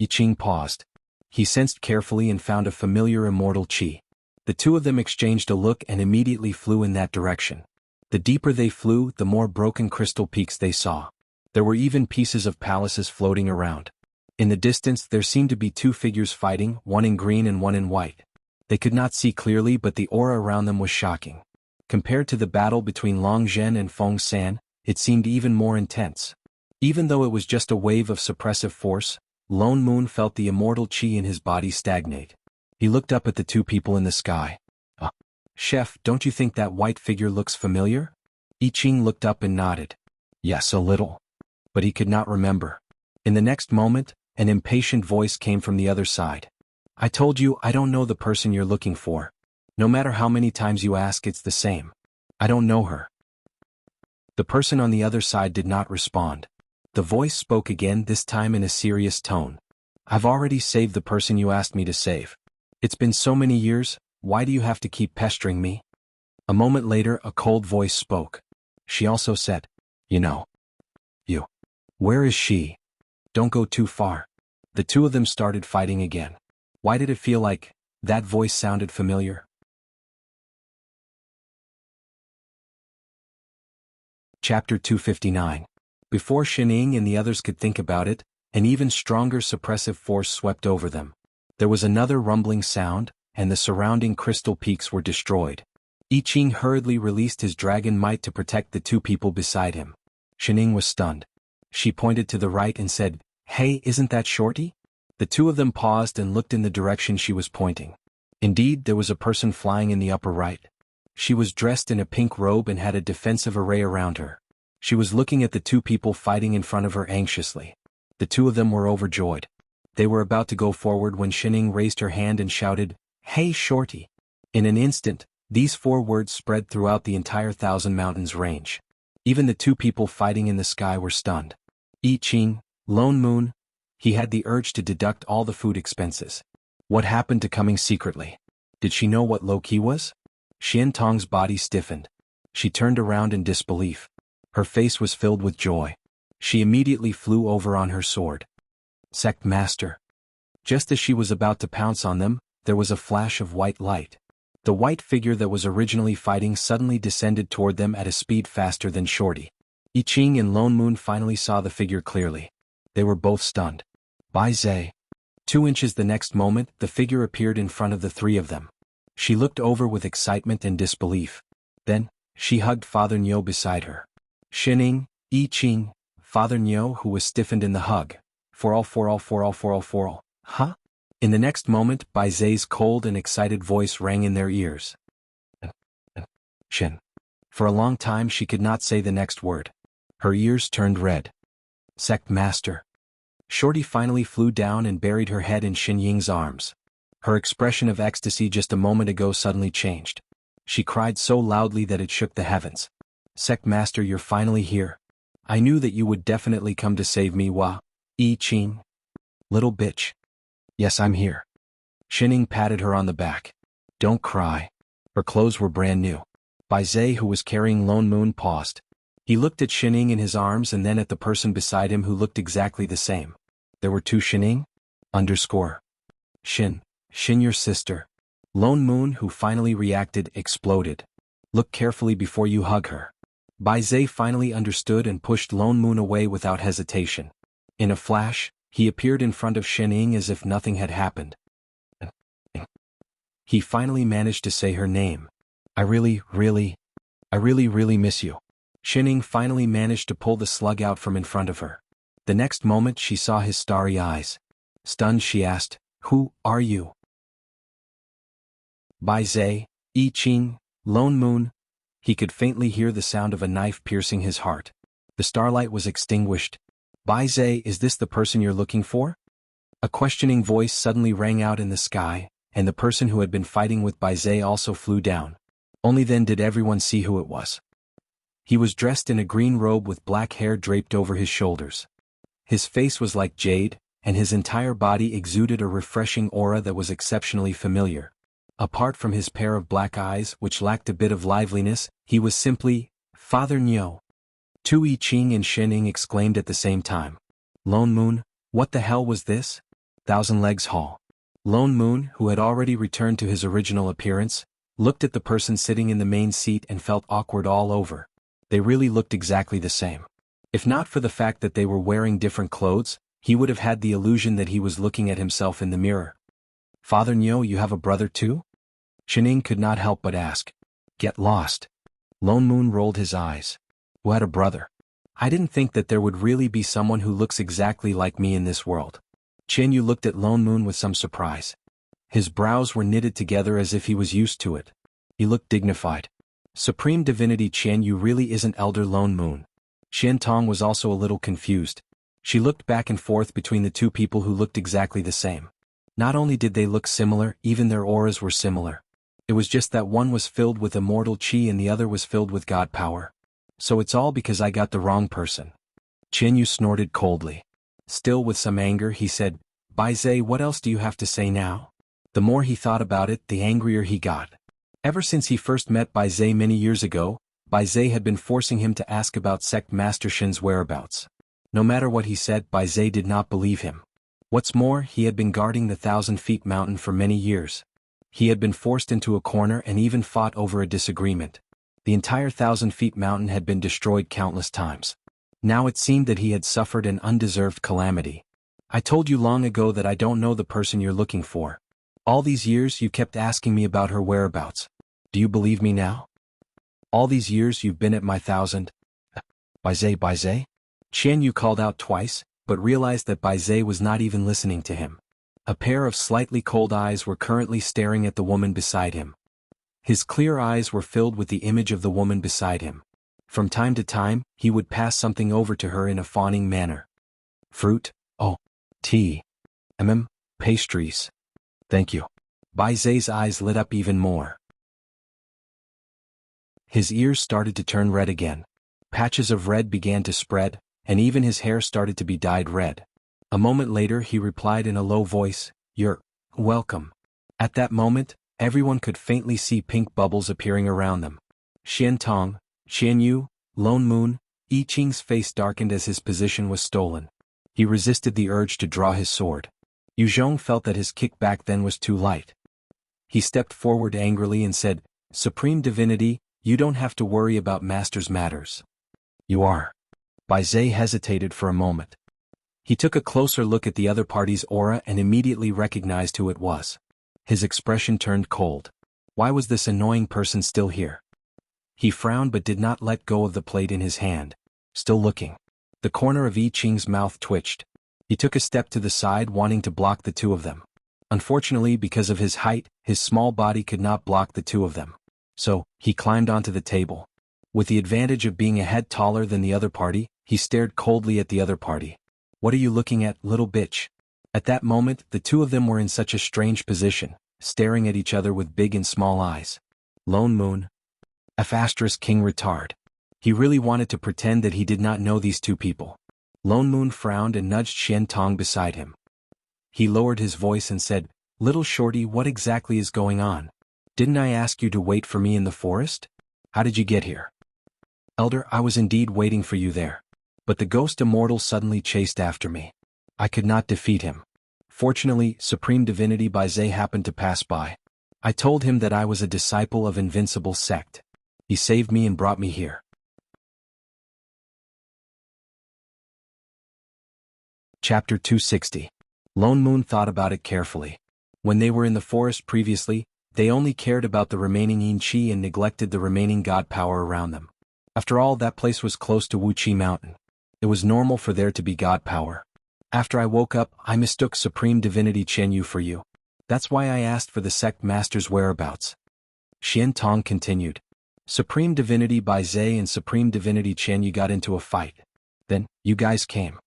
Speaker 1: I Ching paused. He sensed carefully and found a familiar immortal chi. The two of them exchanged a look and immediately flew in that direction. The deeper they flew, the more broken crystal peaks they saw. There were even pieces of palaces floating around. In the distance there seemed to be two figures fighting, one in green and one in white. They could not see clearly, but the aura around them was shocking. Compared to the battle between Long Zhen and Feng San, it seemed even more intense. Even though it was just a wave of suppressive force, Lone Moon felt the immortal chi in his body stagnate. He looked up at the two people in the sky. Chef, don't you think that white figure looks familiar? I Ching looked up and nodded. Yes, a little. But he could not remember. In the next moment, an impatient voice came from the other side. I told you I don't know the person you're looking for. No matter how many times you ask, it's the same. I don't know her. The person on the other side did not respond. The voice spoke again, this time in a serious tone. I've already saved the person you asked me to save. It's been so many years, why do you have to keep pestering me? A moment later, a cold voice spoke. She also said, You. Where is she? Don't go too far. The two of them started fighting again. Why did it feel like that voice sounded familiar? Chapter 259. Before Shining and the others could think about it, an even stronger suppressive force swept over them. There was another rumbling sound, and the surrounding crystal peaks were destroyed. I Ching hurriedly released his dragon might to protect the two people beside him. Shining was stunned. She pointed to the right and said, Hey, isn't that Shorty? The two of them paused and looked in the direction she was pointing. Indeed, there was a person flying in the upper right. She was dressed in a pink robe and had a defensive array around her. She was looking at the two people fighting in front of her anxiously. The two of them were overjoyed. They were about to go forward when Shining raised her hand and shouted, Hey, Shorty! In an instant, these 4 words spread throughout the entire Thousand Mountains range. Even the two people fighting in the sky were stunned. I Ching, Lone Moon. He had the urge to deduct all the food expenses. What happened to coming secretly? Did she know what low-key was? Xian Tong's body stiffened. She turned around in disbelief. Her face was filled with joy. She immediately flew over on her sword. Sect Master. Just as she was about to pounce on them, there was a flash of white light. The white figure that was originally fighting suddenly descended toward them at a speed faster than Shorty. I Ching and Lone Moon finally saw the figure clearly. They were both stunned. Bai Zai. 2 inches the next moment, the figure appeared in front of the three of them. She looked over with excitement and disbelief. Then, she hugged Father Nyo beside her. Shining, I Ching, Father Nyo, who was stiffened in the hug. For all. Huh? In the next moment, Bai Zai's cold and excited voice rang in their ears. Shin. For a long time she could not say the next word. Her ears turned red. Sect Master. Shorty finally flew down and buried her head in Xin Ying's arms. Her expression of ecstasy just a moment ago suddenly changed. She cried so loudly that it shook the heavens. Sect Master, you're finally here. I knew that you would definitely come to save me, I Ching. Little bitch. Yes, I'm here. Shining patted her on the back. Don't cry. Her clothes were brand new. Bai Zai, who was carrying Lone Moon, paused. He looked at Shining in his arms and then at the person beside him who looked exactly the same. There were two Shining? Shin, your sister. Lone Moon, who finally reacted, exploded. Look carefully before you hug her. Bai Zai finally understood and pushed Lone Moon away without hesitation. In a flash, he appeared in front of Shining as if nothing had happened. He finally managed to say her name. I really miss you. Shining finally managed to pull the slug out from in front of her. The next moment she saw his starry eyes. Stunned, she asked, Who are you? Bai Zai, I Ching, Lone Moon. He could faintly hear the sound of a knife piercing his heart. The starlight was extinguished. Bai Zai, is this the person you're looking for? A questioning voice suddenly rang out in the sky, and the person who had been fighting with Bai Zai also flew down. Only then did everyone see who it was. He was dressed in a green robe with black hair draped over his shoulders. His face was like jade, and his entire body exuded a refreshing aura that was exceptionally familiar. Apart from his pair of black eyes, which lacked a bit of liveliness, he was simply Father Nyo. Tu I Ching and Shining exclaimed at the same time. Lone Moon, what the hell was this? Thousand Legs Hall. Lone Moon, who had already returned to his original appearance, looked at the person sitting in the main seat and felt awkward all over. They really looked exactly the same. If not for the fact that they were wearing different clothes, he would have had the illusion that he was looking at himself in the mirror. Father Nyo, you have a brother too? Shining could not help but ask. Get lost. Lone Moon rolled his eyes. Who had a brother? I didn't think that there would really be someone who looks exactly like me in this world. Qian Yu looked at Lone Moon with some surprise. His brows were knitted together as if he was used to it. He looked dignified. Supreme Divinity Qian Yu really isn't Elder Lone Moon. Qian Tong was also a little confused. She looked back and forth between the two people who looked exactly the same. Not only did they look similar, even their auras were similar. It was just that one was filled with immortal qi and the other was filled with god power. So it's all because I got the wrong person. Qian Yu snorted coldly. Still with some anger, he said, Bai Zai, what else do you have to say now? The more he thought about it, the angrier he got. Ever since he first met Bai Zai many years ago, Bai Zai had been forcing him to ask about Sect Master Shin's whereabouts. No matter what he said, Bai Zai did not believe him. What's more, he had been guarding the 1,000-feet mountain for many years. He had been forced into a corner and even fought over a disagreement. The entire 1,000-feet mountain had been destroyed countless times. Now it seemed that he had suffered an undeserved calamity. I told you long ago that I don't know the person you're looking for. All these years you kept asking me about her whereabouts. Do you believe me now? All these years you've been at my 1,000... Bai Zai? Qian Yu called out twice, but realized that Bai Zai was not even listening to him. A pair of slightly cold eyes were currently staring at the woman beside him. His clear eyes were filled with the image of the woman beside him. From time to time, he would pass something over to her in a fawning manner. Fruit? Oh. Tea. Pastries. Thank you. Bai Zai's eyes lit up even more. His ears started to turn red again. Patches of red began to spread, and even his hair started to be dyed red. A moment later he replied in a low voice, You're welcome. At that moment, everyone could faintly see pink bubbles appearing around them. Qian Tong, Qian Yu, Lone Moon, I Ching's face darkened as his position was stolen. He resisted the urge to draw his sword. Yu Zhong felt that his kick back then was too light. He stepped forward angrily and said, "Supreme Divinity, you don't have to worry about Master's matters." "You are." Bai Zhe hesitated for a moment. He took a closer look at the other party's aura and immediately recognized who it was. His expression turned cold. Why was this annoying person still here? He frowned but did not let go of the plate in his hand, still looking. The corner of I Ching's mouth twitched. He took a step to the side, wanting to block the two of them. Unfortunately, because of his height, his small body could not block the two of them. So, he climbed onto the table. With the advantage of being a head taller than the other party, he stared coldly at the other party. "What are you looking at, little bitch?" At that moment, the two of them were in such a strange position, staring at each other with big and small eyes. Lone Moon. F** King retard. He really wanted to pretend that he did not know these two people. Lone Moon frowned and nudged Xian Tong beside him. He lowered his voice and said, "Little shorty, what exactly is going on? Didn't I ask you to wait for me in the forest? How did you get here?" "Elder, I was indeed waiting for you there. But the ghost immortal suddenly chased after me. I could not defeat him. Fortunately, Supreme Divinity Bai Zhe happened to pass by. I told him that I was a disciple of Invincible Sect. He saved me and brought me here." Chapter 260. Lone Moon thought about it carefully. When they were in the forest previously, they only cared about the remaining Yin Qi and neglected the remaining god power around them. After all, that place was close to Wuxia Mountain. It was normal for there to be god power. After I woke up, I mistook Supreme Divinity Chen Yu for you. That's why I asked for the sect master's whereabouts. Xian Tong continued. Supreme Divinity Bai Zhe and Supreme Divinity Chen Yu got into a fight. Then, you guys came.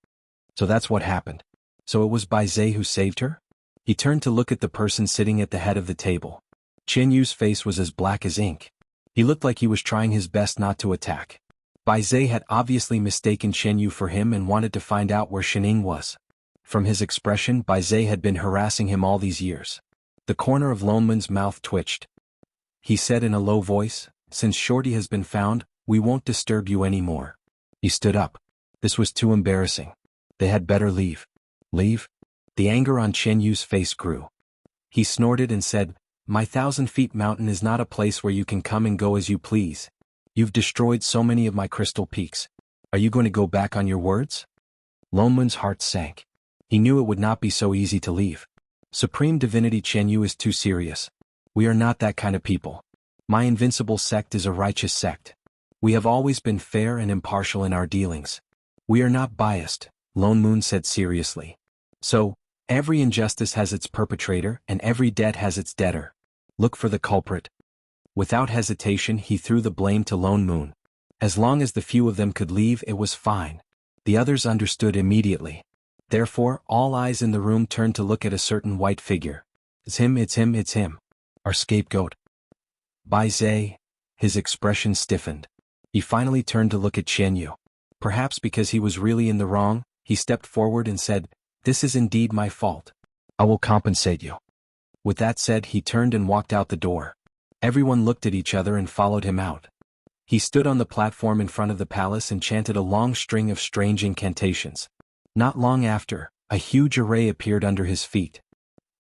Speaker 1: So that's what happened. So it was Bai Zhe who saved her? He turned to look at the person sitting at the head of the table. Chen Yu's face was as black as ink. He looked like he was trying his best not to attack. Bai Zhe had obviously mistaken Chen Yu for him and wanted to find out where Shening was. From his expression, Bai Zhe had been harassing him all these years. The corner of Lone Moon's mouth twitched. He said in a low voice, "Since Shorty has been found, we won't disturb you anymore." He stood up. This was too embarrassing. They had better leave. Leave? The anger on Chen Yu's face grew. He snorted and said, "My 1,000-feet mountain is not a place where you can come and go as you please. You've destroyed so many of my crystal peaks. Are you going to go back on your words?" Lone Moon's heart sank. He knew it would not be so easy to leave. Supreme Divinity Chen Yu is too serious. We are not that kind of people. My Invincible Sect is a righteous sect. We have always been fair and impartial in our dealings. We are not biased, Lone Moon said seriously. So, every injustice has its perpetrator and every debt has its debtor. Look for the culprit. Without hesitation, he threw the blame to Lone Moon. As long as the few of them could leave, it was fine. The others understood immediately. Therefore, all eyes in the room turned to look at a certain white figure. It's him, it's him, it's him. Our scapegoat. Bai Zhe. His expression stiffened. He finally turned to look at Chen Yu. Perhaps because he was really in the wrong, he stepped forward and said, "This is indeed my fault. I will compensate you." With that said, he turned and walked out the door. Everyone looked at each other and followed him out. He stood on the platform in front of the palace and chanted a long string of strange incantations. Not long after, a huge array appeared under his feet.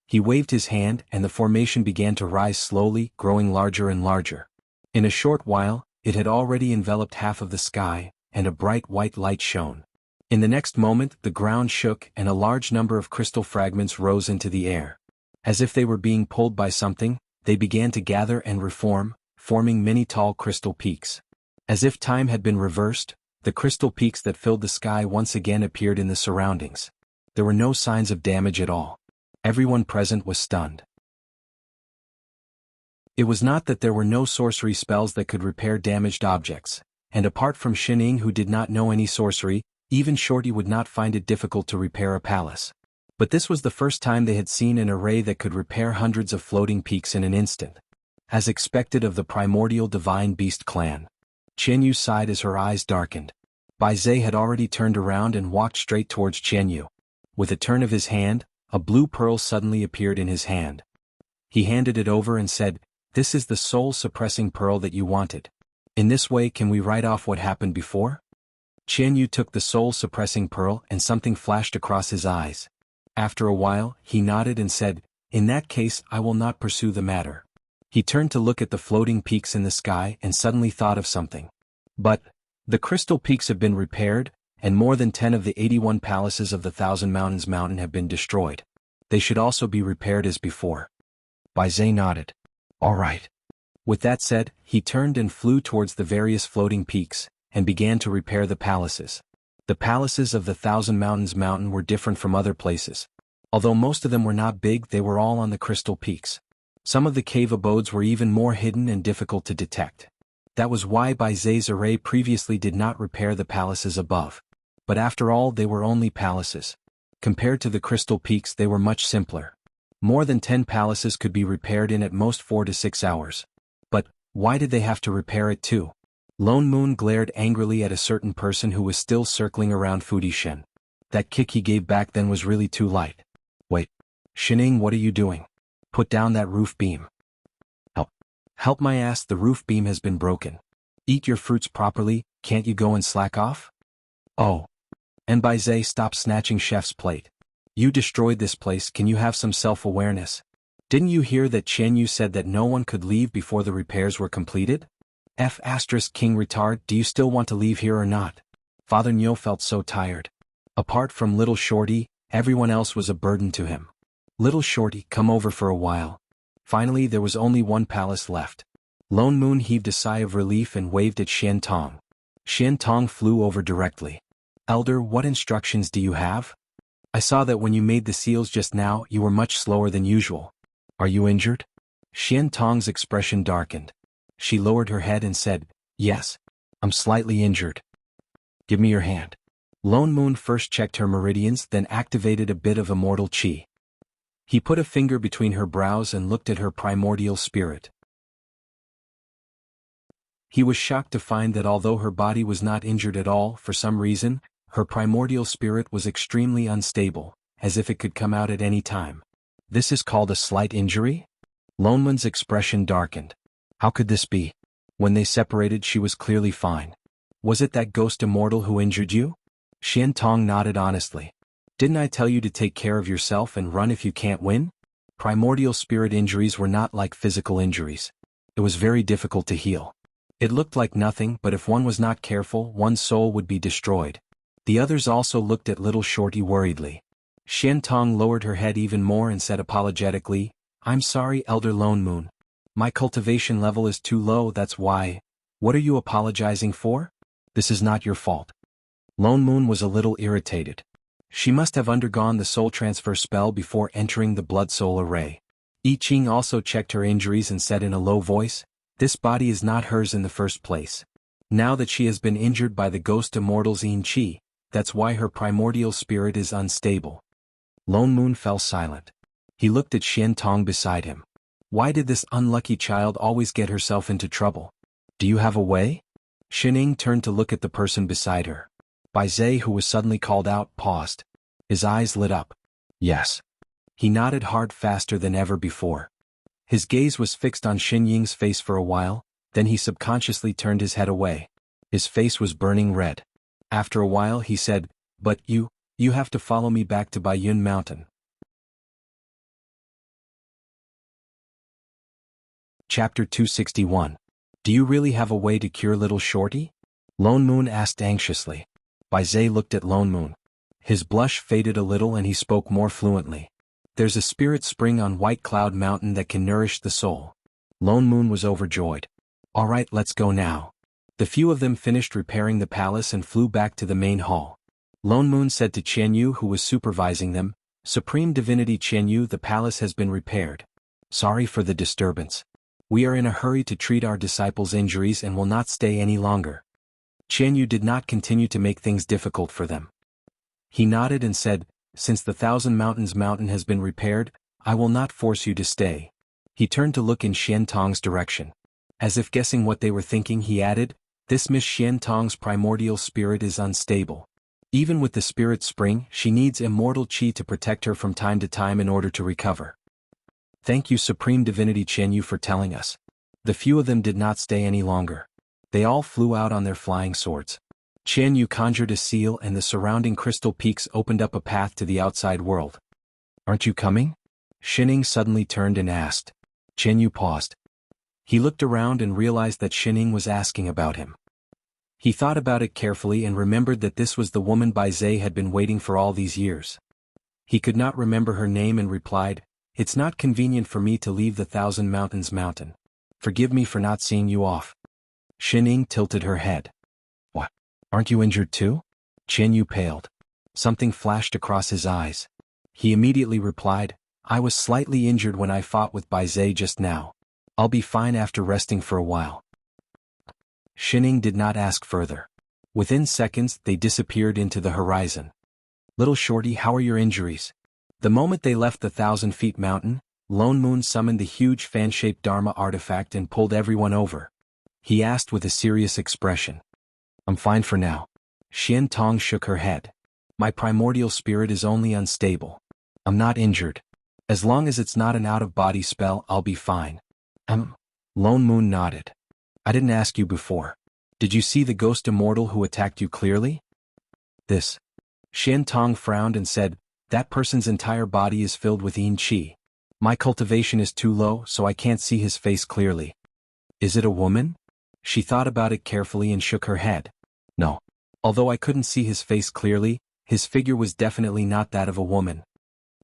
Speaker 1: He waved his hand and the formation began to rise slowly, growing larger and larger. In a short while, it had already enveloped half of the sky, and a bright white light shone. In the next moment, the ground shook and a large number of crystal fragments rose into the air. As if they were being pulled by something, they began to gather and reform, forming many tall crystal peaks. As if time had been reversed, the crystal peaks that filled the sky once again appeared in the surroundings. There were no signs of damage at all. Everyone present was stunned. It was not that there were no sorcery spells that could repair damaged objects, and apart from Shining, who did not know any sorcery, even Shorty would not find it difficult to repair a palace. But this was the first time they had seen an array that could repair hundreds of floating peaks in an instant. As expected of the primordial divine beast clan. Chen Yu sighed as her eyes darkened. Bai Zhe had already turned around and walked straight towards Chen Yu. With a turn of his hand, a blue pearl suddenly appeared in his hand. He handed it over and said, "This is the soul-suppressing pearl that you wanted. In this way can we write off what happened before?" Chen Yu took the soul-suppressing pearl and something flashed across his eyes. After a while, he nodded and said, In that case, I will not pursue the matter. He turned to look at the floating peaks in the sky and suddenly thought of something. But, the crystal peaks have been repaired, and more than 10 of the 81 palaces of the Thousand Mountains mountain have been destroyed. They should also be repaired as before. Bai Zhe nodded. All right. With that said, he turned and flew towards the various floating peaks, and began to repair the palaces. The palaces of the Thousand Mountains mountain were different from other places. Although most of them were not big, they were all on the crystal peaks. Some of the cave abodes were even more hidden and difficult to detect. That was why Bai Zhe's array previously did not repair the palaces above. But after all, they were only palaces. Compared to the crystal peaks, they were much simpler. More than 10 palaces could be repaired in at most 4 to 6 hours. But, why did they have to repair it too? Lone Moon glared angrily at a certain person who was still circling around Fudi Shen. That kick he gave back then was really too light. Wait. Shining, what are you doing? Put down that roof beam. Help. Help my ass, the roof beam has been broken. Eat your fruits properly, can't you go and slack off? Oh. And Bai Zhe, stop snatching chef's plate. You destroyed this place, can you have some self-awareness? Didn't you hear that Chen Yu said that no one could leave before the repairs were completed? King retard, do you still want to leave here or not? Father Nyo felt so tired. Apart from Little Shorty, everyone else was a burden to him. Little Shorty, come over for a while. Finally, there was only one palace left. Lone Moon heaved a sigh of relief and waved at Xian Tong. Xian Tong flew over directly. Elder, what instructions do you have? I saw that when you made the seals just now, you were much slower than usual. Are you injured? Xian Tong's expression darkened. She lowered her head and said, yes, I'm slightly injured. Give me your hand. Lone Moon first checked her meridians, then activated a bit of immortal qi. He put a finger between her brows and looked at her primordial spirit. He was shocked to find that although her body was not injured at all, for some reason, her primordial spirit was extremely unstable, as if it could come out at any time. This is called a slight injury? Lone Moon's expression darkened. How could this be? When they separated, she was clearly fine. Was it that ghost immortal who injured you? Xian Tong nodded honestly. Didn't I tell you to take care of yourself and run if you can't win? Primordial spirit injuries were not like physical injuries. It was very difficult to heal. It looked like nothing, but if one was not careful, one's soul would be destroyed. The others also looked at Little Shorty worriedly. Xian Tong lowered her head even more and said apologetically, I'm sorry, Elder Lone Moon. My cultivation level is too low, that's why. What are you apologizing for? This is not your fault. Lone Moon was a little irritated. She must have undergone the soul transfer spell before entering the blood soul array. I Ching also checked her injuries and said in a low voice, this body is not hers in the first place. Now that she has been injured by the ghost immortal Xin Qi, that's why her primordial spirit is unstable. Lone Moon fell silent. He looked at Xian Tong beside him. Why did this unlucky child always get herself into trouble? Do you have a way? Shining turned to look at the person beside her. Bai Zhe, who was suddenly called out, paused. His eyes lit up. Yes. He nodded hard, faster than ever before. His gaze was fixed on Xin Ying's face for a while, then he subconsciously turned his head away. His face was burning red. After a while he said, but you have to follow me back to Baiyun Mountain. Chapter 261. Do you really have a way to cure Little Shorty? Lone Moon asked anxiously. Bai Zhe looked at Lone Moon. His blush faded a little and he spoke more fluently. There's a spirit spring on White Cloud Mountain that can nourish the soul. Lone Moon was overjoyed. All right, let's go now. The few of them finished repairing the palace and flew back to the main hall. Lone Moon said to Chen Yu, who was supervising them, Supreme Divinity Chen Yu, the palace has been repaired. Sorry for the disturbance. We are in a hurry to treat our disciples' injuries and will not stay any longer. Chen Yu did not continue to make things difficult for them. He nodded and said, since the Thousand Mountains mountain has been repaired, I will not force you to stay. He turned to look in Xian Tong's direction. As if guessing what they were thinking, he added, this Miss Xian Tong's primordial spirit is unstable. Even with the spirit spring, she needs immortal qi to protect her from time to time in order to recover. Thank you, Supreme Divinity Chen Yu, for telling us. The few of them did not stay any longer. They all flew out on their flying swords. Chen Yu conjured a seal and the surrounding crystal peaks opened up a path to the outside world. Aren't you coming? Shining suddenly turned and asked. Chen Yu paused. He looked around and realized that Shining was asking about him. He thought about it carefully and remembered that this was the woman Bai Zhe had been waiting for all these years. He could not remember her name and replied, "It's not convenient for me to leave the Thousand Mountains mountain. Forgive me for not seeing you off." Shining tilted her head. "What? Aren't you injured too?" Chen Yu paled. Something flashed across his eyes. He immediately replied, "I was slightly injured when I fought with Bai Zhe just now. I'll be fine after resting for a while." Shining did not ask further. Within seconds they disappeared into the horizon. "Little shorty, how are your injuries?" The moment they left the 1,000-feet mountain, Lone Moon summoned the huge fan-shaped Dharma artifact and pulled everyone over. He asked with a serious expression. "I'm fine for now." Xian Tong shook her head. "My primordial spirit is only unstable. I'm not injured. As long as it's not an out-of-body spell, I'll be fine." Lone Moon nodded. "I didn't ask you before. Did you see the ghost immortal who attacked you clearly?" "This." Xian Tong frowned and said, "That person's entire body is filled with yin qi. My cultivation is too low, so I can't see his face clearly." "Is it a woman?" She thought about it carefully and shook her head. "No. Although I couldn't see his face clearly, his figure was definitely not that of a woman."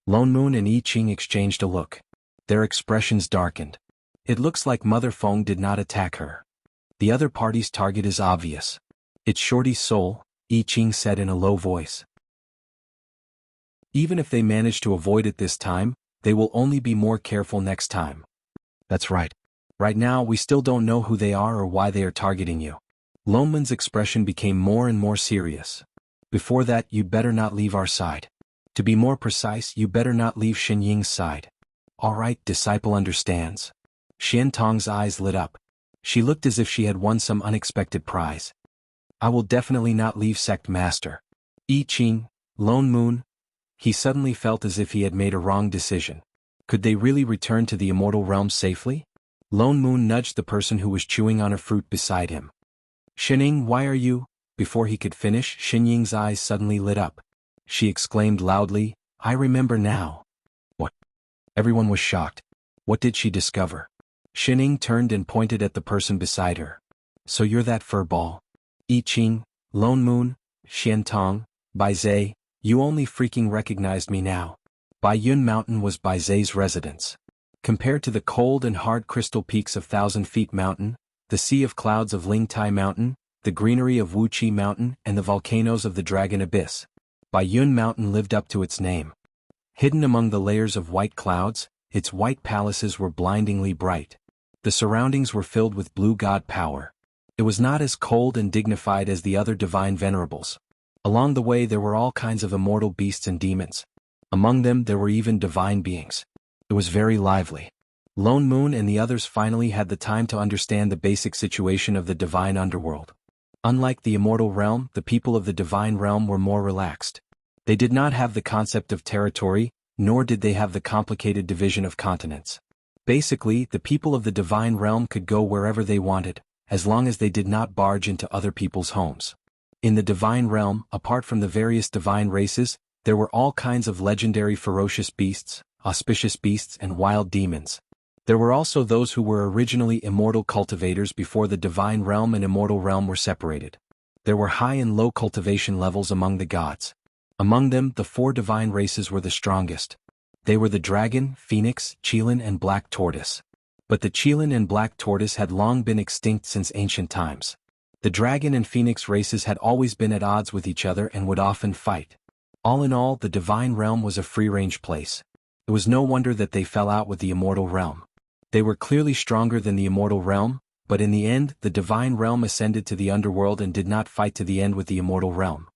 Speaker 1: Lone Moon and I Ching exchanged a look. Their expressions darkened. "It looks like Mother Feng did not attack her. The other party's target is obvious. It's Shorty's soul," I Ching said in a low voice. "Even if they manage to avoid it this time, they will only be more careful next time." "That's right. Right now we still don't know who they are or why they are targeting you." Lone Moon's expression became more and more serious. "Before that, you'd better not leave our side. To be more precise, you better not leave Shen Ying's side." "All right, disciple understands." Xian Tong's eyes lit up. She looked as if she had won some unexpected prize. "I will definitely not leave Sect Master." I Ching, Lone Moon. He suddenly felt as if he had made a wrong decision. Could they really return to the immortal realm safely? Lone Moon nudged the person who was chewing on a fruit beside him. "Shining, why are you—" Before he could finish, Xinying's eyes suddenly lit up. She exclaimed loudly, "I remember now." "What?" Everyone was shocked. What did she discover? Shining turned and pointed at the person beside her. "So you're that fur ball?" I Ching, Lone Moon, Xian Tong, Bai Zhe, you only freaking recognized me now. Bai Yun Mountain was Bai Zhe's residence. Compared to the cold and hard crystal peaks of 1,000-feet mountain, the sea of clouds of Ling Tai Mountain, the greenery of Wuxia Mountain and the volcanoes of the Dragon Abyss, Bai Yun Mountain lived up to its name. Hidden among the layers of white clouds, its white palaces were blindingly bright. The surroundings were filled with blue god power. It was not as cold and dignified as the other divine venerables. Along the way there were all kinds of immortal beasts and demons. Among them there were even divine beings. It was very lively. Lone Moon and the others finally had the time to understand the basic situation of the divine underworld. Unlike the immortal realm, the people of the divine realm were more relaxed. They did not have the concept of territory, nor did they have the complicated division of continents. Basically, the people of the divine realm could go wherever they wanted, as long as they did not barge into other people's homes. In the divine realm, apart from the various divine races, there were all kinds of legendary ferocious beasts, auspicious beasts and wild demons. There were also those who were originally immortal cultivators before the divine realm and immortal realm were separated. There were high and low cultivation levels among the gods. Among them, the 4 divine races were the strongest. They were the dragon, phoenix, qilin and black tortoise. But the qilin and black tortoise had long been extinct since ancient times. The dragon and phoenix races had always been at odds with each other and would often fight. All in all, the divine realm was a free-range place. It was no wonder that they fell out with the immortal realm. They were clearly stronger than the immortal realm, but in the end, the divine realm ascended to the underworld and did not fight to the end with the immortal realm.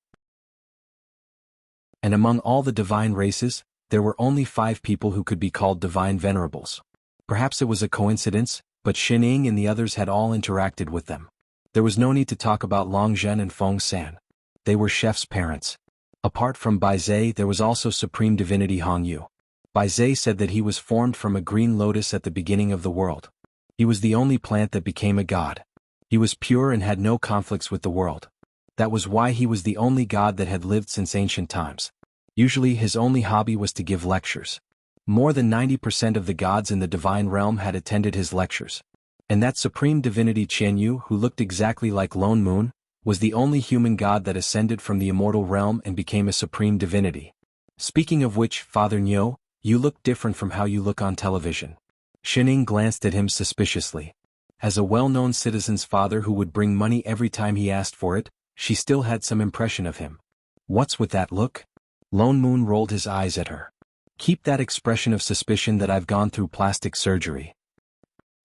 Speaker 1: And among all the divine races, there were only 5 people who could be called divine venerables. Perhaps it was a coincidence, but Shining and the others had all interacted with them. There was no need to talk about Long Zhen and Feng San. They were Chef's parents. Apart from Bai Zhe, there was also Supreme Divinity Hong Yu. Bai Zhe said that he was formed from a green lotus at the beginning of the world. He was the only plant that became a god. He was pure and had no conflicts with the world. That was why he was the only god that had lived since ancient times. Usually his only hobby was to give lectures. More than 90% of the gods in the divine realm had attended his lectures. And that supreme divinity Qianyu, who looked exactly like Lone Moon, was the only human god that ascended from the immortal realm and became a supreme divinity. Speaking of which, Father Nyo, you look different from how you look on television. Shining glanced at him suspiciously. As a well-known citizen's father who would bring money every time he asked for it, she still had some impression of him. What's with that look? Lone Moon rolled his eyes at her. Keep that expression of suspicion that I've gone through plastic surgery.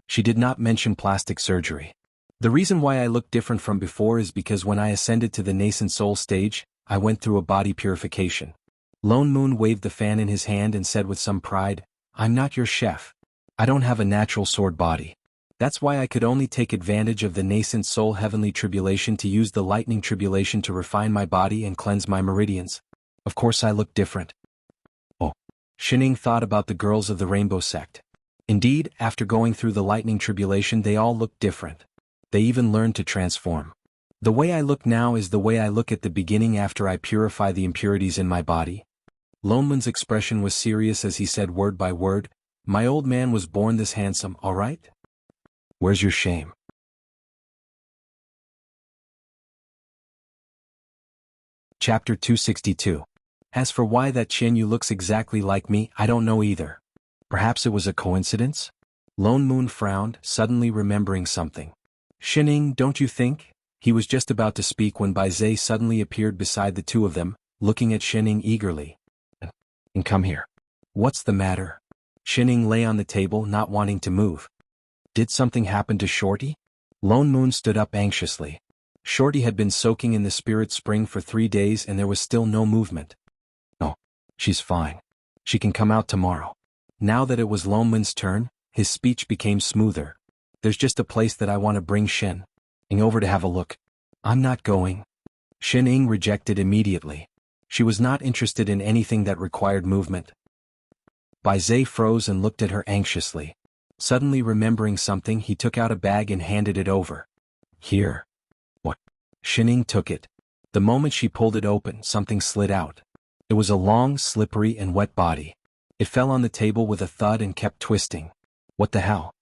Speaker 1: She did not mention plastic surgery. The reason why I look different from before is because when I ascended to the nascent soul stage, I went through a body purification. Lone Moon waved the fan in his hand and said with some pride, I'm not your chef. I don't have a natural sword body. That's why I could only take advantage of the nascent soul heavenly tribulation to use the lightning tribulation to refine my body and cleanse my meridians. Of course I look different. Oh. Shining thought about the girls of the Rainbow Sect. Indeed, after going through the lightning tribulation they all looked different. They even learned to transform. The way I look now is the way I look at the beginning after I purify the impurities in my body. Lone Moon's expression was serious as he said word by word, my old man was born this handsome, all right? Where's your shame? Chapter 262. As for why that Qianyu looks exactly like me, I don't know either. Perhaps it was a coincidence? Lone Moon frowned, suddenly remembering something. Shining, don't you think? He was just about to speak when Bai Zhe suddenly appeared beside the two of them, looking at Shining eagerly. And come here. What's the matter? Shining lay on the table, not wanting to move. Did something happen to Shorty? Lone Moon stood up anxiously. Shorty had been soaking in the spirit spring for 3 days and there was still no movement. No, she's fine. She can come out tomorrow. Now that it was Lone Moon's turn, his speech became smoother. There's just a place that I want to bring Shen Ying over to have a look. I'm not going. Shen Ying rejected immediately. She was not interested in anything that required movement. Bai Zhe froze and looked at her anxiously. Suddenly remembering something, he took out a bag and handed it over. Here. What? Shen Ying took it. The moment she pulled it open, something slid out. It was a long, slippery and wet body. It fell on the table with a thud and kept twisting. What the hell?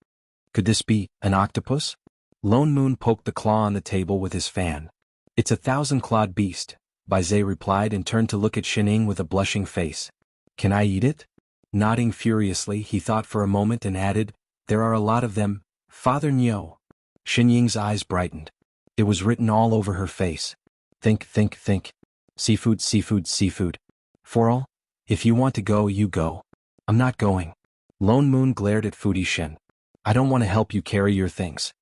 Speaker 1: Could this be an octopus? Lone Moon poked the claw on the table with his fan. It's a 1,000-clawed beast, Bai Zhe replied and turned to look at Shen Ying with a blushing face. Can I eat it? Nodding furiously, he thought for a moment and added, there are a lot of them, Father Nyo. Shen Ying's eyes brightened. It was written all over her face. Think, think, think. Seafood, seafood, seafood. For all? If you want to go, you go. I'm not going. Lone Moon glared at Foodie Shen. I don't want to help you carry your things.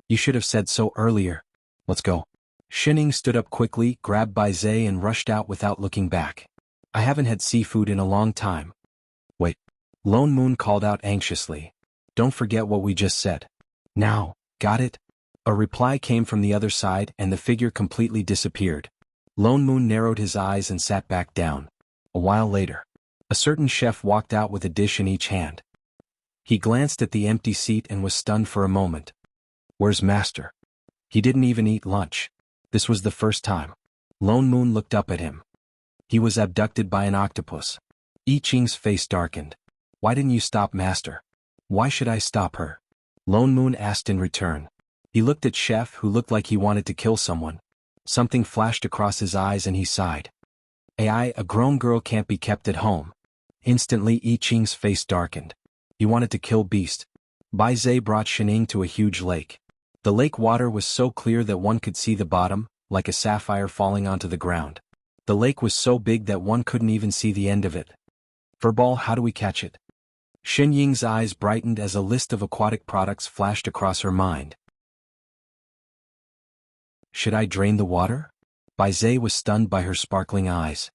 Speaker 1: You should have said so earlier. Let's go. Shen Ying stood up quickly, grabbed Bai Zhe and rushed out without looking back. I haven't had seafood in a long time. Wait. Lone Moon called out anxiously. Don't forget what we just said. Now, got it? A reply came from the other side and the figure completely disappeared. Lone Moon narrowed his eyes and sat back down. A while later, a certain chef walked out with a dish in each hand. He glanced at the empty seat and was stunned for a moment. Where's Master? He didn't even eat lunch. This was the first time. Lone Moon looked up at him. He was abducted by an octopus. I Ching's face darkened. Why didn't you stop Master? Why should I stop her? Lone Moon asked in return. He looked at Chef who looked like he wanted to kill someone. Something flashed across his eyes and he sighed. A grown girl can't be kept at home. Instantly I Ching's face darkened. He wanted to kill Beast. Bai Zhe brought Shen Ying to a huge lake. The lake water was so clear that one could see the bottom, like a sapphire falling onto the ground. The lake was so big that one couldn't even see the end of it. Furball, how do we catch it? Shen Ying's eyes brightened as a list of aquatic products flashed across her mind. Should I drain the water? Bai Zhe was stunned by her sparkling eyes.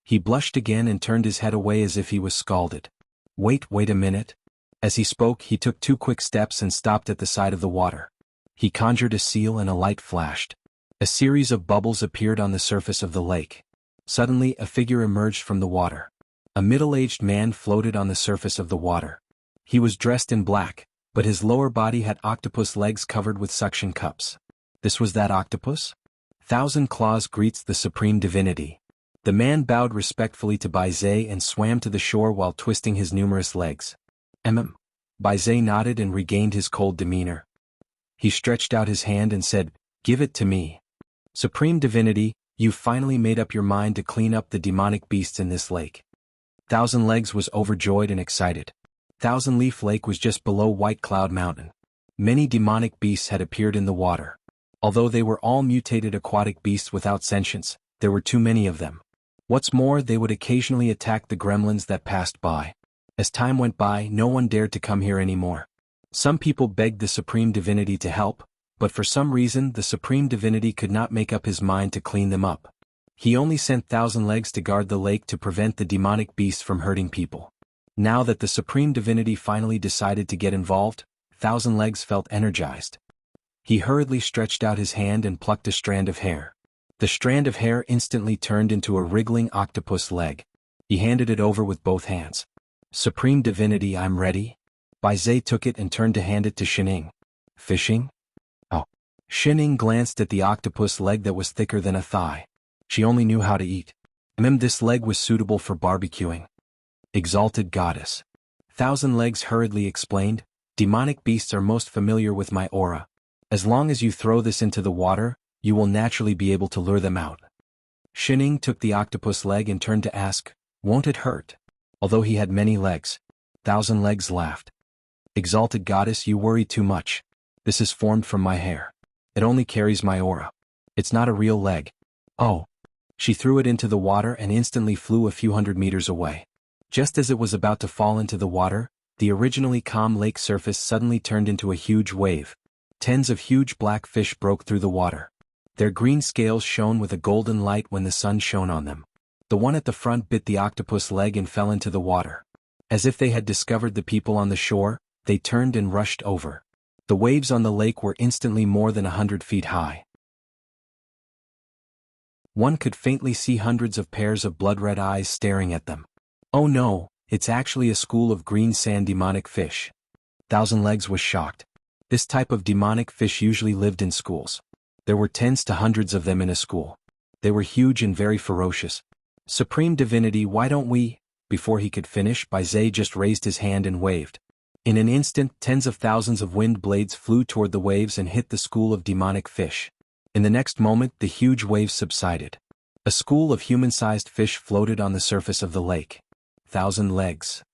Speaker 1: He blushed again and turned his head away as if he was scalded. Wait a minute. As he spoke, he took 2 quick steps and stopped at the side of the water. He conjured a seal and a light flashed. A series of bubbles appeared on the surface of the lake. Suddenly, a figure emerged from the water. A middle-aged man floated on the surface of the water. He was dressed in black, but his lower body had octopus legs covered with suction cups. This was that octopus? 1,000 Claws greets the supreme divinity. The man bowed respectfully to Bai Zai and swam to the shore while twisting his numerous legs. Bai Zai nodded and regained his cold demeanor. He stretched out his hand and said, "Give it to me. Supreme Divinity, you've finally made up your mind to clean up the demonic beasts in this lake." Thousand Legs was overjoyed and excited. Thousand Leaf Lake was just below White Cloud Mountain. Many demonic beasts had appeared in the water. Although they were all mutated aquatic beasts without sentience, there were too many of them. What's more, they would occasionally attack the gremlins that passed by. As time went by, no one dared to come here anymore. Some people begged the Supreme Divinity to help, but for some reason the Supreme Divinity could not make up his mind to clean them up. He only sent Thousand Legs to guard the lake to prevent the demonic beasts from hurting people. Now that the Supreme Divinity finally decided to get involved, Thousand Legs felt energized. He hurriedly stretched out his hand and plucked a strand of hair. The strand of hair instantly turned into a wriggling octopus leg. He handed it over with both hands. "Supreme Divinity, I'm ready." Bai Zai took it and turned to hand it to Shining. "Fishing?" "Oh." Shining glanced at the octopus leg that was thicker than a thigh. She only knew how to eat. This leg was suitable for barbecuing. "Exalted Goddess." Thousand Legs hurriedly explained, "Demonic beasts are most familiar with my aura. As long as you throw this into the water, you will naturally be able to lure them out." Shining took the octopus leg and turned to ask, "Won't it hurt?" Although he had many legs. Thousand Legs laughed. "Exalted Goddess, you worry too much. This is formed from my hair. It only carries my aura. It's not a real leg." "Oh." She threw it into the water and instantly flew a few hundred meters away. Just as it was about to fall into the water, the originally calm lake surface suddenly turned into a huge wave. Tens of huge black fish broke through the water. Their green scales shone with a golden light when the sun shone on them. The one at the front bit the octopus leg and fell into the water. As if they had discovered the people on the shore, they turned and rushed over. The waves on the lake were instantly more than 100 feet high. One could faintly see hundreds of pairs of blood-red eyes staring at them. "Oh no, it's actually a school of green sand demonic fish." Thousand Legs was shocked. This type of demonic fish usually lived in schools. There were tens to hundreds of them in a school. They were huge and very ferocious. "Supreme Divinity, why don't we?" Before he could finish, Bai Zai just raised his hand and waved. In an instant, tens of thousands of wind blades flew toward the waves and hit the school of demonic fish. In the next moment, the huge waves subsided. A school of human-sized fish floated on the surface of the lake. Thousand Legs.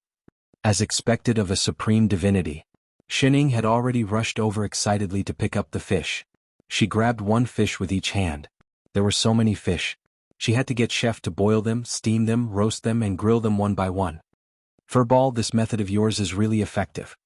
Speaker 1: As expected of a Supreme Divinity, Shining had already rushed over excitedly to pick up the fish. She grabbed one fish with each hand. There were so many fish. She had to get Chef to boil them, steam them, roast them, and grill them one by one. "Furball, this method of yours is really effective."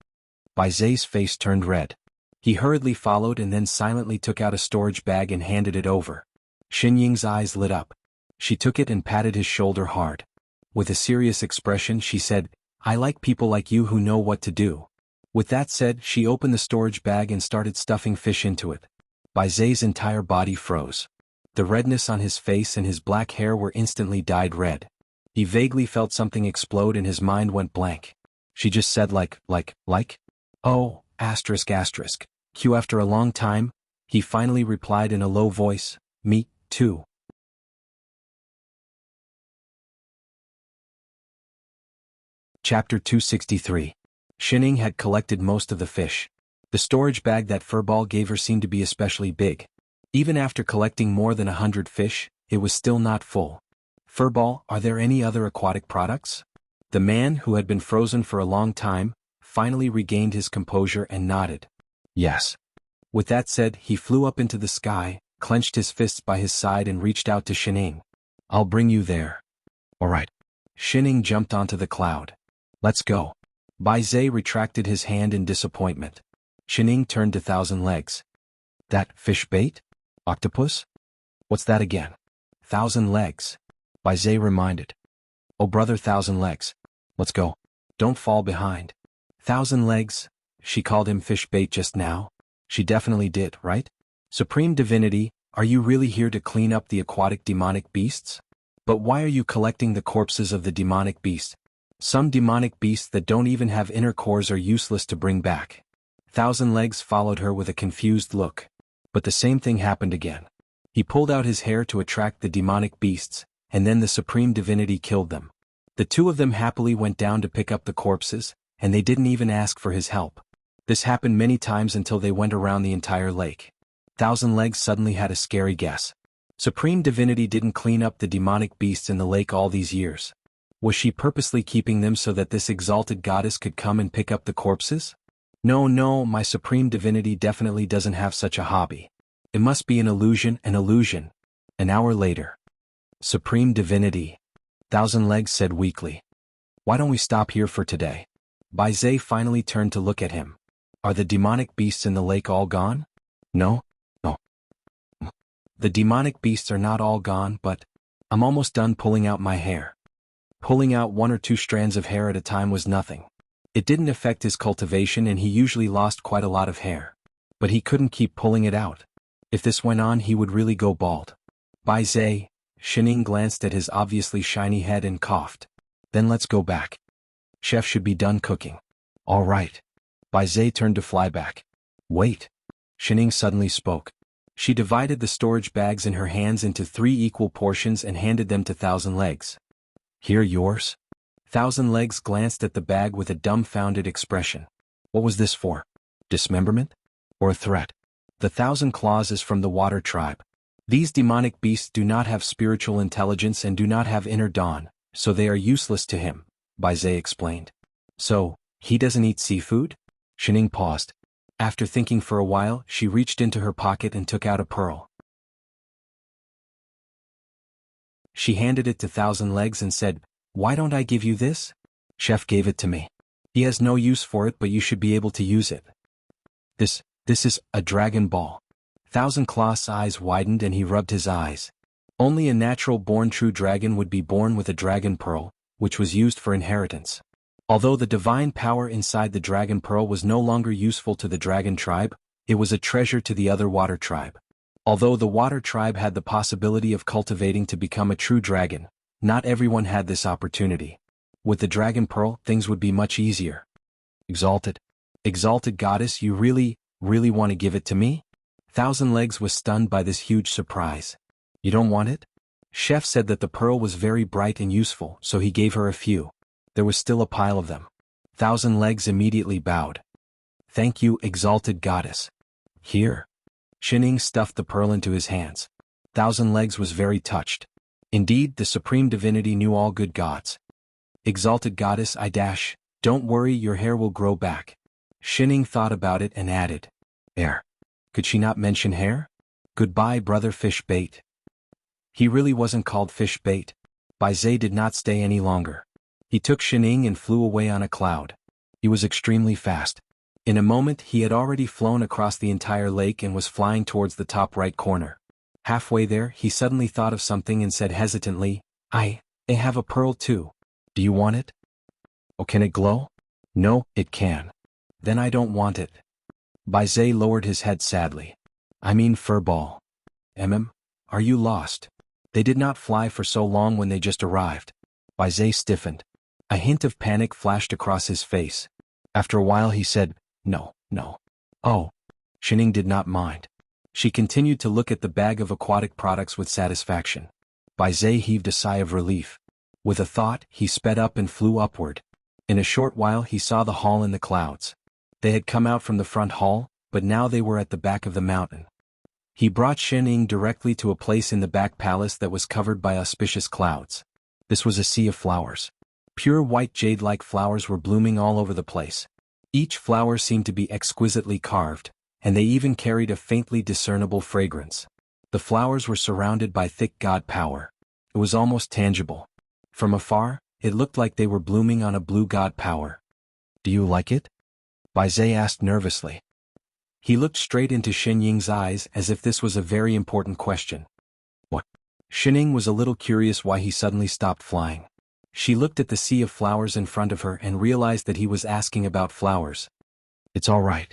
Speaker 1: Bai Zai's face turned red. He hurriedly followed and then silently took out a storage bag and handed it over. Xin Ying's eyes lit up. She took it and patted his shoulder hard. With a serious expression she said, "I like people like you who know what to do." With that said, she opened the storage bag and started stuffing fish into it. Bai Zai's entire body froze. The redness on his face and his black hair were instantly dyed red. He vaguely felt something explode and his mind went blank. She just said like? "Oh, ***. Q. After a long time, he finally replied in a low voice, "Me, too." Chapter 263. Shining had collected most of the fish. The storage bag that Furball gave her seemed to be especially big. Even after collecting more than 100 fish, it was still not full. "Furball, are there any other aquatic products?" The man, who had been frozen for a long time, finally regained his composure and nodded. "Yes." With that said, he flew up into the sky, clenched his fists by his side and reached out to Shining. "I'll bring you there." "All right." Shining jumped onto the cloud. "Let's go." Bai Zai retracted his hand in disappointment. Shining turned to Thousand Legs. "That fish bait? Octopus? What's that again?" "Thousand Legs," Bai Zai reminded. "Oh brother Thousand Legs. Let's go. Don't fall behind." "Thousand Legs," she called him fish bait just now. She definitely did, right? "Supreme Divinity, are you really here to clean up the aquatic demonic beasts? But why are you collecting the corpses of the demonic beasts? Some demonic beasts that don't even have inner cores are useless to bring back." Thousand Legs followed her with a confused look. But the same thing happened again. He pulled out his hair to attract the demonic beasts, and then the supreme divinity killed them. The two of them happily went down to pick up the corpses, and they didn't even ask for his help. This happened many times until they went around the entire lake. Thousand Legs suddenly had a scary guess. Supreme Divinity didn't clean up the demonic beasts in the lake all these years. Was she purposely keeping them so that this exalted goddess could come and pick up the corpses? No, my Supreme Divinity definitely doesn't have such a hobby. It must be an illusion. An hour later. Supreme Divinity, Thousand Legs said weakly. Why don't we stop here for today? Bai Zhe finally turned to look at him. Are the demonic beasts in the lake all gone? No. The demonic beasts are not all gone, but I'm almost done pulling out my hair. Pulling out 1 or 2 strands of hair at a time was nothing. It didn't affect his cultivation and he usually lost quite a lot of hair. But he couldn't keep pulling it out. If this went on he would really go bald. Bai Zhe, Shining glanced at his obviously shiny head and coughed. Then let's go back. Chef should be done cooking. All right. Bai Zhe turned to fly back. Wait. Shining suddenly spoke. She divided the storage bags in her hands into 3 equal portions and handed them to Thousand Legs. Here yours? Thousand Legs glanced at the bag with a dumbfounded expression. What was this for? Dismemberment? Or a threat? The 1,000 Claws is from the Water Tribe. These demonic beasts do not have spiritual intelligence and do not have inner dawn, so they are useless to him, Bai Zhe explained. So, he doesn't eat seafood? Shining paused. After thinking for a while, she reached into her pocket and took out a pearl. She handed it to Thousand Legs and said, Why don't I give you this? Chef gave it to me. He has no use for it but you should be able to use it. This is a dragon ball. Thousand Claw's eyes widened and he rubbed his eyes. Only a natural-born true dragon would be born with a dragon pearl, which was used for inheritance. Although the divine power inside the dragon pearl was no longer useful to the dragon tribe, it was a treasure to the other water tribe. Although the water tribe had the possibility of cultivating to become a true dragon, not everyone had this opportunity. With the dragon pearl, things would be much easier. Exalted goddess, you really want to give it to me? Thousand Legs was stunned by this huge surprise. You don't want it? Chef said that the pearl was very bright and useful, so he gave her a few. There was still a pile of them. Thousand Legs immediately bowed. Thank you, exalted goddess. Here. Shining stuffed the pearl into his hands. Thousand Legs was very touched. Indeed, the Supreme Divinity knew all good gods. Exalted goddess, don't worry, your hair will grow back. Shining thought about it and added, Hair. Could she not mention hair? Goodbye, brother Fish Bait. He really wasn't called Fish Bait. Bai Zhe did not stay any longer. He took Shining and flew away on a cloud. He was extremely fast. In a moment he had already flown across the entire lake and was flying towards the top right corner. Halfway there he suddenly thought of something and said hesitantly, I have a pearl too. Do you want it? Oh, can it glow? No, it can. Then I don't want it. Bai Zhe lowered his head sadly. I mean furball. Are you lost? They did not fly for so long when they just arrived. Bai Zhe stiffened. A hint of panic flashed across his face. After a while he said, No. Oh. Shining did not mind. She continued to look at the bag of aquatic products with satisfaction. Bai Zhe heaved a sigh of relief. With a thought, he sped up and flew upward. In a short while he saw the hall in the clouds. They had come out from the front hall, but now they were at the back of the mountain. He brought Shining directly to a place in the back palace that was covered by auspicious clouds. This was a sea of flowers. Pure white jade-like flowers were blooming all over the place. Each flower seemed to be exquisitely carved, and they even carried a faintly discernible fragrance. The flowers were surrounded by thick god power. It was almost tangible. From afar, it looked like they were blooming on a blue god power. Do you like it? Bai Zhe asked nervously. He looked straight into Shinying's eyes as if this was a very important question. What? Shining was a little curious why he suddenly stopped flying. She looked at the sea of flowers in front of her and realized that he was asking about flowers. It's all right.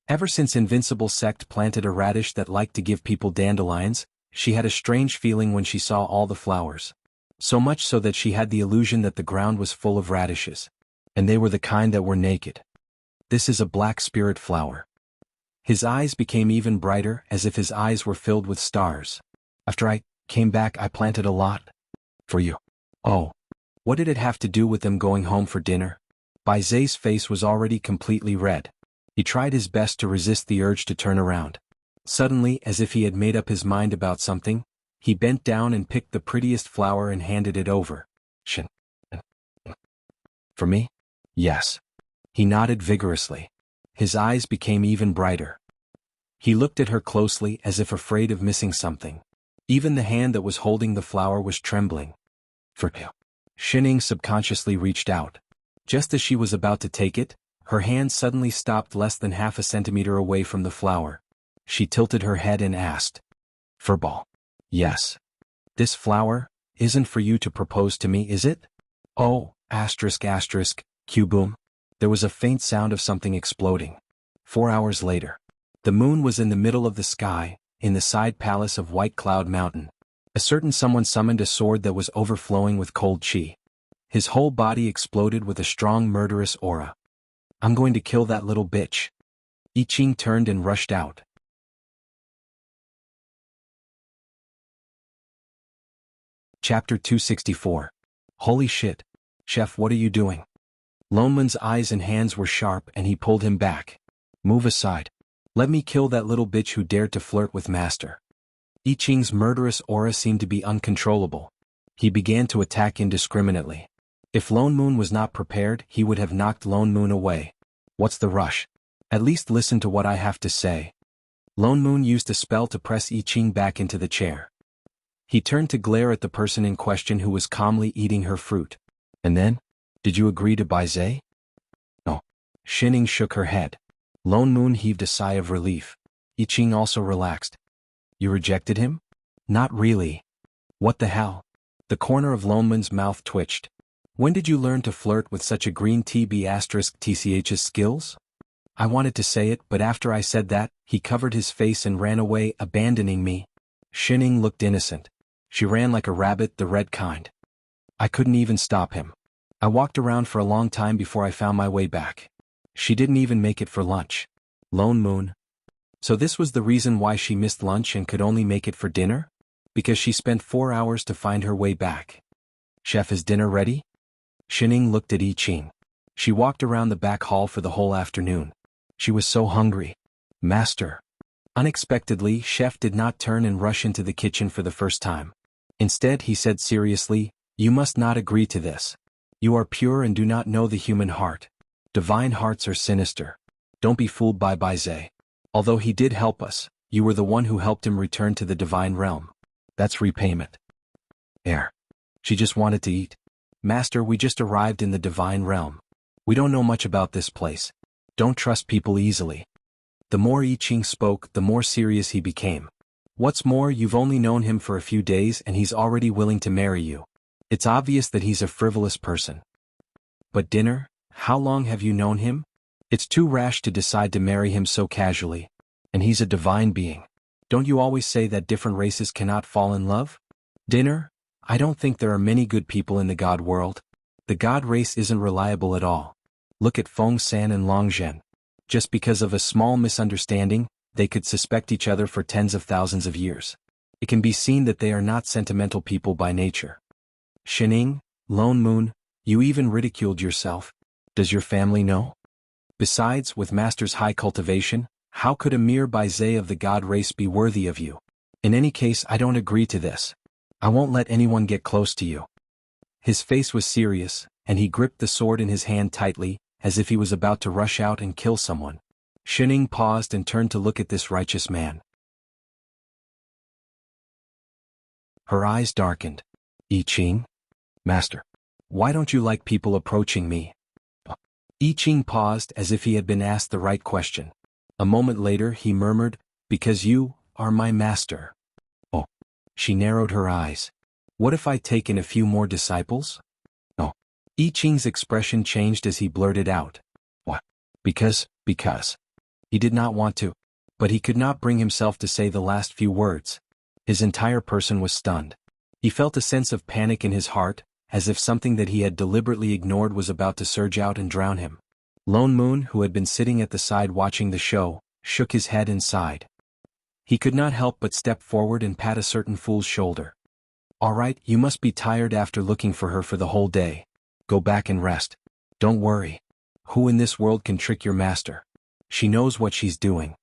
Speaker 1: Ever since Invincible Sect planted a radish that liked to give people dandelions, she had a strange feeling when she saw all the flowers. So much so that she had the illusion that the ground was full of radishes. And they were the kind that were naked. This is a black spirit flower. His eyes became even brighter as if his eyes were filled with stars. After I came back I planted a lot. For you. Oh. What did it have to do with them going home for dinner? Bai Zai's face was already completely red. He tried his best to resist the urge to turn around. Suddenly, as if he had made up his mind about something, he bent down and picked the prettiest flower and handed it over. Shin. For me? Yes. He nodded vigorously. His eyes became even brighter. He looked at her closely as if afraid of missing something. Even the hand that was holding the flower was trembling. For you. Shining subconsciously reached out. Just as she was about to take it, her hand suddenly stopped less than half a centimeter away from the flower. She tilted her head and asked. Furball. Yes. This flower isn't for you to propose to me, is it? Oh, Q-boom. There was a faint sound of something exploding. 4 hours later. The moon was in the middle of the sky, in the side palace of White Cloud Mountain. A certain someone summoned a sword that was overflowing with cold chi. His whole body exploded with a strong murderous aura. I'm going to kill that little bitch. I Ching turned and rushed out. Chapter 264. Holy shit. Chef, what are you doing? Lonman's eyes and hands were sharp and he pulled him back. Move aside. Let me kill that little bitch who dared to flirt with Master. I Ching's murderous aura seemed to be uncontrollable. He began to attack indiscriminately. If Lone Moon was not prepared, he would have knocked Lone Moon away. What's the rush? At least listen to what I have to say. Lone Moon used a spell to press I Ching back into the chair. He turned to glare at the person in question who was calmly eating her fruit. And then? Did you agree to Bai Zai? No. Shining shook her head. Lone Moon heaved a sigh of relief. I Ching also relaxed. You rejected him? Not really. What the hell? The corner of Lone Moon's mouth twitched. When did you learn to flirt with such a green TB'TCH's skills? I wanted to say it, but after I said that, he covered his face and ran away, abandoning me. Shining looked innocent. She ran like a rabbit, the red kind. I couldn't even stop him. I walked around for a long time before I found my way back. She didn't even make it for lunch. Lone Moon. So this was the reason why she missed lunch and could only make it for dinner? Because she spent 4 hours to find her way back. Chef, is dinner ready? Shining looked at I Ching. She walked around the back hall for the whole afternoon. She was so hungry. Master. Unexpectedly, Chef did not turn and rush into the kitchen for the first time. Instead, he said seriously, you must not agree to this. You are pure and do not know the human heart. Divine hearts are sinister. Don't be fooled by Bai Zai. Although he did help us, you were the one who helped him return to the divine realm. That's repayment. She just wanted to eat. Master, we just arrived in the divine realm. We don't know much about this place. Don't trust people easily. The more I Ching spoke, the more serious he became. What's more, you've only known him for a few days and he's already willing to marry you. It's obvious that he's a frivolous person. But dinner? How long have you known him? It's too rash to decide to marry him so casually. And he's a divine being. Don't you always say that different races cannot fall in love? Dinner? I don't think there are many good people in the god world. The god race isn't reliable at all. Look at Feng San and Long Zhen. Just because of a small misunderstanding, they could suspect each other for tens of thousands of years. It can be seen that they are not sentimental people by nature. Shining, Lone Moon, you even ridiculed yourself. Does your family know? Besides, with Master's high cultivation, how could a mere Bai Zai of the god race be worthy of you? In any case, I don't agree to this. I won't let anyone get close to you. His face was serious, and he gripped the sword in his hand tightly, as if he was about to rush out and kill someone. Shining paused and turned to look at this righteous man. Her eyes darkened. I Ching? Master. Why don't you like people approaching me? I Ching paused as if he had been asked the right question. A moment later he murmured, because you are my master. Oh. She narrowed her eyes. What if I take in a few more disciples? Oh. I Ching's expression changed as he blurted out. What? Because. He did not want to. But he could not bring himself to say the last few words. His entire person was stunned. He felt a sense of panic in his heart, as if something that he had deliberately ignored was about to surge out and drown him. Lone Moon, who had been sitting at the side watching the show, shook his head and sighed. He could not help but step forward and pat a certain fool's shoulder. Alright, you must be tired after looking for her for the whole day. Go back and rest. Don't worry. Who in this world can trick your master? She knows what she's doing.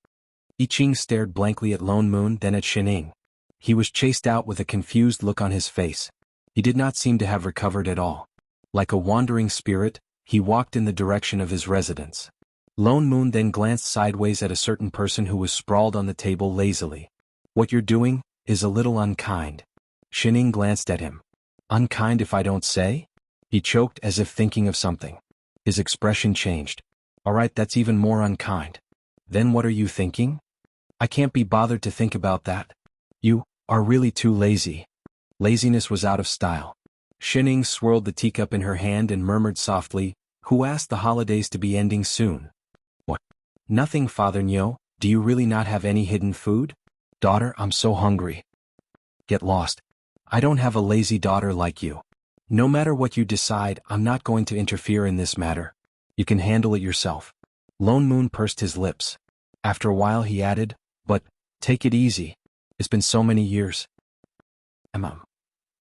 Speaker 1: I Ching stared blankly at Lone Moon, then at Shining. He was chased out with a confused look on his face. He did not seem to have recovered at all. Like a wandering spirit, he walked in the direction of his residence. Lone Moon then glanced sideways at a certain person who was sprawled on the table lazily. What you're doing is a little unkind. Shining glanced at him. Unkind if I don't say? He choked as if thinking of something. His expression changed. Alright, that's even more unkind. Then what are you thinking? I can't be bothered to think about that. You are really too lazy. Laziness was out of style. Shining swirled the teacup in her hand and murmured softly, Who asked the holidays to be ending soon? What? Nothing, Father Nyo. Do you really not have any hidden food? Daughter, I'm so hungry. Get lost. I don't have a lazy daughter like you. No matter what you decide, I'm not going to interfere in this matter. You can handle it yourself. Lone Moon pursed his lips. After a while he added, But, take it easy. It's been so many years.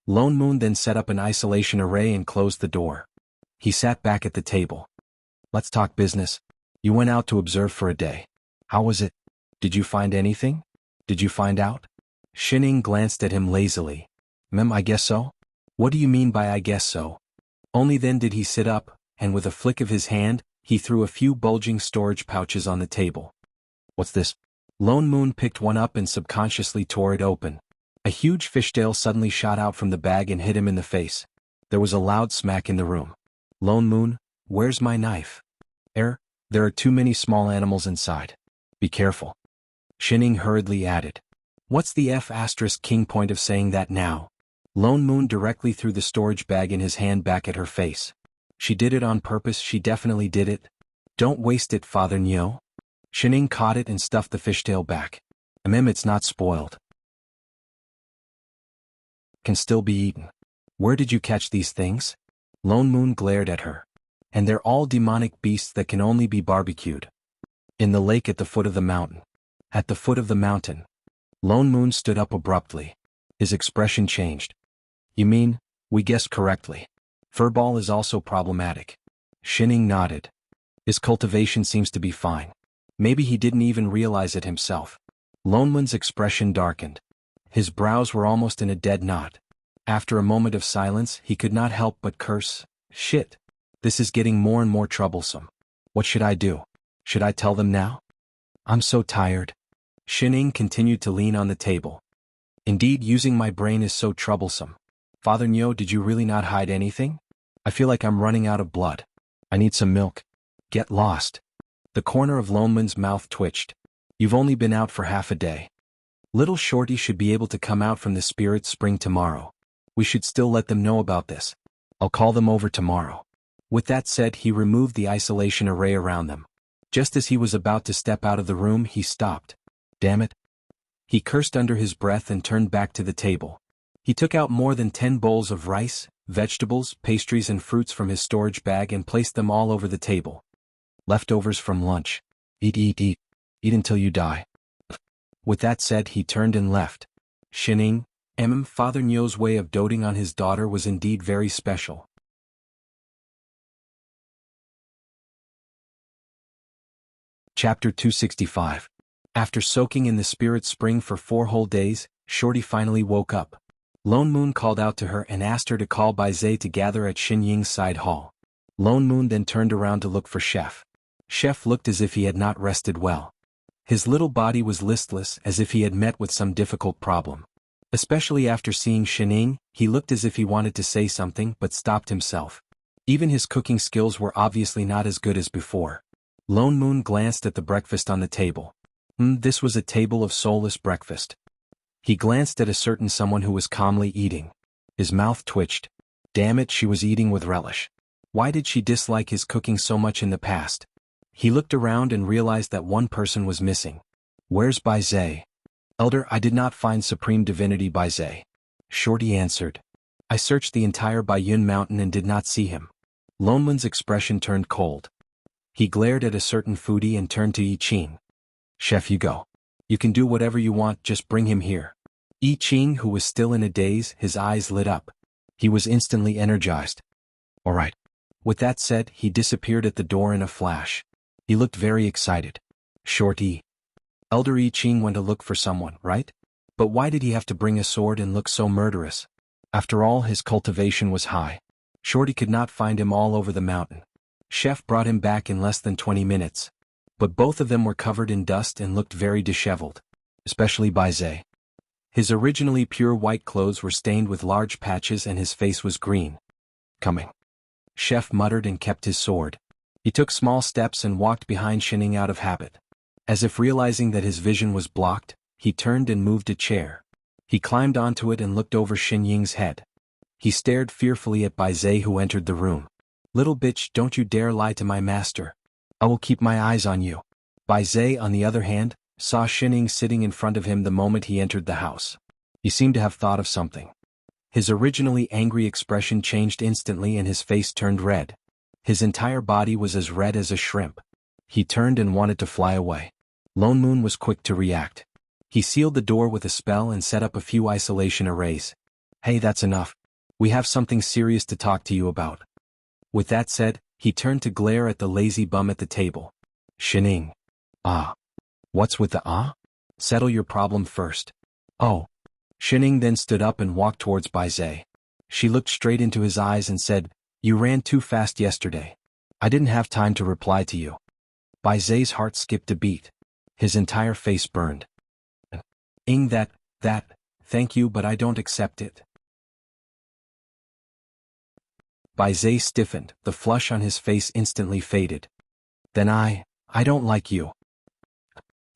Speaker 1: Lone Moon then set up an isolation array and closed the door. He sat back at the table. Let's talk business. You went out to observe for a day. How was it? Did you find anything? Did you find out? Shining glanced at him lazily. I guess so? What do you mean by I guess so? Only then did he sit up, and with a flick of his hand, he threw a few bulging storage pouches on the table. What's this? Lone Moon picked one up and subconsciously tore it open. A huge fishtail suddenly shot out from the bag and hit him in the face. There was a loud smack in the room. Lone Moon, where's my knife? There are too many small animals inside. Be careful. Shining hurriedly added. What's the F*** point of saying that now? Lone Moon directly threw the storage bag in his hand back at her face. She did it on purpose, she definitely did it. Don't waste it, Father Nyo. Shining caught it and stuffed the fishtail back. It's not spoiled. Can still be eaten. Where did you catch these things? Lone Moon glared at her. And they're all demonic beasts that can only be barbecued. In the lake at the foot of the mountain. At the foot of the mountain. Lone Moon stood up abruptly. His expression changed. You mean, we guessed correctly. Furball is also problematic. Shining nodded. His cultivation seems to be fine. Maybe he didn't even realize it himself. Lone Moon's expression darkened. His brows were almost in a dead knot. After a moment of silence, he could not help but curse. Shit. This is getting more and more troublesome. What should I do? Should I tell them now? I'm so tired. Shining continued to lean on the table. Indeed, using my brain is so troublesome. Father Nyo, did you really not hide anything? I feel like I'm running out of blood. I need some milk. Get lost. The corner of Lone Moon's mouth twitched. You've only been out for half a day. Little Shorty should be able to come out from the spirit spring tomorrow. We should still let them know about this. I'll call them over tomorrow. With that said, he removed the isolation array around them. Just as he was about to step out of the room, he stopped. Damn it. He cursed under his breath and turned back to the table. He took out more than 10 bowls of rice, vegetables, pastries and fruits from his storage bag and placed them all over the table. Leftovers from lunch. Eat, eat, eat. Eat until you die. With that said, he turned and left. Shining, Father Nyo's way of doting on his daughter was indeed very special. Chapter 265. After soaking in the spirit spring for 4 whole days, Shorty finally woke up. Lone Moon called out to her and asked her to call Bai Zhe to gather at Xin Ying's side hall. Lone Moon then turned around to look for Chef. Chef looked as if he had not rested well. His little body was listless, as if he had met with some difficult problem. Especially after seeing Shining, he looked as if he wanted to say something but stopped himself. Even his cooking skills were obviously not as good as before. Lone Moon glanced at the breakfast on the table. This was a table of soulless breakfast. He glanced at a certain someone who was calmly eating. His mouth twitched. Damn it, she was eating with relish. Why did she dislike his cooking so much in the past? He looked around and realized that one person was missing. Where's Bai Zhe? Elder, I did not find Supreme Divinity Bai Zhe. Shorty answered. I searched the entire Baiyun Mountain and did not see him. Lone Moon's expression turned cold. He glared at a certain foodie and turned to Yi Qing. Chef, you go. You can do whatever you want, just bring him here. I Ching, who was still in a daze, his eyes lit up. He was instantly energized. All right. With that said, he disappeared at the door in a flash. He looked very excited. Shorty. Elder I Ching went to look for someone, right? But why did he have to bring a sword and look so murderous? After all, his cultivation was high. Shorty could not find him all over the mountain. Chef brought him back in less than 20 minutes. But both of them were covered in dust and looked very disheveled. Especially Baizé. His originally pure white clothes were stained with large patches and his face was green. Coming. Chef muttered and kept his sword. He took small steps and walked behind Shining out of habit. As if realizing that his vision was blocked, he turned and moved a chair. He climbed onto it and looked over Xin Ying's head. He stared fearfully at Baizé, who entered the room. Little bitch, don't you dare lie to my master. I will keep my eyes on you. Baizé, on the other hand, saw Xin Ying sitting in front of him the moment he entered the house. He seemed to have thought of something. His originally angry expression changed instantly and his face turned red. His entire body was as red as a shrimp. He turned and wanted to fly away. Lone Moon was quick to react. He sealed the door with a spell and set up a few isolation arrays. Hey, that's enough. We have something serious to talk to you about. With that said, he turned to glare at the lazy bum at the table. Xin Ying. Ah. What's with the ah? Settle your problem first. Oh. Xin Ying then stood up and walked towards Baizé. She looked straight into his eyes and said, You ran too fast yesterday. I didn't have time to reply to you. Baizé's heart skipped a beat. His entire face burned. Ying, thank you, but I don't accept it. Baizé stiffened, the flush on his face instantly faded. Then I don't like you.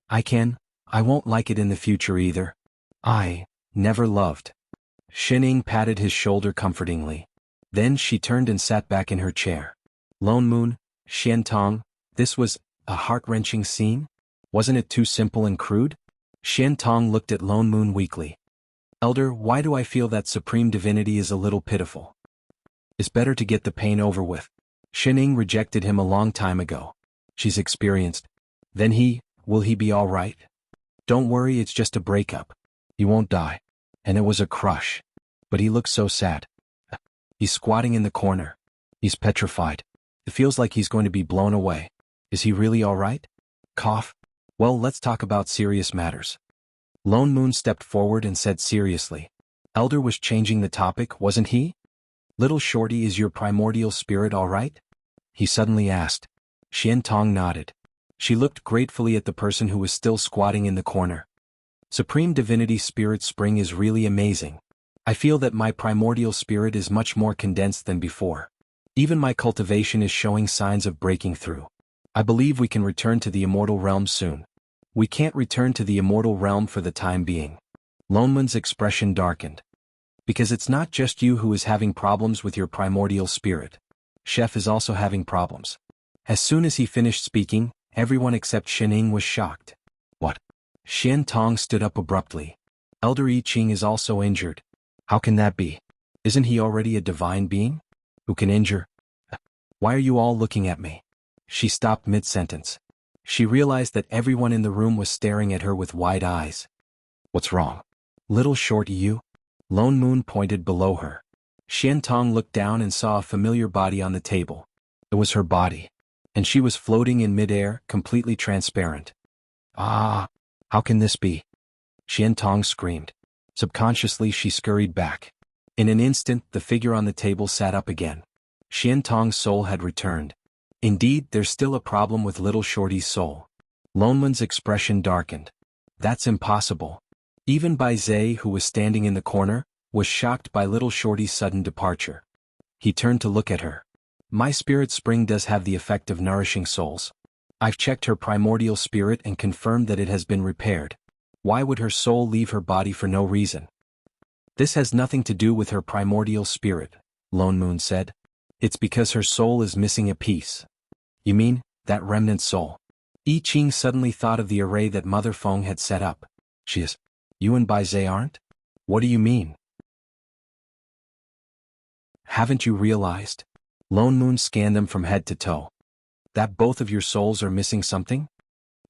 Speaker 1: I won't like it in the future either. I never loved. Xin Ying patted his shoulder comfortingly. Then she turned and sat back in her chair. Lone Moon, Xian Tong, this was a heart-wrenching scene? Wasn't it too simple and crude? Xian Tong looked at Lone Moon weakly. Elder, why do I feel that supreme divinity is a little pitiful? It's better to get the pain over with. Xin Ying rejected him a long time ago. She's experienced. Then will he be all right? Don't worry, it's just a breakup. He won't die. And it was a crush. But he looks so sad. He's squatting in the corner. He's petrified. It feels like he's going to be blown away. Is he really all right? Cough. Well, let's talk about serious matters. Lone Moon stepped forward and said seriously. Elder was changing the topic, wasn't he? Little Shorty, is your primordial spirit all right? He suddenly asked. Xian Tong nodded. She looked gratefully at the person who was still squatting in the corner. Supreme Divinity Spirit Spring is really amazing. I feel that my primordial spirit is much more condensed than before. Even my cultivation is showing signs of breaking through. I believe we can return to the immortal realm soon. We can't return to the immortal realm for the time being. Lone Moon's expression darkened. Because it's not just you who is having problems with your primordial spirit. Chef is also having problems. As soon as he finished speaking, everyone except Xin Ying was shocked. What? Xian Tong stood up abruptly. Elder I Ching is also injured. How can that be? Isn't he already a divine being? Who can injure? Why are you all looking at me? She stopped mid-sentence. She realized that everyone in the room was staring at her with wide eyes. What's wrong? Little Short, you? Lone Moon pointed below her. Xian Tong looked down and saw a familiar body on the table. It was her body. And she was floating in midair, completely transparent. Ah! How can this be? Xian Tong screamed. Subconsciously she scurried back. In an instant, the figure on the table sat up again. Xian Tong's soul had returned. Indeed, there's still a problem with little Shorty's soul. Lone Moon's expression darkened. That's impossible. Even Baizé, who was standing in the corner, was shocked by little Shorty's sudden departure. He turned to look at her. My spirit spring does have the effect of nourishing souls. I've checked her primordial spirit and confirmed that it has been repaired. Why would her soul leave her body for no reason? This has nothing to do with her primordial spirit, Lone Moon said. It's because her soul is missing a piece. You mean, that remnant soul? I Ching suddenly thought of the array that Mother Feng had set up. She is. You and Baizé aren't? What do you mean? Haven't you realized? Lone Moon scanned them from head to toe. That both of your souls are missing something?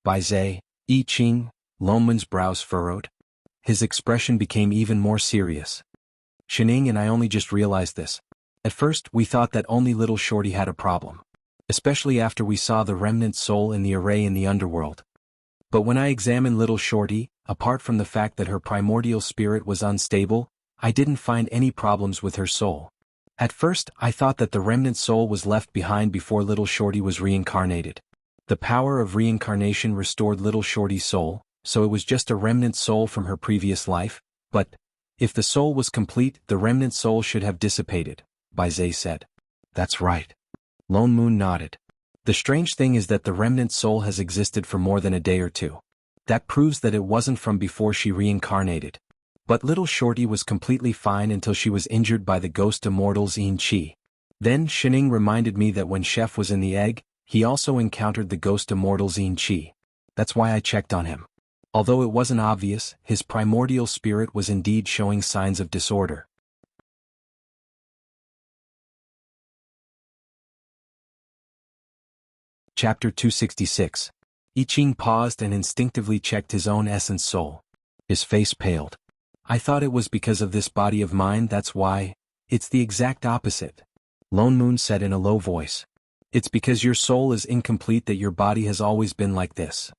Speaker 1: Baizé, I Ching, Lone Moon's brows furrowed. his expression became even more serious. Shining and I only just realized this. At first, we thought that only little Shorty had a problem. Especially after we saw the remnant soul in the array in the underworld. But when I examined little Shorty, apart from the fact that her primordial spirit was unstable, I didn't find any problems with her soul. At first, I thought that the remnant soul was left behind before little Shorty was reincarnated. The power of reincarnation restored little Shorty's soul, so it was just a remnant soul from her previous life, but if the soul was complete, the remnant soul should have dissipated, Baizé said. That's right. Lone Moon nodded. The strange thing is that the remnant soul has existed for more than a day or two. That proves that it wasn't from before she reincarnated. But little Shorty was completely fine until she was injured by the ghost immortals Yin Chi. Then Shining reminded me that when Chef was in the egg, he also encountered the ghost immortals Yin Chi. That's why I checked on him. Although it wasn't obvious, his primordial spirit was indeed showing signs of disorder. Chapter 266. I Ching paused and instinctively checked his own essence soul. His face paled. I thought it was because of this body of mine, that's why. It's the exact opposite. Lone Moon said in a low voice. It's because your soul is incomplete that your body has always been like this.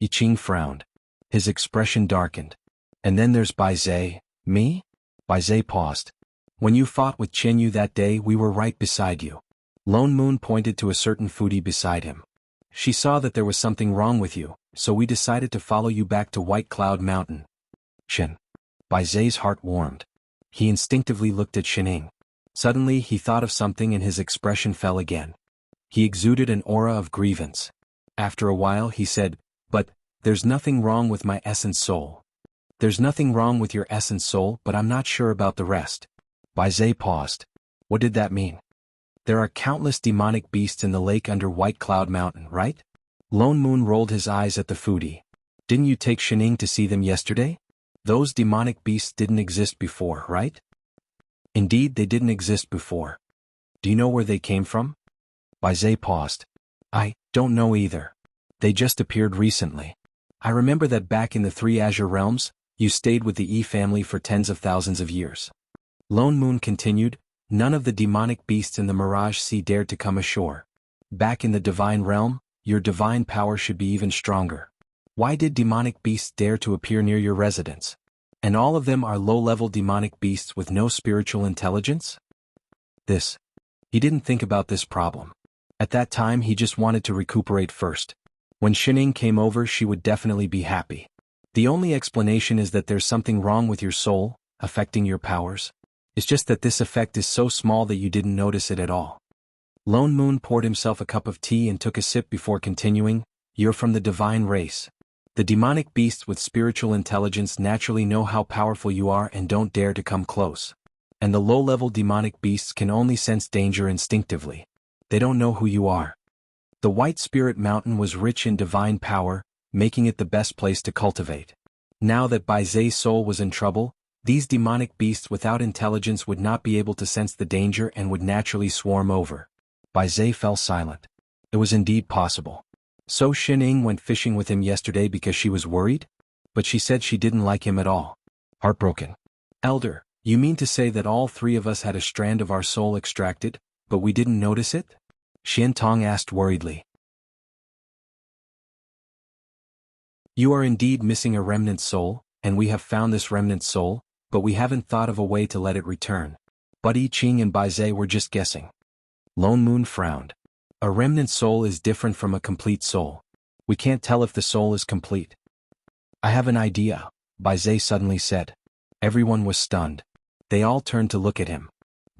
Speaker 1: I Ching frowned. His expression darkened. And then there's Baizé. Me? Baizé paused. When you fought with Chenyu that day, we were right beside you. Lone Moon pointed to a certain foodie beside him. She saw that there was something wrong with you, so we decided to follow you back to White Cloud Mountain. Shin. Baizé's heart warmed. He instinctively looked at Shining. Suddenly he thought of something and his expression fell again. He exuded an aura of grievance. After a while he said, but, there's nothing wrong with my essence soul. There's nothing wrong with your essence soul, but I'm not sure about the rest. Baizé paused. What did that mean? There are countless demonic beasts in the lake under White Cloud Mountain, right? Lone Moon rolled his eyes at the foodie. Didn't you take Shining to see them yesterday? Those demonic beasts didn't exist before, right? Indeed, they didn't exist before. Do you know where they came from? Baizé paused. I don't know either. They just appeared recently. I remember that back in the Three Azure Realms, you stayed with the E family for tens of thousands of years. Lone Moon continued, none of the demonic beasts in the Mirage Sea dared to come ashore. Back in the Divine Realm, your divine power should be even stronger. Why did demonic beasts dare to appear near your residence? And all of them are low-level demonic beasts with no spiritual intelligence? He didn't think about this problem. At that time he just wanted to recuperate first. When Shining came over she would definitely be happy. The only explanation is that there's something wrong with your soul, affecting your powers. It's just that this effect is so small that you didn't notice it at all. Lone Moon poured himself a cup of tea and took a sip before continuing, you're from the divine race. The demonic beasts with spiritual intelligence naturally know how powerful you are and don't dare to come close. And the low-level demonic beasts can only sense danger instinctively. They don't know who you are. The White Spirit Mountain was rich in divine power, making it the best place to cultivate. Now that Baizé's soul was in trouble, these demonic beasts without intelligence would not be able to sense the danger and would naturally swarm over. Baizé fell silent. It was indeed possible. So Shining went fishing with him yesterday because she was worried? But she said she didn't like him at all. Heartbroken. Elder, you mean to say that all three of us had a strand of our soul extracted, but we didn't notice it? Xian Tong asked worriedly. You are indeed missing a remnant soul, and we have found this remnant soul, but we haven't thought of a way to let it return. But I Ching and Baizé were just guessing. Lone Moon frowned. A remnant soul is different from a complete soul. We can't tell if the soul is complete. I have an idea, Baizé suddenly said. Everyone was stunned. They all turned to look at him.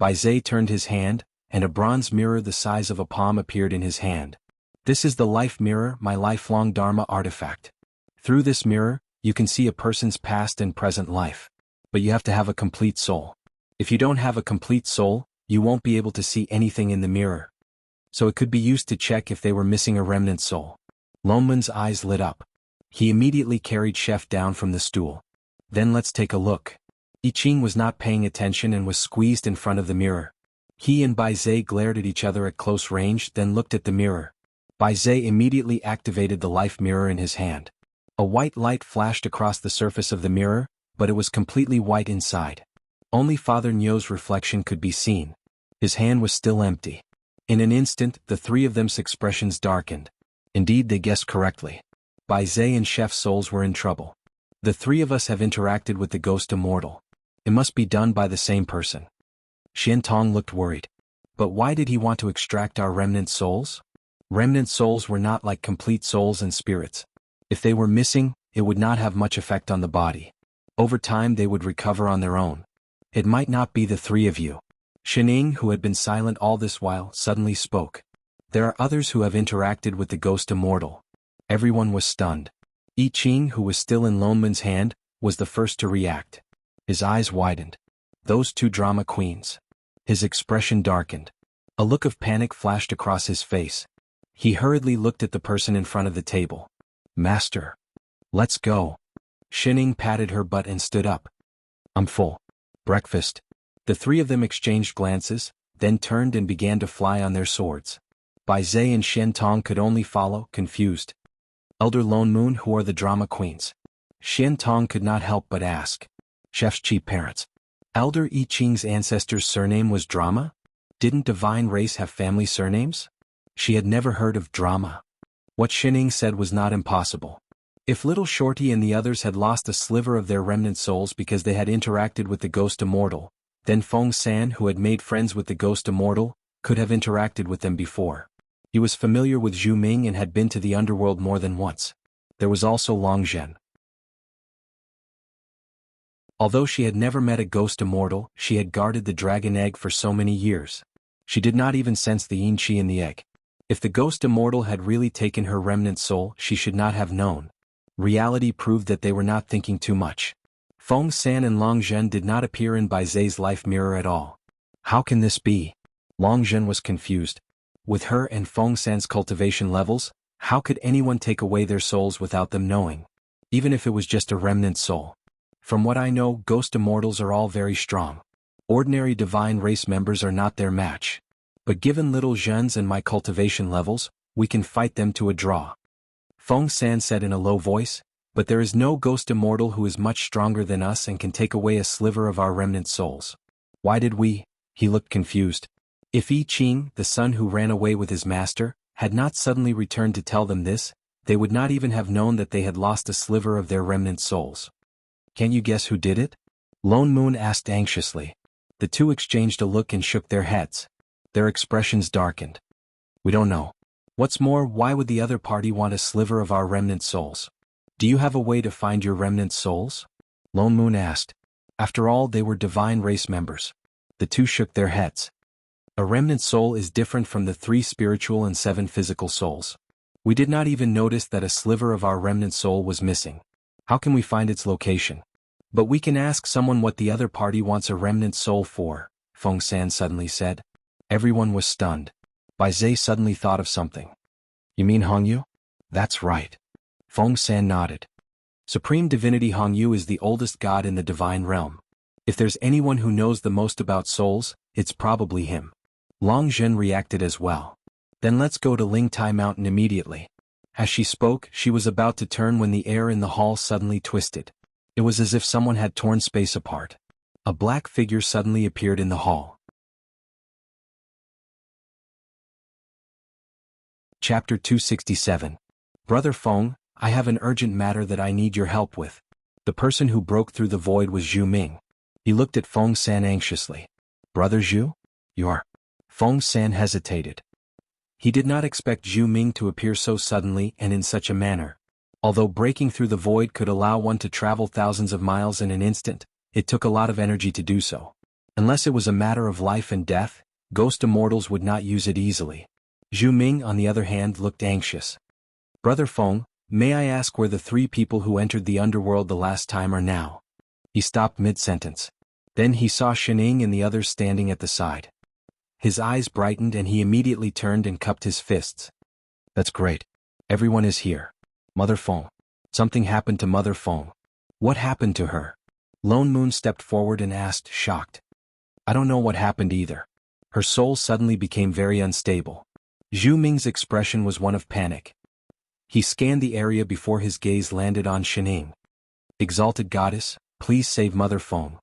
Speaker 1: Baizé turned his hand, and a bronze mirror the size of a palm appeared in his hand. This is the life mirror, my lifelong Dharma artifact. Through this mirror, you can see a person's past and present life. But you have to have a complete soul. If you don't have a complete soul, you won't be able to see anything in the mirror. So it could be used to check if they were missing a remnant soul. Lone Moon's eyes lit up. He immediately carried Chef down from the stool. Then let's take a look. I Ching was not paying attention and was squeezed in front of the mirror. He and Baizé glared at each other at close range, then looked at the mirror. Baizé immediately activated the life mirror in his hand. A white light flashed across the surface of the mirror, but it was completely white inside. Only Father Nyo's reflection could be seen. His hand was still empty. In an instant, the three of them's expressions darkened. Indeed, they guessed correctly. Bai Zhe and Chef's souls were in trouble. The three of us have interacted with the ghost immortal. It must be done by the same person. Xian Tong looked worried. But why did he want to extract our remnant souls? Remnant souls were not like complete souls and spirits. If they were missing, it would not have much effect on the body. Over time they would recover on their own. It might not be the three of you. Shining, who had been silent all this while, suddenly spoke. There are others who have interacted with the ghost immortal. Everyone was stunned. Yi Qing, who was still in Lonman's hand, was the first to react. His eyes widened. Those two drama queens. His expression darkened. A look of panic flashed across his face. He hurriedly looked at the person in front of the table. Master. Let's go. Shining patted her butt and stood up. I'm full. Breakfast. The three of them exchanged glances, then turned and began to fly on their swords. Bai Zhe and Xian Tong could only follow, confused. Elder Lone Moon, who are the drama queens? Xian Tong could not help but ask. Chef's chief parents. Elder Yi Qing's ancestor's surname was Drama? Didn't divine race have family surnames? She had never heard of Drama. What Shining said was not impossible. If Little Shorty and the others had lost a sliver of their remnant souls because they had interacted with the ghost immortal, then Feng San, who had made friends with the ghost immortal, could have interacted with them before. He was familiar with Zhu Ming and had been to the underworld more than once. There was also Long Zhen. Although she had never met a ghost immortal, she had guarded the dragon egg for so many years. She did not even sense the yin qi in the egg. If the ghost immortal had really taken her remnant soul, she should not have known. Reality proved that they were not thinking too much. Feng San and Long Zhen did not appear in Bai Zhe's life mirror at all. How can this be? Long Zhen was confused. With her and Feng San's cultivation levels, how could anyone take away their souls without them knowing? Even if it was just a remnant soul. From what I know, ghost immortals are all very strong. Ordinary divine race members are not their match. But given Little Zhen's and my cultivation levels, we can fight them to a draw. Feng San said in a low voice, but there is no ghost immortal who is much stronger than us and can take away a sliver of our remnant souls. Why did we? He looked confused. If Yi Qing, the son who ran away with his master, had not suddenly returned to tell them this, they would not even have known that they had lost a sliver of their remnant souls. Can you guess who did it? Lone Moon asked anxiously. The two exchanged a look and shook their heads. Their expressions darkened. We don't know. What's more, why would the other party want a sliver of our remnant souls? Do you have a way to find your remnant souls? Lone Moon asked. After all, they were divine race members. The two shook their heads. A remnant soul is different from the 3 spiritual and 7 physical souls. We did not even notice that a sliver of our remnant soul was missing. How can we find its location? But we can ask someone what the other party wants a remnant soul for, Feng San suddenly said. Everyone was stunned. Bai Zhe suddenly thought of something. You mean Hongyu? That's right. Feng San nodded. Supreme Divinity Hongyu is the oldest god in the divine realm. If there's anyone who knows the most about souls, it's probably him. Long Zhen reacted as well. Then let's go to Lingtai Mountain immediately. As she spoke, she was about to turn when the air in the hall suddenly twisted. It was as if someone had torn space apart. A black figure suddenly appeared in the hall. Chapter 267. Brother Feng, I have an urgent matter that I need your help with. The person who broke through the void was Zhu Ming. He looked at Feng San anxiously. Brother Zhu? You're... Feng San hesitated. He did not expect Zhu Ming to appear so suddenly and in such a manner. Although breaking through the void could allow one to travel thousands of miles in an instant, it took a lot of energy to do so. Unless it was a matter of life and death, ghost immortals would not use it easily. Zhu Ming, on the other hand, looked anxious. Brother Feng, may I ask where the 3 people who entered the underworld the last time are now? He stopped mid-sentence. Then he saw Shining and the others standing at the side. His eyes brightened and he immediately turned and cupped his fists. That's great. Everyone is here. Mother Feng. Something happened to Mother Feng. What happened to her? Lone Moon stepped forward and asked, shocked. I don't know what happened either. Her soul suddenly became very unstable. Zhu Ming's expression was one of panic. He scanned the area before his gaze landed on Shining. Exalted Goddess, please save Mother Feng.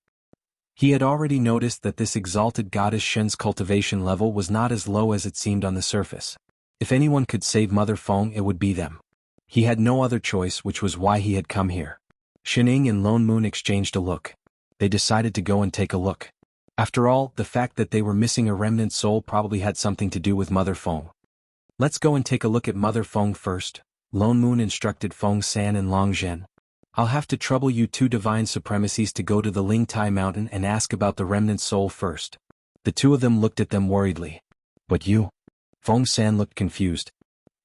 Speaker 1: He had already noticed that this exalted goddess Shen's cultivation level was not as low as it seemed on the surface. If anyone could save Mother Feng, it would be them. He had no other choice, which was why he had come here. Shining and Lone Moon exchanged a look. They decided to go and take a look. After all, the fact that they were missing a remnant soul probably had something to do with Mother Feng. Let's go and take a look at Mother Feng first, Lone Moon instructed Feng San and Long Zhen. I'll have to trouble you two divine supremacies to go to the Ling Tai Mountain and ask about the remnant soul first. The two of them looked at them worriedly. But you? Feng San looked confused.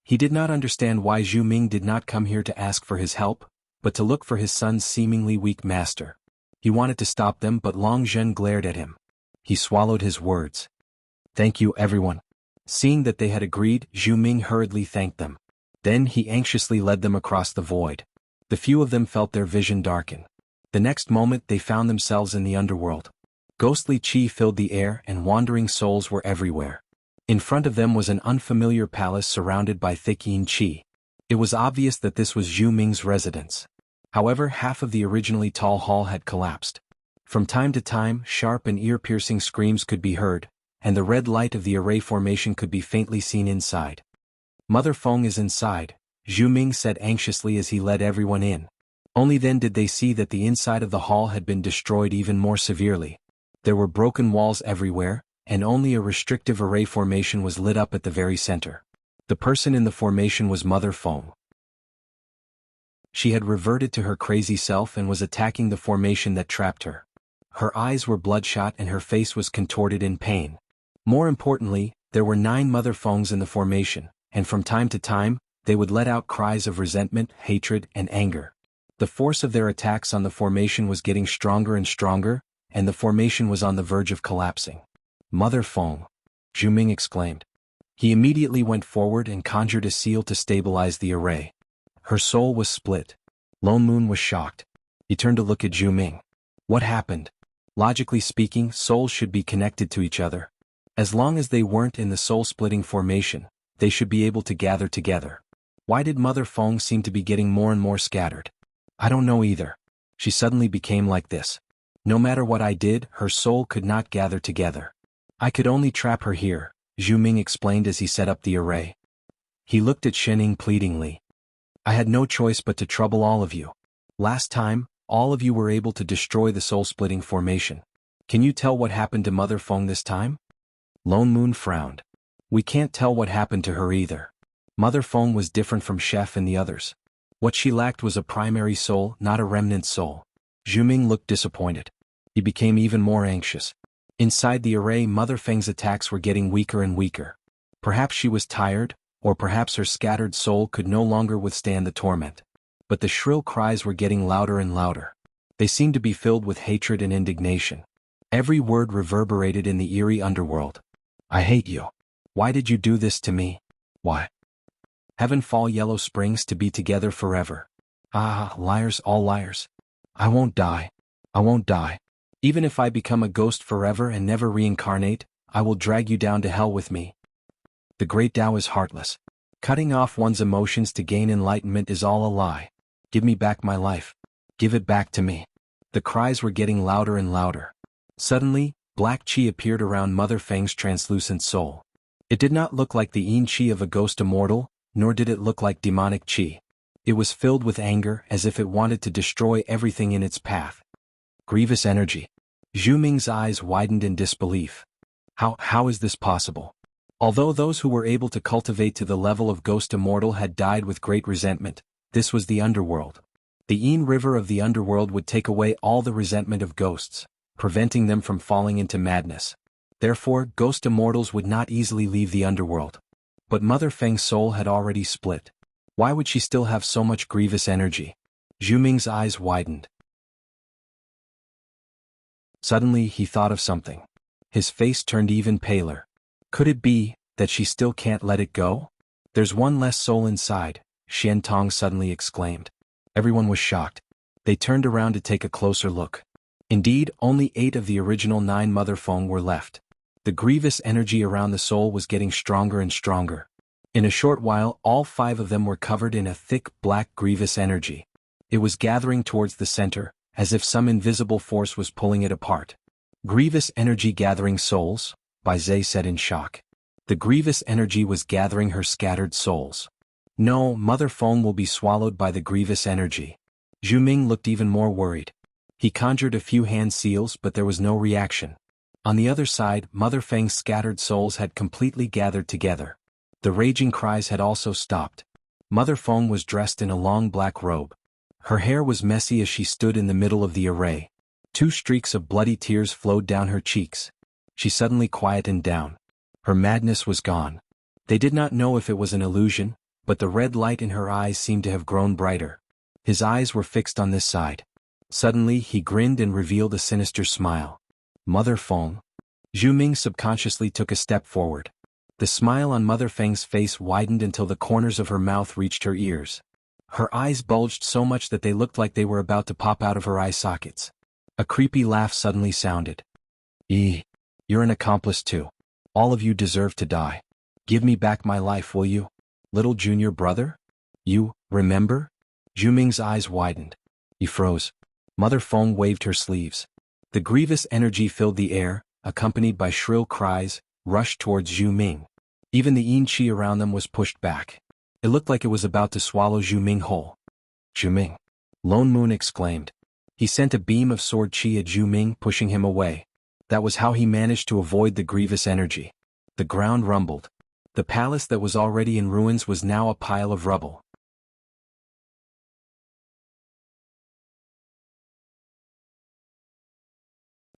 Speaker 1: He did not understand why Zhu Ming did not come here to ask for his help, but to look for his son's seemingly weak master. He wanted to stop them, but Long Zhen glared at him. He swallowed his words. Thank you, everyone. Seeing that they had agreed, Zhu Ming hurriedly thanked them. Then he anxiously led them across the void. The few of them felt their vision darken. The next moment they found themselves in the underworld. Ghostly chi filled the air and wandering souls were everywhere. In front of them was an unfamiliar palace surrounded by thick yin chi. It was obvious that this was Zhu Ming's residence. However, half of the originally tall hall had collapsed. From time to time, sharp and ear-piercing screams could be heard, and the red light of the array formation could be faintly seen inside. Mother Feng is inside, Zhu Ming said anxiously as he led everyone in. Only then did they see that the inside of the hall had been destroyed even more severely. There were broken walls everywhere, and only a restrictive array formation was lit up at the very center. The person in the formation was Mother Feng. She had reverted to her crazy self and was attacking the formation that trapped her. Her eyes were bloodshot and her face was contorted in pain. More importantly, there were 9 Mother Fengs in the formation, and from time to time, they would let out cries of resentment, hatred, and anger. The force of their attacks on the formation was getting stronger and stronger, and the formation was on the verge of collapsing. Mother Feng, Zhu Ming exclaimed. He immediately went forward and conjured a seal to stabilize the array. Her soul was split. Lone Moon was shocked. He turned to look at Zhu Ming. What happened? Logically speaking, souls should be connected to each other. As long as they weren't in the soul-splitting formation, they should be able to gather together. Why did Mother Feng seem to be getting more and more scattered? I don't know either. She suddenly became like this. No matter what I did, her soul could not gather together. I could only trap her here, Zhu Ming explained as he set up the array. He looked at Shining pleadingly. I had no choice but to trouble all of you. Last time, all of you were able to destroy the soul-splitting formation. Can you tell what happened to Mother Feng this time? Lone Moon frowned. We can't tell what happened to her either. Mother Feng was different from Chef and the others. What she lacked was a primary soul, not a remnant soul. Zhu Ming looked disappointed. He became even more anxious. Inside the array, Mother Feng's attacks were getting weaker and weaker. Perhaps she was tired, or perhaps her scattered soul could no longer withstand the torment. But the shrill cries were getting louder and louder. They seemed to be filled with hatred and indignation. Every word reverberated in the eerie underworld. I hate you. Why did you do this to me? Why? Heaven fall Yellow Springs to be together forever. Ah, liars, all liars. I won't die. I won't die. Even if I become a ghost forever and never reincarnate, I will drag you down to hell with me. The great Tao is heartless. Cutting off one's emotions to gain enlightenment is all a lie. Give me back my life. Give it back to me. The cries were getting louder and louder. Suddenly, black chi appeared around Mother Feng's translucent soul. It did not look like the yin chi of a ghost immortal, nor did it look like demonic chi. It was filled with anger, as if it wanted to destroy everything in its path. Grievous energy. Zhu Ming's eyes widened in disbelief. How is this possible? Although those who were able to cultivate to the level of ghost immortal had died with great resentment, this was the underworld. The Yin River of the underworld would take away all the resentment of ghosts, preventing them from falling into madness. Therefore, ghost immortals would not easily leave the underworld. But Mother Feng's soul had already split. Why would she still have so much grievous energy? Zhu Ming's eyes widened. Suddenly he thought of something. His face turned even paler. Could it be that she still can't let it go? There's one less soul inside, Xian Tong suddenly exclaimed. Everyone was shocked. They turned around to take a closer look. Indeed, only 8 of the original 9 Mother Feng were left. The grievous energy around the soul was getting stronger and stronger. In a short while, all 5 of them were covered in a thick, black, grievous energy. It was gathering towards the center, as if some invisible force was pulling it apart. Grievous energy gathering souls, Bai Zhe said in shock. The grievous energy was gathering her scattered souls. No, Mother Feng will be swallowed by the grievous energy. Zhu Ming looked even more worried. He conjured a few hand seals, but there was no reaction. On the other side, Mother Feng's scattered souls had completely gathered together. The raging cries had also stopped. Mother Feng was dressed in a long black robe. Her hair was messy as she stood in the middle of the array. 2 streaks of bloody tears flowed down her cheeks. She suddenly quietened down. Her madness was gone. They did not know if it was an illusion, but the red light in her eyes seemed to have grown brighter. His eyes were fixed on this side. Suddenly he grinned and revealed a sinister smile. Mother Feng. Zhu Ming subconsciously took a step forward. The smile on Mother Feng's face widened until the corners of her mouth reached her ears. Her eyes bulged so much that they looked like they were about to pop out of her eye sockets. A creepy laugh suddenly sounded. You're an accomplice too. All of you deserve to die. Give me back my life, will you? Little junior brother? You, remember? Zhu Ming's eyes widened. He froze. Mother Feng waved her sleeves. The grievous energy filled the air, accompanied by shrill cries, rushed towards Zhu Ming. Even the yin qi around them was pushed back. It looked like it was about to swallow Zhu Ming whole. Zhu Ming! Lone Moon exclaimed. He sent a beam of sword qi at Zhu Ming, pushing him away. That was how he managed to avoid the grievous energy. The ground rumbled. The palace that was already in ruins was now a pile of rubble.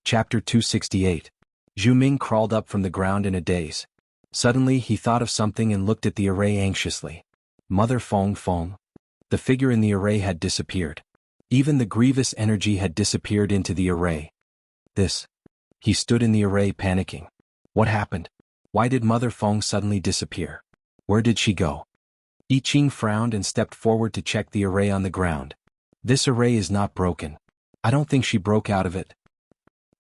Speaker 1: Chapter 268. Zhu Ming crawled up from the ground in a daze. Suddenly he thought of something and looked at the array anxiously. Mother Feng. The figure in the array had disappeared. Even the grievous energy had disappeared into the array. He stood in the array panicking. What happened? Why did Mother Feng suddenly disappear? Where did she go? I Ching frowned and stepped forward to check the array on the ground. This array is not broken. I don't think she broke out of it.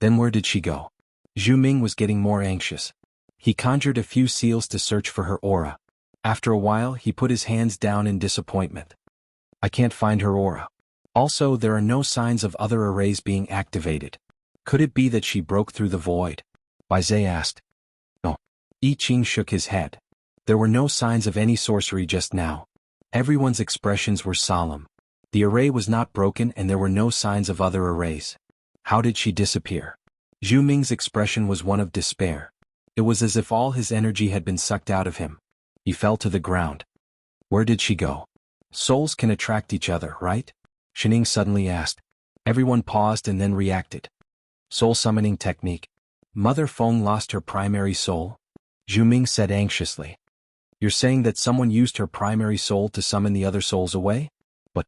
Speaker 1: Then where did she go? Zhu Ming was getting more anxious. He conjured a few seals to search for her aura. After a while he put his hands down in disappointment. I can't find her aura. Also, there are no signs of other arrays being activated. Could it be that she broke through the void? Bai Zhe asked. No. I Ching shook his head. There were no signs of any sorcery just now. Everyone's expressions were solemn. The array was not broken and there were no signs of other arrays. How did she disappear? Zhu Ming's expression was one of despair. It was as if all his energy had been sucked out of him. He fell to the ground. Where did she go? Souls can attract each other, right? Shining suddenly asked. Everyone paused and then reacted. Soul summoning technique. Mother Feng lost her primary soul? Zhu Ming said anxiously. You're saying that someone used her primary soul to summon the other souls away? But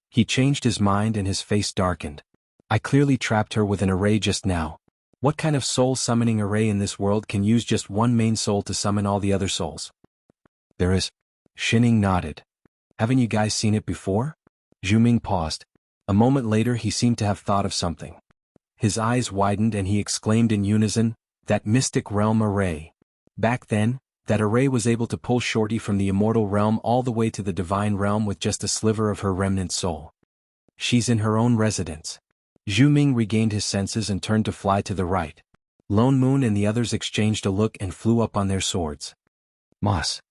Speaker 1: he changed his mind and his face darkened. I clearly trapped her with an array just now. What kind of soul-summoning array in this world can use just one main soul to summon all the other souls? There is. Shining nodded. Haven't you guys seen it before? Zhu Ming paused. A moment later he seemed to have thought of something. His eyes widened and he exclaimed in unison, that mystic realm array. Back then, that array was able to pull Shorty from the immortal realm all the way to the divine realm with just a sliver of her remnant soul. She's in her own residence. Zhu Ming regained his senses and turned to fly to the right. Lone Moon and the others exchanged a look and flew up on their swords. Moss.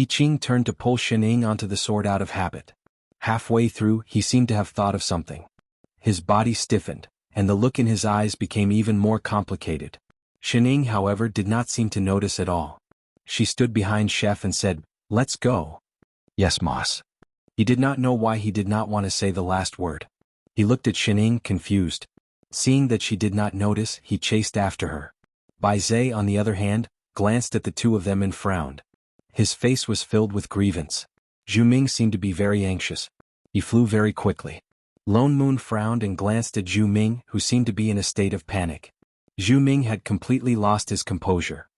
Speaker 1: I Ching turned to pull Shining onto the sword out of habit. Halfway through, he seemed to have thought of something. His body stiffened, and the look in his eyes became even more complicated. Shining, however, did not seem to notice at all. She stood behind Chef and said, "Let's go." Yes, Moss. He did not know why he did not want to say the last word. He looked at Shining, confused. Seeing that she did not notice, he chased after her. Bai Zhe, on the other hand, glanced at the two of them and frowned. His face was filled with grievance. Zhu Ming seemed to be very anxious. He flew very quickly. Lone Moon frowned and glanced at Zhu Ming, who seemed to be in a state of panic. Zhu Ming had completely lost his composure.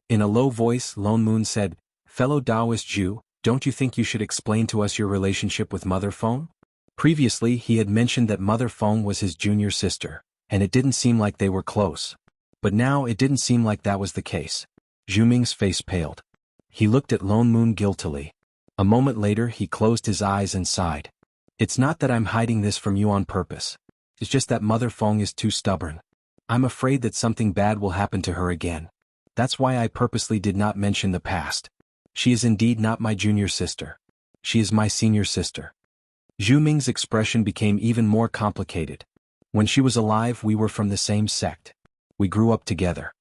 Speaker 1: In a low voice, Lone Moon said, "Fellow Taoist Zhu, don't you think you should explain to us your relationship with Mother Feng?" Previously he had mentioned that Mother Feng was his junior sister, and it didn't seem like they were close. But now it didn't seem like that was the case. Zhu Ming's face paled. He looked at Lone Moon guiltily. A moment later he closed his eyes and sighed. It's not that I'm hiding this from you on purpose. It's just that Mother Feng is too stubborn. I'm afraid that something bad will happen to her again. That's why I purposely did not mention the past. She is indeed not my junior sister. She is my senior sister. Zhu Ming's expression became even more complicated. When she was alive, we were from the same sect. We grew up together.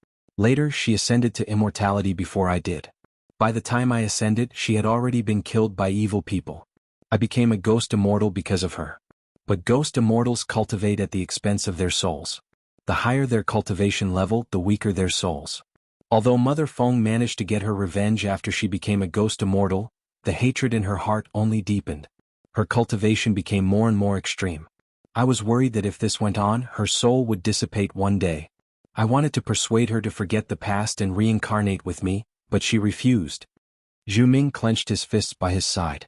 Speaker 1: Later, she ascended to immortality before I did. By the time I ascended, she had already been killed by evil people. I became a ghost immortal because of her. But ghost immortals cultivate at the expense of their souls. The higher their cultivation level, the weaker their souls. Although Mother Feng managed to get her revenge after she became a ghost immortal, the hatred in her heart only deepened. Her cultivation became more and more extreme. I was worried that if this went on, her soul would dissipate one day. I wanted to persuade her to forget the past and reincarnate with me, but she refused. Zhu Ming clenched his fists by his side.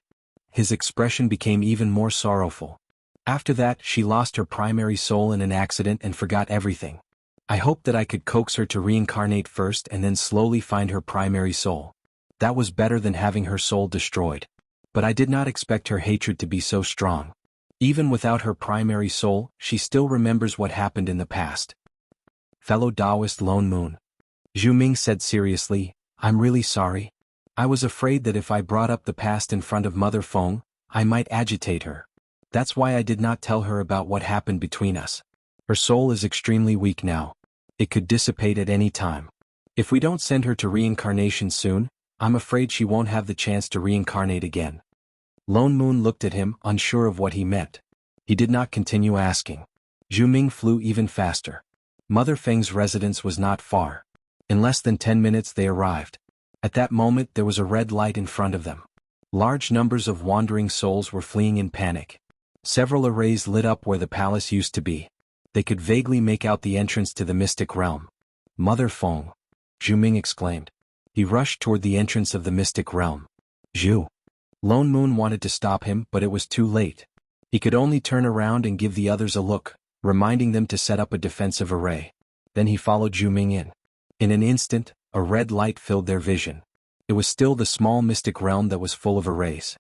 Speaker 1: His expression became even more sorrowful. After that, she lost her primary soul in an accident and forgot everything. I hoped that I could coax her to reincarnate first and then slowly find her primary soul. That was better than having her soul destroyed. But I did not expect her hatred to be so strong. Even without her primary soul, she still remembers what happened in the past. Fellow Taoist Lone Moon. Zhu Ming said seriously, I'm really sorry. I was afraid that if I brought up the past in front of Mother Feng, I might agitate her. That's why I did not tell her about what happened between us. Her soul is extremely weak now. It could dissipate at any time. If we don't send her to reincarnation soon, I'm afraid she won't have the chance to reincarnate again. Lone Moon looked at him, unsure of what he meant. He did not continue asking. Zhu Ming flew even faster. Mother Feng's residence was not far. In less than 10 minutes they arrived. At that moment there was a red light in front of them. Large numbers of wandering souls were fleeing in panic. Several arrays lit up where the palace used to be. They could vaguely make out the entrance to the mystic realm. Mother Feng! Zhu Ming exclaimed. He rushed toward the entrance of the mystic realm. Zhu! Lone Moon wanted to stop him, but it was too late. He could only turn around and give the others a look, reminding them to set up a defensive array. Then he followed Zhu Ming in. In an instant, a red light filled their vision. It was still the small mystic realm that was full of arrays.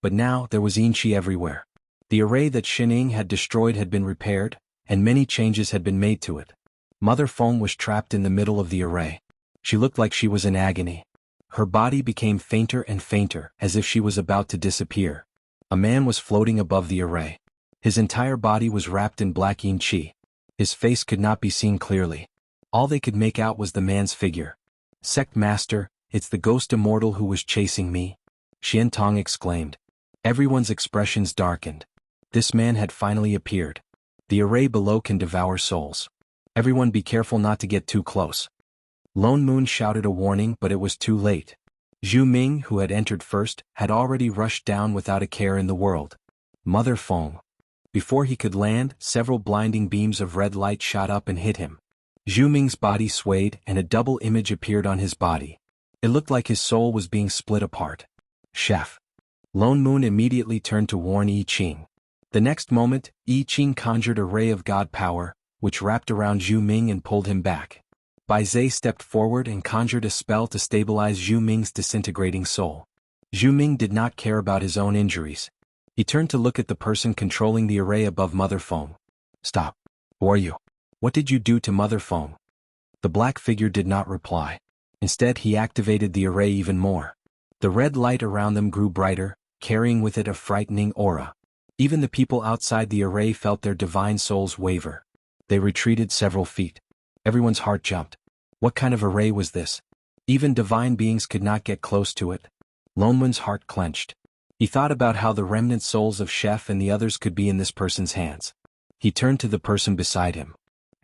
Speaker 1: But now there was Yinqi everywhere. The array that Xining had destroyed had been repaired, and many changes had been made to it. Mother Feng was trapped in the middle of the array. She looked like she was in agony. Her body became fainter and fainter, as if she was about to disappear. A man was floating above the array. His entire body was wrapped in black Yinqi. His face could not be seen clearly. All they could make out was the man's figure. Sect Master, it's the ghost immortal who was chasing me, Xian Tong exclaimed. Everyone's expressions darkened. This man had finally appeared. The array below can devour souls. Everyone be careful not to get too close. Lone Moon shouted a warning, but it was too late. Zhu Ming, who had entered first, had already rushed down without a care in the world. Mother Feng. Before he could land, several blinding beams of red light shot up and hit him. Zhu Ming's body swayed and a double image appeared on his body. It looked like his soul was being split apart. Chef. Lone Moon immediately turned to warn Yi Qing. The next moment, Yi Qing conjured a ray of god power, which wrapped around Zhu Ming and pulled him back. Bai Zhe stepped forward and conjured a spell to stabilize Zhu Ming's disintegrating soul. Zhu Ming did not care about his own injuries. He turned to look at the person controlling the array above Mother Feng. Stop. Who are you? What did you do to Mother Feng? The black figure did not reply. Instead he activated the array even more. The red light around them grew brighter, carrying with it a frightening aura. Even the people outside the array felt their divine souls waver. They retreated several feet. Everyone's heart jumped. What kind of array was this? Even divine beings could not get close to it. Lone Moon's heart clenched. He thought about how the remnant souls of Chef and the others could be in this person's hands. He turned to the person beside him.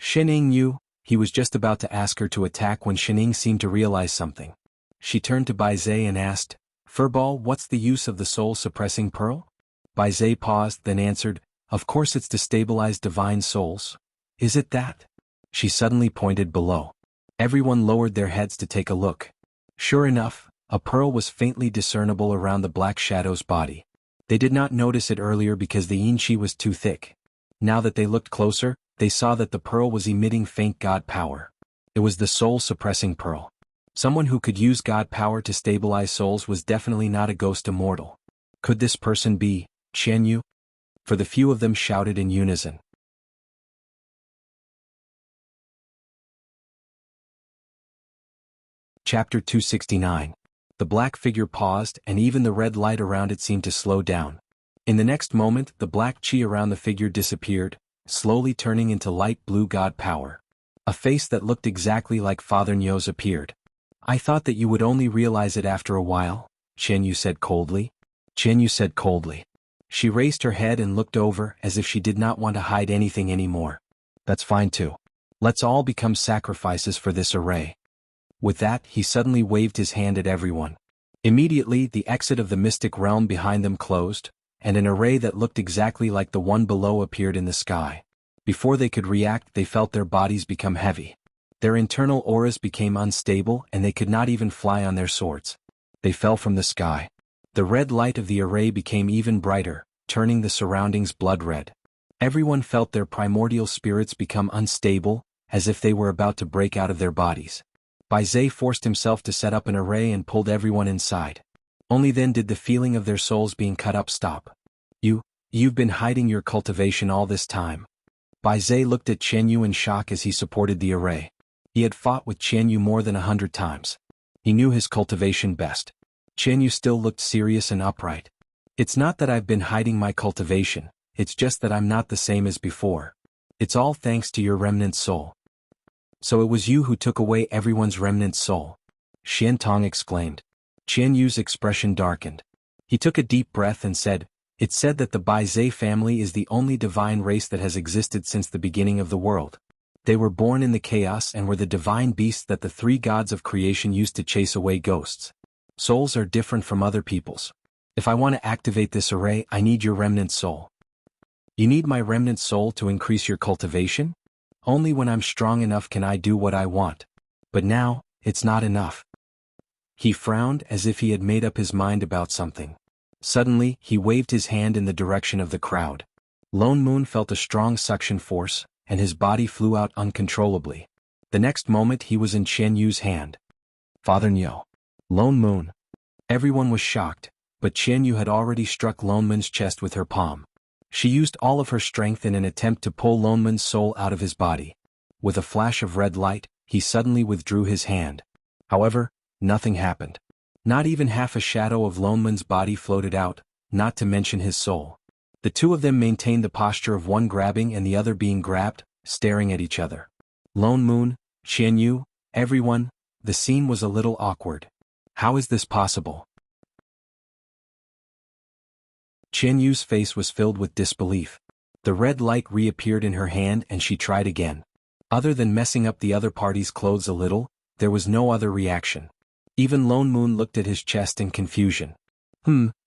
Speaker 1: Xining Yu, he was just about to ask her to attack when Xining seemed to realize something. She turned to Bai Zhe and asked, Furball, what's the use of the soul-suppressing pearl? Bai Zhe paused, then answered, Of course it's to stabilize divine souls. Is it that? She suddenly pointed below. Everyone lowered their heads to take a look. Sure enough, a pearl was faintly discernible around the black shadow's body. They did not notice it earlier because the Yinqi was too thick. Now that they looked closer, they saw that the pearl was emitting faint god power. It was the soul-suppressing pearl. Someone who could use God power to stabilize souls was definitely not a ghost immortal. Could this person be Qian Yu? For the few of them shouted in unison. Chapter 269. The black figure paused, and even the red light around it seemed to slow down. In the next moment, the black chi around the figure disappeared, slowly turning into light blue God power. A face that looked exactly like Father Nyo's appeared. I thought that you would only realize it after a while, Qian Yu said coldly. Qian Yu said coldly. She raised her head and looked over as if she did not want to hide anything anymore. That's fine too. Let's all become sacrifices for this array. With that, he suddenly waved his hand at everyone. Immediately, the exit of the mystic realm behind them closed, and an array that looked exactly like the one below appeared in the sky. Before they could react, they felt their bodies become heavy. Their internal auras became unstable and they could not even fly on their swords. They fell from the sky. The red light of the array became even brighter, turning the surroundings blood red. Everyone felt their primordial spirits become unstable, as if they were about to break out of their bodies. Bai Zhe forced himself to set up an array and pulled everyone inside. Only then did the feeling of their souls being cut up stop. You've been hiding your cultivation all this time. Bai Zhe looked at Qian Yu in shock as he supported the array. He had fought with Qian Yu more than 100 times. He knew his cultivation best. Qian Yu still looked serious and upright. It's not that I've been hiding my cultivation, it's just that I'm not the same as before. It's all thanks to your remnant soul. So it was you who took away everyone's remnant soul? Xian Tong exclaimed. Qian Yu's expression darkened. He took a deep breath and said, "It's said that the Bai Zhe family is the only divine race that has existed since the beginning of the world. They were born in the chaos and were the divine beasts that the three gods of creation used to chase away ghosts. Souls are different from other people's. If I want to activate this array, I need your remnant soul." You need my remnant soul to increase your cultivation? Only when I'm strong enough can I do what I want. But now, it's not enough. He frowned as if he had made up his mind about something. Suddenly, he waved his hand in the direction of the crowd. Lone Moon felt a strong suction force, and his body flew out uncontrollably. The next moment he was in Qian Yu's hand. Father Nyo. Lone Moon. Everyone was shocked, but Qian Yu had already struck Lone Moon's chest with her palm. She used all of her strength in an attempt to pull Lone Moon's soul out of his body. With a flash of red light, he suddenly withdrew his hand. However, nothing happened. Not even half a shadow of Lone Moon's body floated out, not to mention his soul. The two of them maintained the posture of one grabbing and the other being grabbed, staring at each other. Lone Moon, Qian Yu, everyone, the scene was a little awkward. How is this possible? Qian Yu's face was filled with disbelief. The red light reappeared in her hand and she tried again. Other than messing up the other party's clothes a little, there was no other reaction. Even Lone Moon looked at his chest in confusion.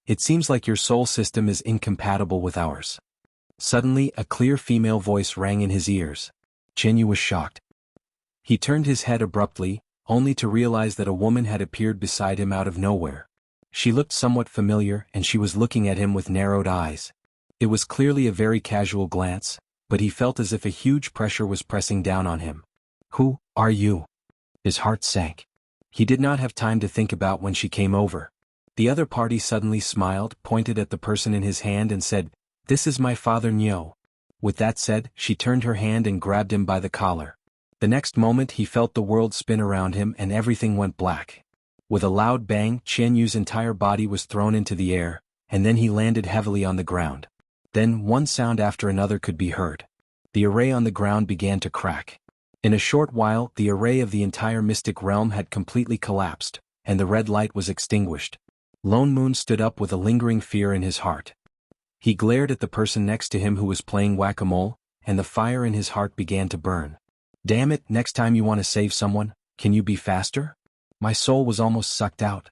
Speaker 1: It seems like your soul system is incompatible with ours. Suddenly, a clear female voice rang in his ears. Qian Yu was shocked. He turned his head abruptly, only to realize that a woman had appeared beside him out of nowhere. She looked somewhat familiar and she was looking at him with narrowed eyes. It was clearly a very casual glance, but he felt as if a huge pressure was pressing down on him. Who are you? His heart sank. He did not have time to think about when she came over. The other party suddenly smiled, pointed at the person in his hand and said, "This is my father Nyo." With that said, she turned her hand and grabbed him by the collar. The next moment he felt the world spin around him and everything went black. With a loud bang, Qian Yu's entire body was thrown into the air, and then he landed heavily on the ground. Then, one sound after another could be heard. The array on the ground began to crack. In a short while, the array of the entire mystic realm had completely collapsed, and the red light was extinguished. Lone Moon stood up with a lingering fear in his heart. He glared at the person next to him who was playing whack-a-mole, and the fire in his heart began to burn. Damn it, next time you want to save someone, can you be faster? My soul was almost sucked out.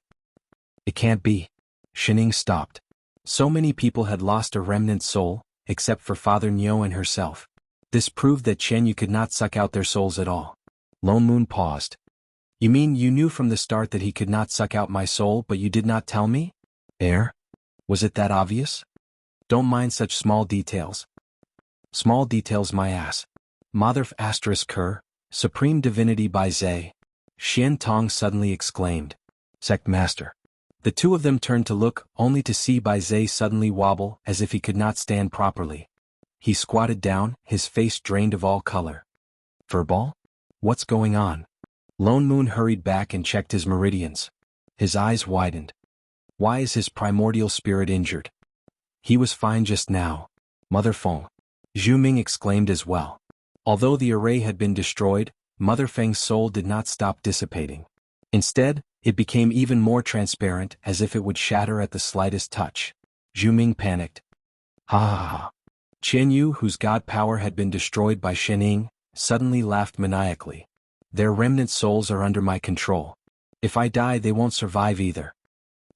Speaker 1: It can't be. Shining stopped. So many people had lost a remnant soul, except for Father Nyo and herself. This proved that Qian Yu could not suck out their souls at all. Lone Moon paused. You mean you knew from the start that he could not suck out my soul but you did not tell me? Was it that obvious? Don't mind such small details. Small details my ass. Motherf asterisk her, Supreme Divinity Bai Zhe! Xian Tong suddenly exclaimed. Sect Master. The two of them turned to look, only to see Bai Zhe suddenly wobble as if he could not stand properly. He squatted down, his face drained of all color. Furball? What's going on? Lone Moon hurried back and checked his meridians. His eyes widened. Why is his primordial spirit injured? He was fine just now. Mother Feng. Zhu Ming exclaimed as well. Although the array had been destroyed, Mother Feng's soul did not stop dissipating. Instead, it became even more transparent, as if it would shatter at the slightest touch. Zhu Ming panicked. Ha ha ha. Qian Yu, whose god power had been destroyed by Shen Ying, suddenly laughed maniacally. Their remnant souls are under my control. If I die, they won't survive either.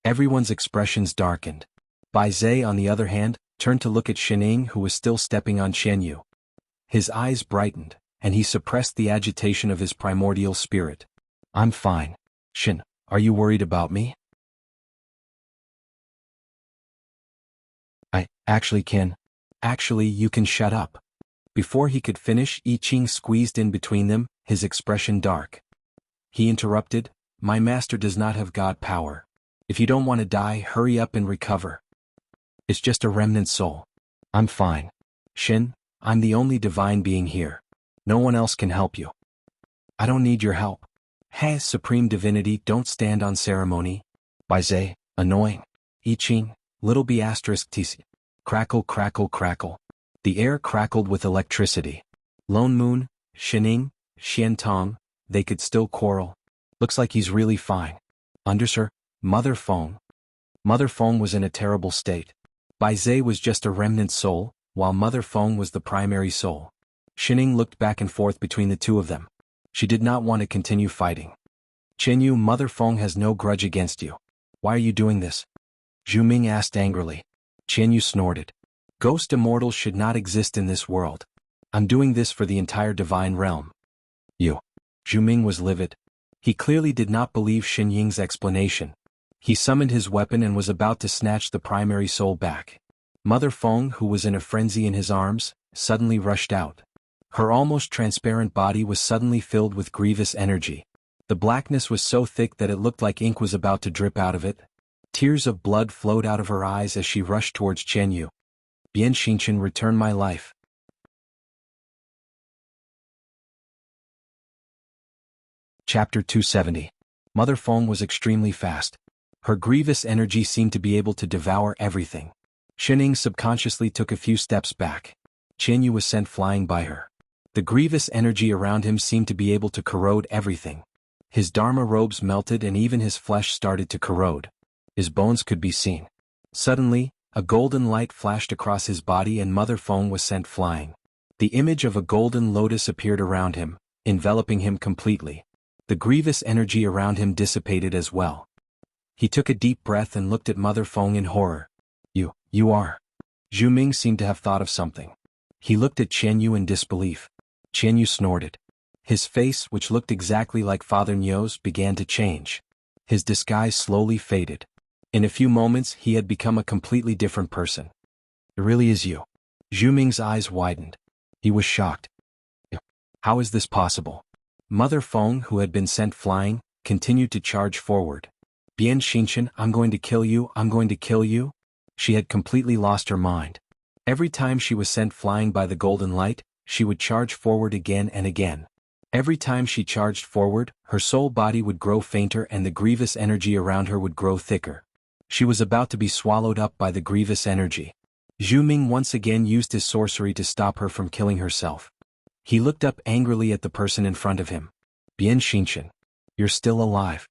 Speaker 1: Everyone's expressions darkened. Bai Zhe, on the other hand, turned to look at Shen Ying, who was still stepping on Qian Yu. His eyes brightened, and he suppressed the agitation of his primordial spirit. I'm fine. Shen, are you worried about me? Actually, you can shut up. Before he could finish, I Ching squeezed in between them, his expression dark. He interrupted, My master does not have god power. If you don't want to die, hurry up and recover. It's just a remnant soul. I'm fine. Shen, I'm the only divine being here. No one else can help you. I don't need your help. Hey, Supreme Divinity, don't stand on ceremony. Bai Zhe, annoying. I Ching, little b asterisk tc. Crackle, crackle, crackle. The air crackled with electricity. Lone Moon, Shen Ying, Xian Tong, they could still quarrel. Looks like he's really fine. Undersir, Mother Feng. Mother Feng was in a terrible state. Bai Zhe was just a remnant soul, while Mother Feng was the primary soul. Shen Ying looked back and forth between the two of them. She did not want to continue fighting. Qian Yu, Mother Feng has no grudge against you. Why are you doing this? Zhu Ming asked angrily. Qian Yu snorted. Ghost immortals should not exist in this world. I'm doing this for the entire divine realm. You. Zhu Ming was livid. He clearly did not believe Shen Ying's explanation. He summoned his weapon and was about to snatch the primary soul back. Mother Feng, who was in a frenzy in his arms, suddenly rushed out. Her almost transparent body was suddenly filled with grievous energy. The blackness was so thick that it looked like ink was about to drip out of it. Tears of blood flowed out of her eyes as she rushed towards Qian Yu. Bian Xinchen, return my life. Chapter 270. Mother Feng was extremely fast. Her grievous energy seemed to be able to devour everything. Shen Ying subconsciously took a few steps back. Qian Yu was sent flying by her. The grievous energy around him seemed to be able to corrode everything. His Dharma robes melted and even his flesh started to corrode. His bones could be seen. Suddenly, a golden light flashed across his body and Mother Feng was sent flying. The image of a golden lotus appeared around him, enveloping him completely. The grievous energy around him dissipated as well. He took a deep breath and looked at Mother Feng in horror. You are. Zhu Ming seemed to have thought of something. He looked at Qian Yu in disbelief. Qian Yu snorted. His face, which looked exactly like Father Niu's, began to change. His disguise slowly faded. In a few moments, he had become a completely different person. It really is you. Zhu Ming's eyes widened. He was shocked. How is this possible? Mother Feng, who had been sent flying, continued to charge forward. Bian Xinchen, I'm going to kill you, I'm going to kill you. She had completely lost her mind. Every time she was sent flying by the golden light, she would charge forward again and again. Every time she charged forward, her soul body would grow fainter and the grievous energy around her would grow thicker. She was about to be swallowed up by the grievous energy. Zhu Ming once again used his sorcery to stop her from killing herself. He looked up angrily at the person in front of him. Bian Xinchen, you're still alive.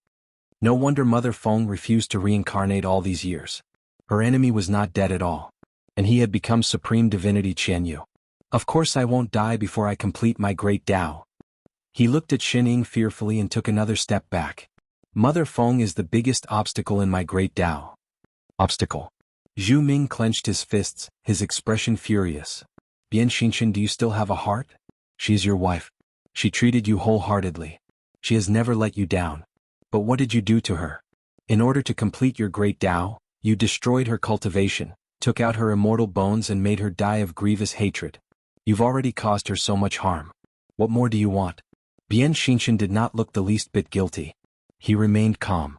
Speaker 1: No wonder Mother Feng refused to reincarnate all these years. Her enemy was not dead at all. And he had become Supreme Divinity Qian Yu. Of course I won't die before I complete my great Tao. He looked at Shen Ying fearfully and took another step back. Mother Feng is the biggest obstacle in my great Tao. Obstacle. Zhu Ming clenched his fists, his expression furious. Bian Xinchen, do you still have a heart? She is your wife. She treated you wholeheartedly. She has never let you down. But what did you do to her? In order to complete your great Tao, you destroyed her cultivation, took out her immortal bones and made her die of grievous hatred. You've already caused her so much harm. What more do you want? Bian Xinchen did not look the least bit guilty. He remained calm.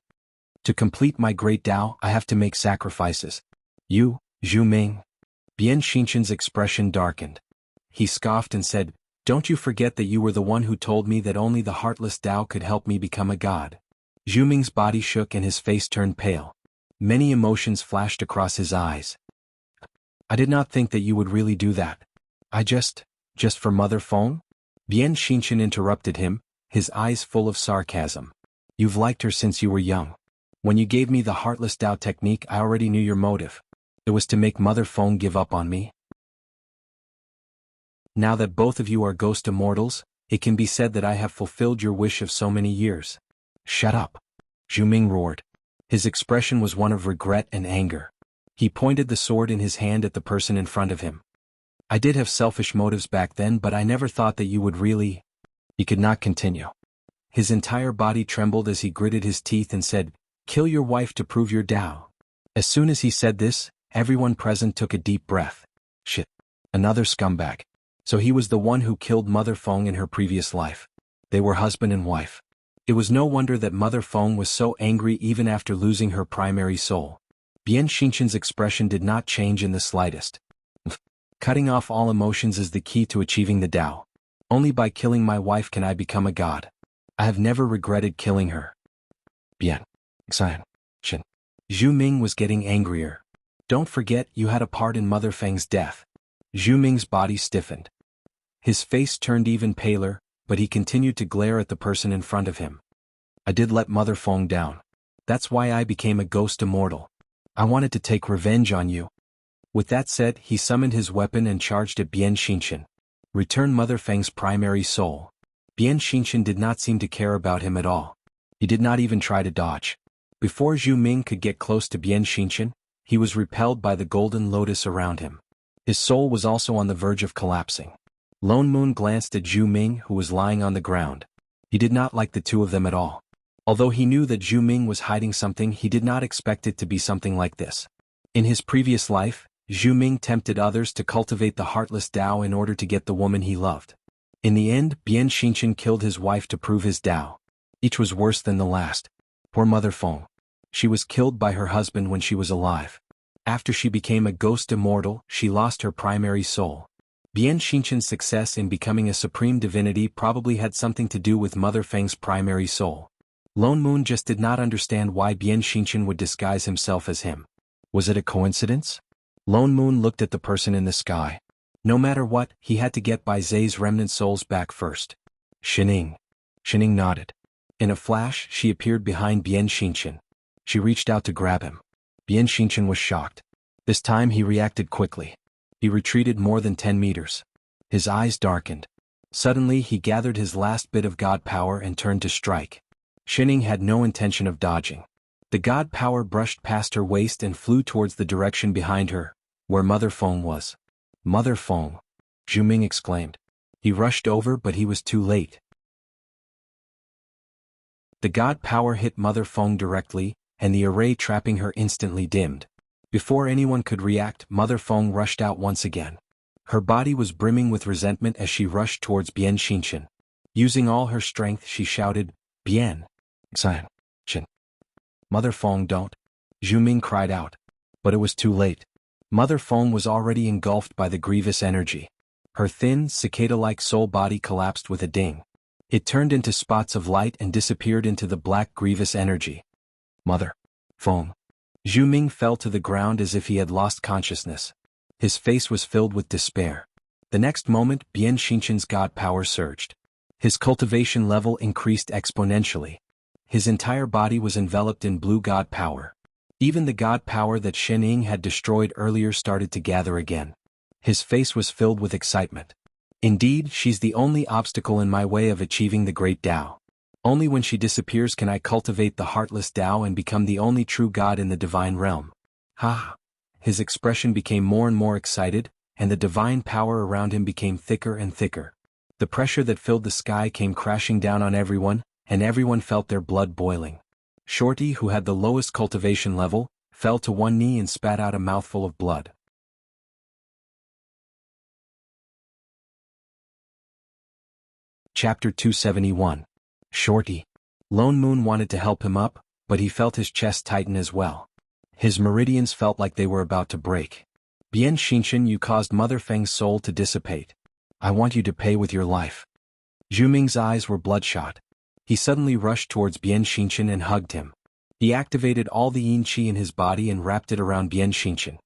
Speaker 1: To complete my great Tao, I have to make sacrifices. You, Zhu Ming. Bian Xinchen's expression darkened. He scoffed and said, "Don't you forget that you were the one who told me that only the heartless Tao could help me become a god." Zhu Ming's body shook and his face turned pale. Many emotions flashed across his eyes. "I did not think that you would really do that. I just for Mother Feng?" Bian Xinchen interrupted him, his eyes full of sarcasm. "You've liked her since you were young. When you gave me the Heartless Tao technique, I already knew your motive. It was to make Mother Feng give up on me. Now that both of you are ghost immortals, it can be said that I have fulfilled your wish of so many years." "Shut up," Zhu Ming roared. His expression was one of regret and anger. He pointed the sword in his hand at the person in front of him. "I did have selfish motives back then, but I never thought that you would really—" He could not continue. His entire body trembled as he gritted his teeth and said, "Kill your wife to prove your Tao." As soon as he said this, everyone present took a deep breath. Shit. Another scumbag. So he was the one who killed Mother Feng in her previous life. They were husband and wife. It was no wonder that Mother Feng was so angry even after losing her primary soul. Bian Xinchen's expression did not change in the slightest. "Cutting off all emotions is the key to achieving the Tao. Only by killing my wife can I become a god. I have never regretted killing her." Bian Xincchen. Zhu Ming was getting angrier. "Don't forget you had a part in Mother Feng's death." Zhu Ming's body stiffened. His face turned even paler, but he continued to glare at the person in front of him. "I did let Mother Feng down. That's why I became a ghost immortal. I wanted to take revenge on you." With that said, he summoned his weapon and charged at Bian Xinchen. Return Mother Feng's primary soul. Bian Xinchen did not seem to care about him at all. He did not even try to dodge. Before Zhu Ming could get close to Bian Xinchen, he was repelled by the golden lotus around him. His soul was also on the verge of collapsing. Lone Moon glanced at Zhu Ming, who was lying on the ground. He did not like the two of them at all. Although he knew that Zhu Ming was hiding something, he did not expect it to be something like this. In his previous life, Zhu Ming tempted others to cultivate the Heartless Tao in order to get the woman he loved. In the end, Bian Xinchen killed his wife to prove his Tao. Each was worse than the last. Poor Mother Feng. She was killed by her husband when she was alive. After she became a ghost immortal, she lost her primary soul. Bian Xinchen's success in becoming a supreme divinity probably had something to do with Mother Feng's primary soul. Lone Moon just did not understand why Bian Xinchen would disguise himself as him. Was it a coincidence? Lone Moon looked at the person in the sky. No matter what, he had to get Bai Zai's remnant souls back first. Shining. Shining nodded. In a flash, she appeared behind Bian Xinchen. She reached out to grab him. Bian Xinchen was shocked. This time he reacted quickly. He retreated more than 10 meters. His eyes darkened. Suddenly he gathered his last bit of god power and turned to strike. Shining had no intention of dodging. The god power brushed past her waist and flew towards the direction behind her, where Mother Feng was. "Mother Feng!" Zhu Ming exclaimed. He rushed over, but he was too late. The god power hit Mother Feng directly, and the array trapping her instantly dimmed. Before anyone could react, Mother Feng rushed out once again. Her body was brimming with resentment as she rushed towards Bian Xinchen. Using all her strength, she shouted, "Bian Xinchen! Mother Feng, don't!" Zhu Ming cried out. But it was too late. Mother Feng was already engulfed by the grievous energy. Her thin, cicada-like soul body collapsed with a ding. It turned into spots of light and disappeared into the black grievous energy. Mother Feng. Zhu Ming fell to the ground as if he had lost consciousness. His face was filled with despair. The next moment, Bian Xinchen's god power surged. His cultivation level increased exponentially. His entire body was enveloped in blue god power. Even the god power that Shen Ying had destroyed earlier started to gather again. His face was filled with excitement. Indeed, she's the only obstacle in my way of achieving the great Tao. Only when she disappears can I cultivate the heartless Tao and become the only true god in the divine realm. Ha! His expression became more and more excited, and the divine power around him became thicker and thicker. The pressure that filled the sky came crashing down on everyone, and everyone felt their blood boiling. Shorty, who had the lowest cultivation level, fell to one knee and spat out a mouthful of blood. Chapter 271. Shorty. Lone Moon wanted to help him up, but he felt his chest tighten as well. His meridians felt like they were about to break. Bien Xinshan, you caused Mother Feng's soul to dissipate. I want you to pay with your life. Zhu Ming's eyes were bloodshot. He suddenly rushed towards Bien Xinshan and hugged him. He activated all the yin qi in his body and wrapped it around Bien Xinshan.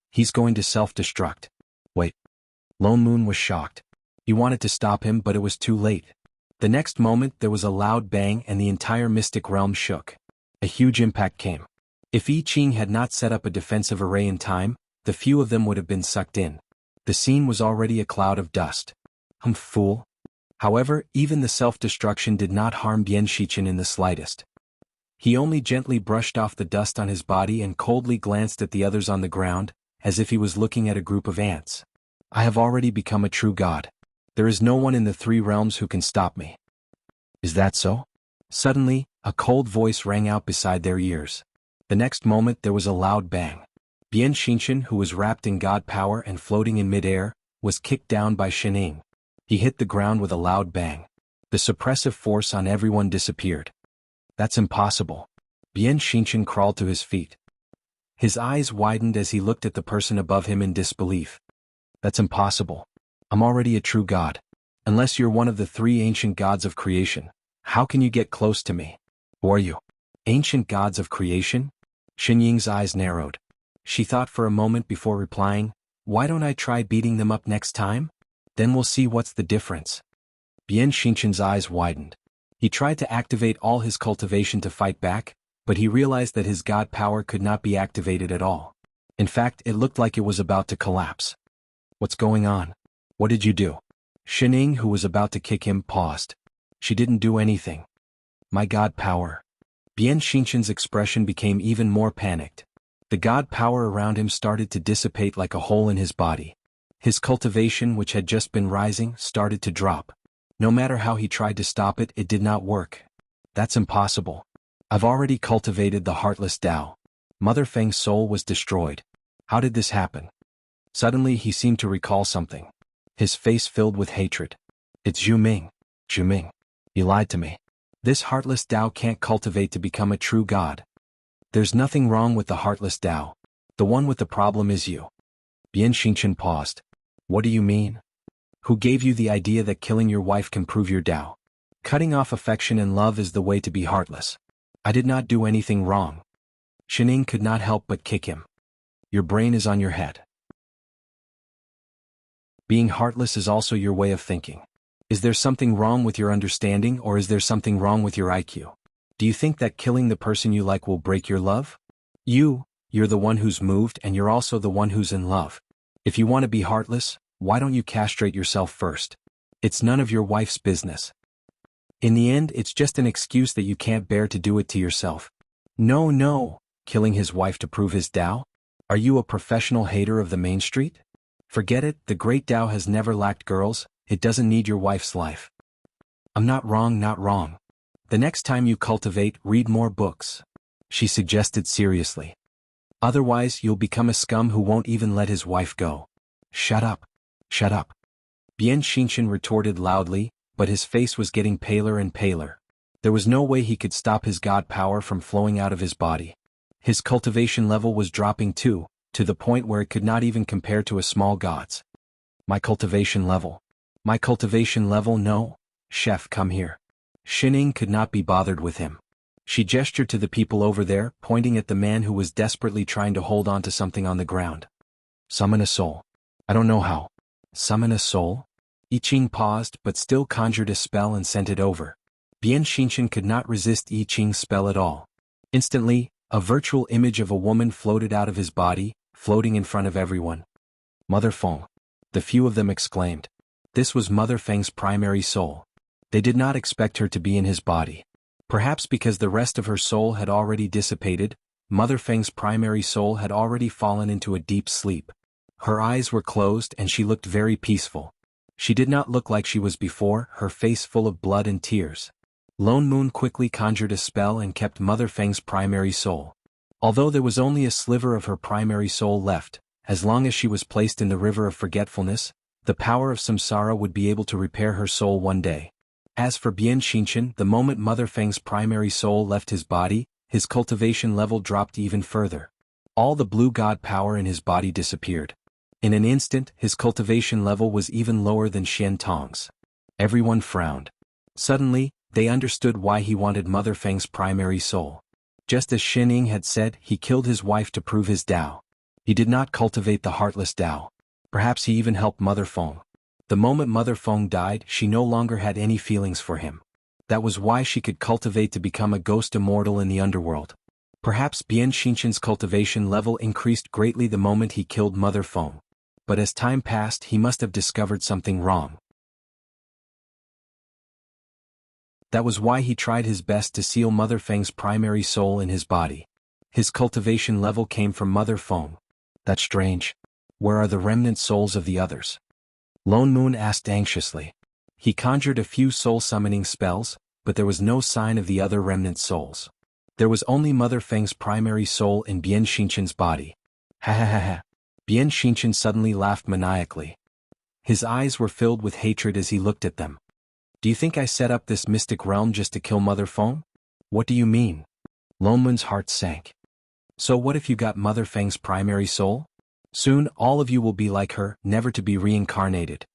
Speaker 1: He's going to self-destruct. Wait. Lone Moon was shocked. He wanted to stop him, but it was too late. The next moment there was a loud bang and the entire mystic realm shook. A huge impact came. If I Ching had not set up a defensive array in time, the few of them would have been sucked in. The scene was already a cloud of dust. Fool. However, even the self-destruction did not harm Bien Xinshan in the slightest. He only gently brushed off the dust on his body and coldly glanced at the others on the ground, as if he was looking at a group of ants. I have already become a true god. There is no one in the three realms who can stop me. Is that so? Suddenly, a cold voice rang out beside their ears. The next moment there was a loud bang. Bien Xinshan, who was wrapped in god power and floating in mid-air, was kicked down by Shining. He hit the ground with a loud bang. The suppressive force on everyone disappeared. That's impossible. Bien Xinshan crawled to his feet. His eyes widened as he looked at the person above him in disbelief. That's impossible. I'm already a true god. Unless you're one of the three ancient gods of creation, how can you get close to me? Who are you? Ancient gods of creation? Xin Ying's eyes narrowed. She thought for a moment before replying, why don't I try beating them up next time? Then we'll see what's the difference. Bien Xinshan's eyes widened. He tried to activate all his cultivation to fight back, but he realized that his god power could not be activated at all. In fact, it looked like it was about to collapse. What's going on? What did you do? Shining, who was about to kick him, paused. She didn't do anything. My god power. Bien Xinshan's expression became even more panicked. The god power around him started to dissipate like a hole in his body. His cultivation, which had just been rising, started to drop. No matter how he tried to stop it, it did not work. That's impossible. I've already cultivated the heartless Tao. Mother Feng's soul was destroyed. How did this happen? Suddenly he seemed to recall something. His face filled with hatred. It's Zhu Ming. Zhu Ming. You lied to me. This heartless Tao can't cultivate to become a true god. There's nothing wrong with the heartless Tao. The one with the problem is you. Bien Xinshan paused. What do you mean? Who gave you the idea that killing your wife can prove your Tao? Cutting off affection and love is the way to be heartless. I did not do anything wrong. Shining could not help but kick him. Your brain is on your head. Being heartless is also your way of thinking. Is there something wrong with your understanding, or is there something wrong with your IQ? Do you think that killing the person you like will break your love? You're the one who's moved, and you're also the one who's in love. If you want to be heartless, why don't you castrate yourself first? It's none of your wife's business. In the end, it's just an excuse that you can't bear to do it to yourself. No, killing his wife to prove his Tao? Are you a professional hater of the main street? Forget it, the great Tao has never lacked girls, it doesn't need your wife's life. I'm not wrong. The next time you cultivate, read more books. She suggested seriously. Otherwise, you'll become a scum who won't even let his wife go. Shut up. Bien Xinshan retorted loudly, but his face was getting paler and paler. There was no way he could stop his god power from flowing out of his body. His cultivation level was dropping too, to the point where it could not even compare to a small god's. My cultivation level, no. Chef, come here. Shining could not be bothered with him. She gestured to the people over there, pointing at the man who was desperately trying to hold on to something on the ground. Summon a soul. I don't know how. Summon a soul? I Ching paused, but still conjured a spell and sent it over. Bien Xinshan could not resist I Ching's spell at all. Instantly, a virtual image of a woman floated out of his body, floating in front of everyone. Mother Feng. The few of them exclaimed. This was Mother Feng's primary soul. They did not expect her to be in his body. Perhaps because the rest of her soul had already dissipated, Mother Feng's primary soul had already fallen into a deep sleep. Her eyes were closed and she looked very peaceful. She did not look like she was before, her face full of blood and tears. Lone Moon quickly conjured a spell and kept Mother Feng's primary soul. Although there was only a sliver of her primary soul left, as long as she was placed in the river of forgetfulness, the power of samsara would be able to repair her soul one day. As for Bian Xinchen, the moment Mother Feng's primary soul left his body, his cultivation level dropped even further. All the blue god power in his body disappeared. In an instant, his cultivation level was even lower than Xian Tong's. Everyone frowned. Suddenly, they understood why he wanted Mother Feng's primary soul. Just as Shen Ying had said, he killed his wife to prove his Dao. He did not cultivate the heartless Dao. Perhaps he even helped Mother Feng. The moment Mother Feng died, she no longer had any feelings for him. That was why she could cultivate to become a ghost immortal in the underworld. Perhaps Bian Xinchen's cultivation level increased greatly the moment he killed Mother Feng. But as time passed, he must have discovered something wrong. That was why he tried his best to seal Mother Feng's primary soul in his body. His cultivation level came from Mother Feng. That's strange. Where are the remnant souls of the others? Lone Moon asked anxiously. He conjured a few soul-summoning spells, but there was no sign of the other remnant souls. There was only Mother Feng's primary soul in Bian Xinchen's body. Ha ha ha ha. Bian Xinchen suddenly laughed maniacally. His eyes were filled with hatred as he looked at them. Do you think I set up this mystic realm just to kill Mother Feng? What do you mean? Lone Moon's heart sank. So what if you got Mother Feng's primary soul? Soon all of you will be like her, never to be reincarnated.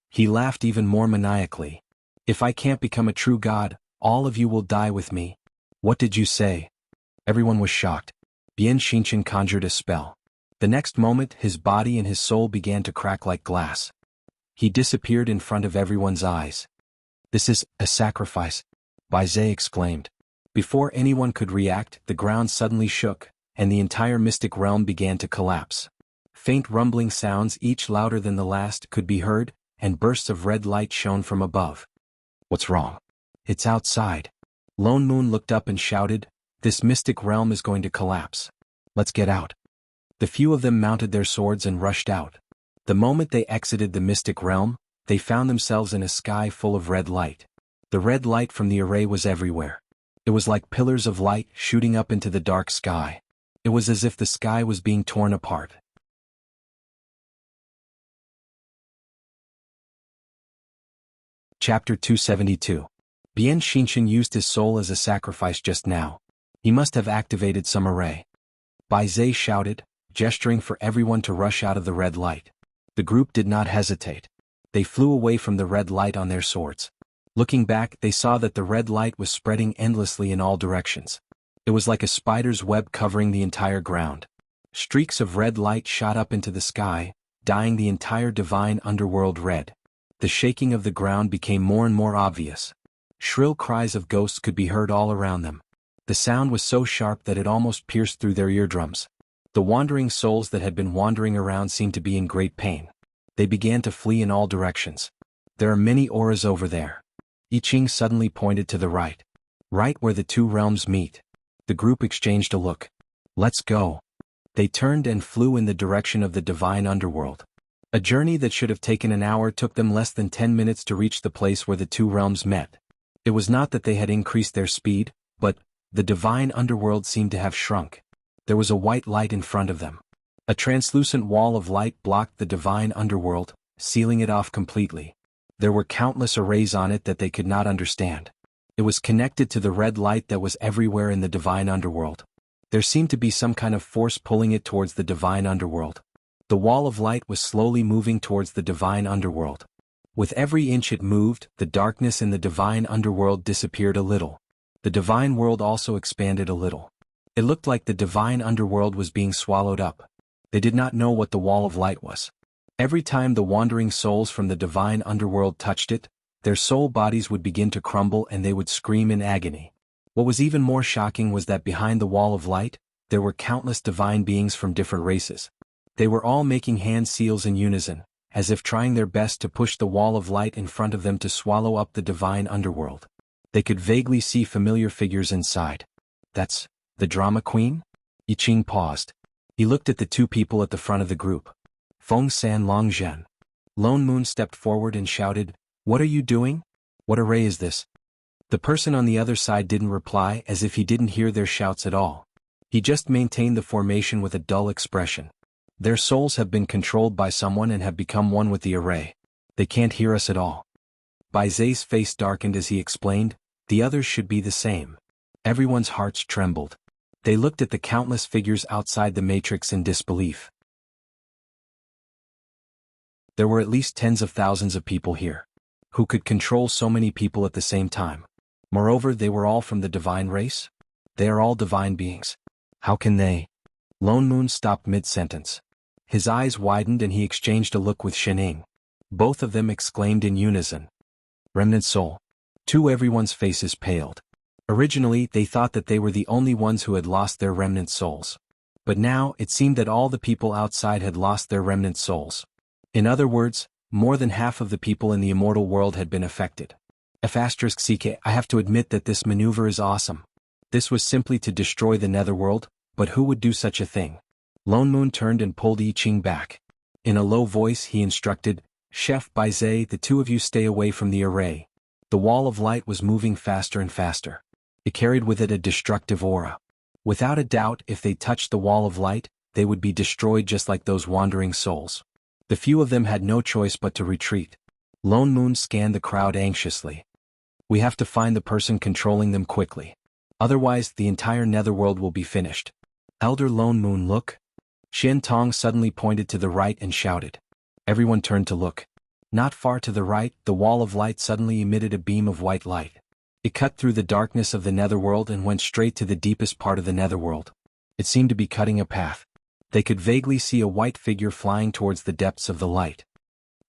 Speaker 1: He laughed even more maniacally. If I can't become a true god, all of you will die with me. What did you say? Everyone was shocked. Bian Xinchen conjured a spell. The next moment, his body and his soul began to crack like glass. He disappeared in front of everyone's eyes. This is a sacrifice, Bai Zhe exclaimed. Before anyone could react, the ground suddenly shook, and the entire mystic realm began to collapse. Faint rumbling sounds, each louder than the last, could be heard, and bursts of red light shone from above. What's wrong? It's outside. Lone Moon looked up and shouted, this mystic realm is going to collapse. Let's get out. The few of them mounted their swords and rushed out. The moment they exited the mystic realm, they found themselves in a sky full of red light. The red light from the array was everywhere. It was like pillars of light shooting up into the dark sky. It was as if the sky was being torn apart. Chapter 272. Bian Xinchen used his soul as a sacrifice just now. He must have activated some array. Bai Zhe shouted, gesturing for everyone to rush out of the red light. The group did not hesitate. They flew away from the red light on their swords. Looking back, they saw that the red light was spreading endlessly in all directions. It was like a spider's web covering the entire ground. Streaks of red light shot up into the sky, dyeing the entire divine underworld red. The shaking of the ground became more and more obvious. Shrill cries of ghosts could be heard all around them. The sound was so sharp that it almost pierced through their eardrums. The wandering souls that had been wandering around seemed to be in great pain. They began to flee in all directions. There are many auras over there. I Ching suddenly pointed to the right. Right where the two realms meet. The group exchanged a look. Let's go. They turned and flew in the direction of the divine underworld. A journey that should have taken an hour took them less than 10 minutes to reach the place where the two realms met. It was not that they had increased their speed, but the divine underworld seemed to have shrunk. There was a white light in front of them. A translucent wall of light blocked the divine underworld, sealing it off completely. There were countless arrays on it that they could not understand. It was connected to the red light that was everywhere in the divine underworld. There seemed to be some kind of force pulling it towards the divine underworld. The wall of light was slowly moving towards the divine underworld. With every inch it moved, the darkness in the divine underworld disappeared a little. The divine world also expanded a little. It looked like the divine underworld was being swallowed up. They did not know what the wall of light was. Every time the wandering souls from the divine underworld touched it, their soul bodies would begin to crumble and they would scream in agony. What was even more shocking was that behind the wall of light, there were countless divine beings from different races. They were all making hand seals in unison, as if trying their best to push the wall of light in front of them to swallow up the divine underworld. They could vaguely see familiar figures inside. That's the drama queen? I Ching paused. He looked at the two people at the front of the group. Feng San Longzhen. Lone Moon stepped forward and shouted, "What are you doing? What array is this?" The person on the other side didn't reply, as if he didn't hear their shouts at all. He just maintained the formation with a dull expression. Their souls have been controlled by someone and have become one with the array. They can't hear us at all. Bai Zai's face darkened as he explained, the others should be the same. Everyone's hearts trembled. They looked at the countless figures outside the matrix in disbelief. There were at least tens of thousands of people here. Who could control so many people at the same time? Moreover, they were all from the divine race? They are all divine beings. How can they? Lone Moon stopped mid-sentence. His eyes widened and he exchanged a look with Shining. Both of them exclaimed in unison. Remnant soul. Everyone's faces paled. Originally, they thought that they were the only ones who had lost their remnant souls. But now, it seemed that all the people outside had lost their remnant souls. In other words, more than half of the people in the immortal world had been affected. F***CK, I have to admit that this maneuver is awesome. This was simply to destroy the netherworld, but who would do such a thing? Lone Moon turned and pulled I Ching back. In a low voice he instructed, Chef Bai Zai, the two of you stay away from the array. The wall of light was moving faster and faster. It carried with it a destructive aura. Without a doubt, if they touched the wall of light, they would be destroyed just like those wandering souls. The few of them had no choice but to retreat. Lone Moon scanned the crowd anxiously. We have to find the person controlling them quickly. Otherwise, the entire netherworld will be finished. Elder Lone Moon, look. Xian Tong suddenly pointed to the right and shouted. Everyone turned to look. Not far to the right, the wall of light suddenly emitted a beam of white light. It cut through the darkness of the netherworld and went straight to the deepest part of the netherworld. It seemed to be cutting a path. They could vaguely see a white figure flying towards the depths of the light.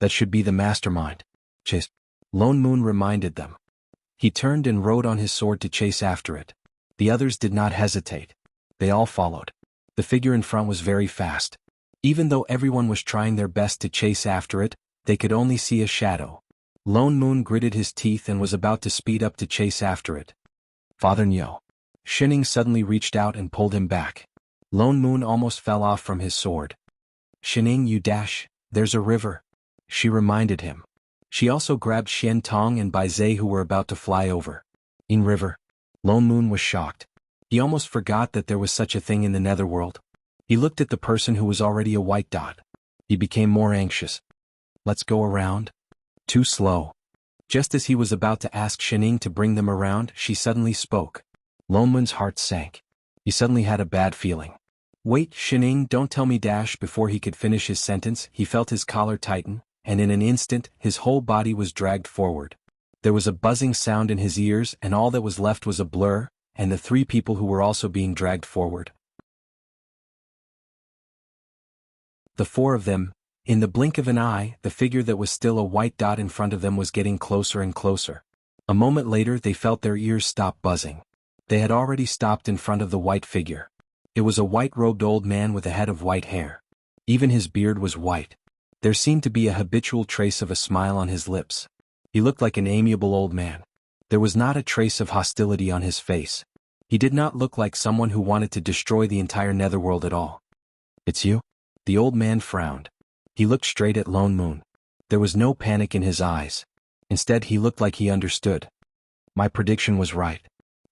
Speaker 1: That should be the mastermind. Chase. Lone Moon reminded them. He turned and rode on his sword to chase after it. The others did not hesitate. They all followed. The figure in front was very fast. Even though everyone was trying their best to chase after it, they could only see a shadow. Lone Moon gritted his teeth and was about to speed up to chase after it. Father Nyo. Shining suddenly reached out and pulled him back. Lone Moon almost fell off from his sword. Shining, you dash, there's a river. She reminded him. She also grabbed Xian Tong and Bai Zai who were about to fly over. In river. Lone Moon was shocked. He almost forgot that there was such a thing in the netherworld. He looked at the person who was already a white dot. He became more anxious. Let's go around. Too slow. Just as he was about to ask Shining to bring them around, she suddenly spoke. Lone Moon's heart sank. He suddenly had a bad feeling. Wait, Shining, don't tell me dash. Before he could finish his sentence, he felt his collar tighten, and in an instant, his whole body was dragged forward. There was a buzzing sound in his ears and all that was left was a blur, and the three people who were also being dragged forward. The four of them. In the blink of an eye, the figure that was still a white dot in front of them was getting closer and closer. A moment later they felt their ears stop buzzing. They had already stopped in front of the white figure. It was a white-robed old man with a head of white hair. Even his beard was white. There seemed to be a habitual trace of a smile on his lips. He looked like an amiable old man. There was not a trace of hostility on his face. He did not look like someone who wanted to destroy the entire netherworld at all. It's you? The old man frowned. He looked straight at Lone Moon. There was no panic in his eyes. Instead, he looked like he understood. My prediction was right.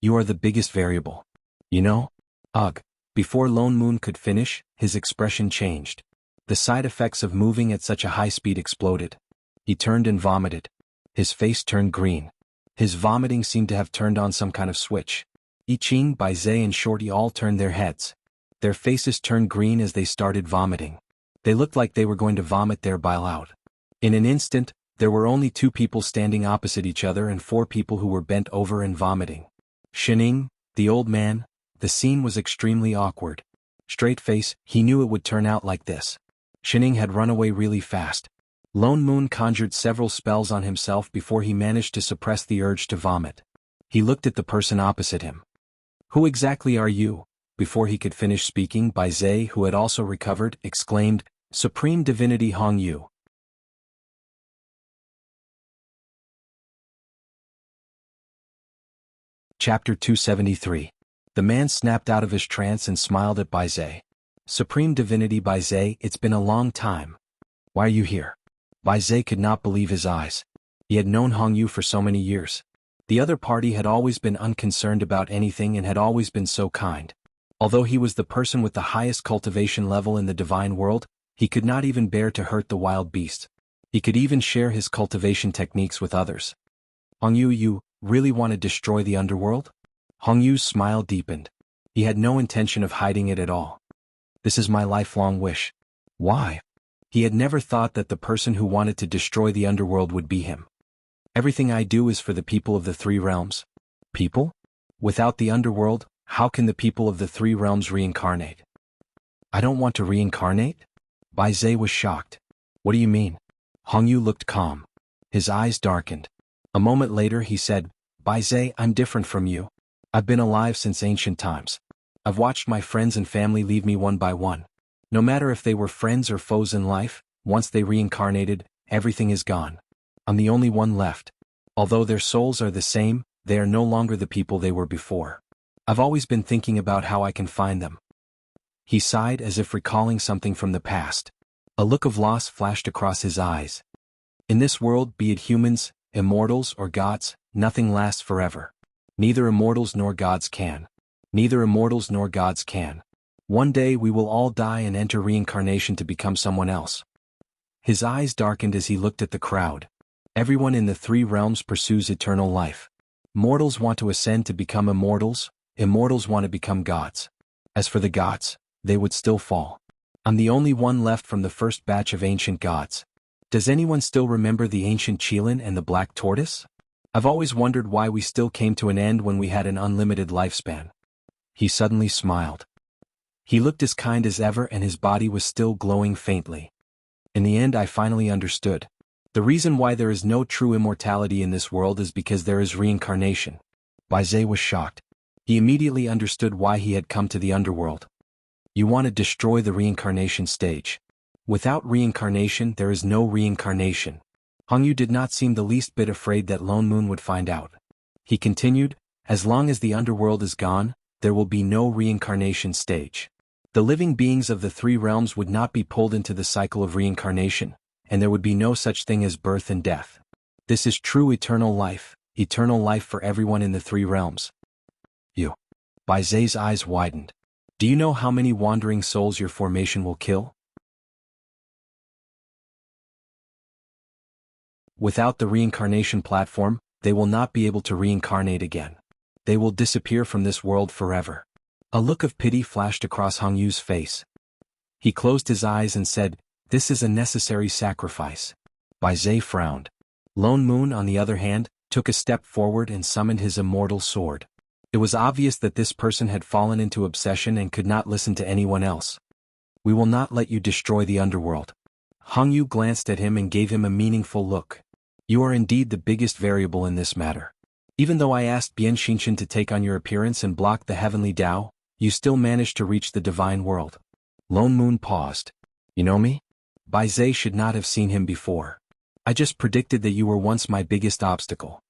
Speaker 1: You are the biggest variable. You know? Ugh. Before Lone Moon could finish, his expression changed. The side effects of moving at such a high speed exploded. He turned and vomited. His face turned green. His vomiting seemed to have turned on some kind of switch. I Ching, Bai Zai and Shorty all turned their heads. Their faces turned green as they started vomiting. They looked like they were going to vomit their bile out. In an instant, there were only two people standing opposite each other and four people who were bent over and vomiting. Shining, the old man. The scene was extremely awkward. Straight face, he knew it would turn out like this. Shining had run away really fast. Lone Moon conjured several spells on himself before he managed to suppress the urge to vomit. He looked at the person opposite him. Who exactly are you? Before he could finish speaking, Bai Zai, who had also recovered, exclaimed, Supreme Divinity Hong Yu. Chapter 273. The man snapped out of his trance and smiled at Bai Zai. Supreme Divinity Bai Zai, it's been a long time. Why are you here? Bai Zai could not believe his eyes. He had known Hong Yu for so many years. The other party had always been unconcerned about anything and had always been so kind. Although he was the person with the highest cultivation level in the divine world, he could not even bear to hurt the wild beasts. He could even share his cultivation techniques with others. Hongyu, you really want to destroy the underworld? Hongyu's smile deepened. He had no intention of hiding it at all. This is my lifelong wish. Why? He had never thought that the person who wanted to destroy the underworld would be him. Everything I do is for the people of the three realms. People? Without the underworld, how can the people of the three realms reincarnate? I don't want to reincarnate? Bai Zhe was shocked. What do you mean? Hongyu looked calm. His eyes darkened. A moment later he said, Bai Zhe, I'm different from you. I've been alive since ancient times. I've watched my friends and family leave me one by one. No matter if they were friends or foes in life, once they reincarnated, everything is gone. I'm the only one left. Although their souls are the same, they are no longer the people they were before. I've always been thinking about how I can find them. He sighed as if recalling something from the past. A look of loss flashed across his eyes. In this world, be it humans, immortals or gods, nothing lasts forever. Neither immortals nor gods can. Neither immortals nor gods can. One day we will all die and enter reincarnation to become someone else. His eyes darkened as he looked at the crowd. Everyone in the three realms pursues eternal life. Mortals want to ascend to become immortals, immortals want to become gods. As for the gods, they would still fall. I'm the only one left from the first batch of ancient gods. Does anyone still remember the ancient Qilin and the black tortoise? I've always wondered why we still came to an end when we had an unlimited lifespan. He suddenly smiled. He looked as kind as ever and his body was still glowing faintly. In the end I finally understood. The reason why there is no true immortality in this world is because there is reincarnation. Bai Zhe was shocked. He immediately understood why he had come to the underworld. You want to destroy the reincarnation stage. Without reincarnation there is no reincarnation. Hongyu did not seem the least bit afraid that Lone Moon would find out. He continued, as long as the underworld is gone, there will be no reincarnation stage. The living beings of the three realms would not be pulled into the cycle of reincarnation, and there would be no such thing as birth and death. This is true eternal life for everyone in the three realms. You. Bai Zhe's eyes widened. Do you know how many wandering souls your formation will kill? Without the reincarnation platform, they will not be able to reincarnate again. They will disappear from this world forever. A look of pity flashed across Hongyu's face. He closed his eyes and said, this is a necessary sacrifice. Bai Zhe frowned. Lone Moon, on the other hand, took a step forward and summoned his immortal sword. It was obvious that this person had fallen into obsession and could not listen to anyone else. We will not let you destroy the underworld. Hongyu glanced at him and gave him a meaningful look. You are indeed the biggest variable in this matter. Even though I asked Bian Xinchen to take on your appearance and block the heavenly Tao, you still managed to reach the divine world. Lone Moon paused. You know me? Bai Zhe should not have seen him before. I just predicted that you were once my biggest obstacle.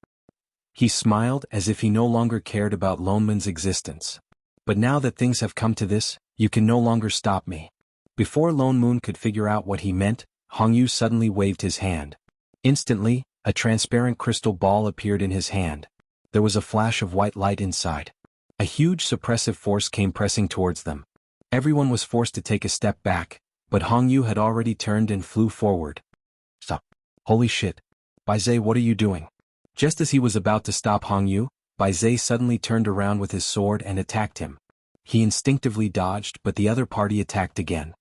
Speaker 1: He smiled as if he no longer cared about Lone Moon's existence. But now that things have come to this, you can no longer stop me. Before Lone Moon could figure out what he meant, Hongyu suddenly waved his hand. Instantly, a transparent crystal ball appeared in his hand. There was a flash of white light inside. A huge suppressive force came pressing towards them. Everyone was forced to take a step back, but Hongyu had already turned and flew forward. Stop. Holy shit. Bai Zhe, what are you doing? Just as he was about to stop Hongyu, Bai Zhe suddenly turned around with his sword and attacked him. He instinctively dodged, but the other party attacked again.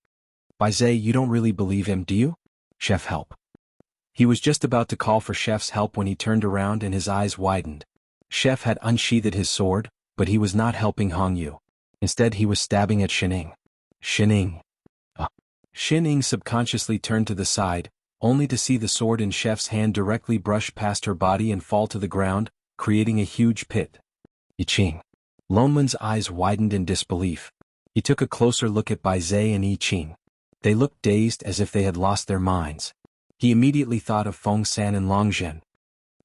Speaker 1: Bai Zhe, you don't really believe him, do you? Chef, help. He was just about to call for Chef's help when he turned around and his eyes widened. Chef had unsheathed his sword, but he was not helping Hongyu. Instead he was stabbing at Xining. Xining. Xining subconsciously turned to the side, only to see the sword in Chef's hand directly brush past her body and fall to the ground, creating a huge pit. Yiqing. Lone Moon's eyes widened in disbelief. He took a closer look at Bai Zhe and Yiqing. They looked dazed as if they had lost their minds. He immediately thought of Feng San and Long Zhen.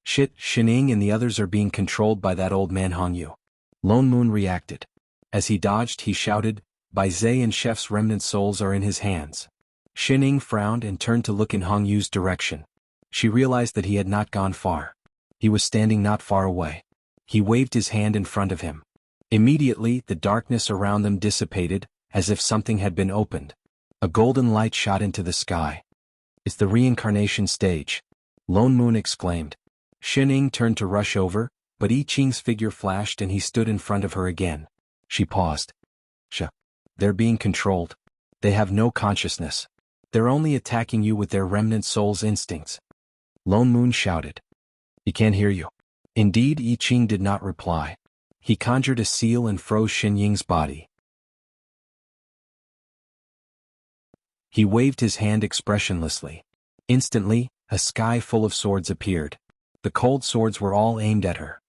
Speaker 1: Shit, Xining and the others are being controlled by that old man Hongyu. Lone Moon reacted. As he dodged, he shouted, Bai Zhe and Chef's remnant souls are in his hands. Xining frowned and turned to look in Hongyu's direction. She realized that he had not gone far. He was standing not far away. He waved his hand in front of him. Immediately, the darkness around them dissipated, as if something had been opened. A golden light shot into the sky. It's the reincarnation stage. Lone Moon exclaimed. Xining turned to rush over, but I Ching's figure flashed and he stood in front of her again. She paused. They're being controlled. They have no consciousness. They're only attacking you with their remnant soul's instincts. Lone Moon shouted. He can't hear you. Indeed, I Ching did not reply. He conjured a seal and froze Xin Ying's body. He waved his hand expressionlessly. Instantly, a sky full of swords appeared. The cold swords were all aimed at her.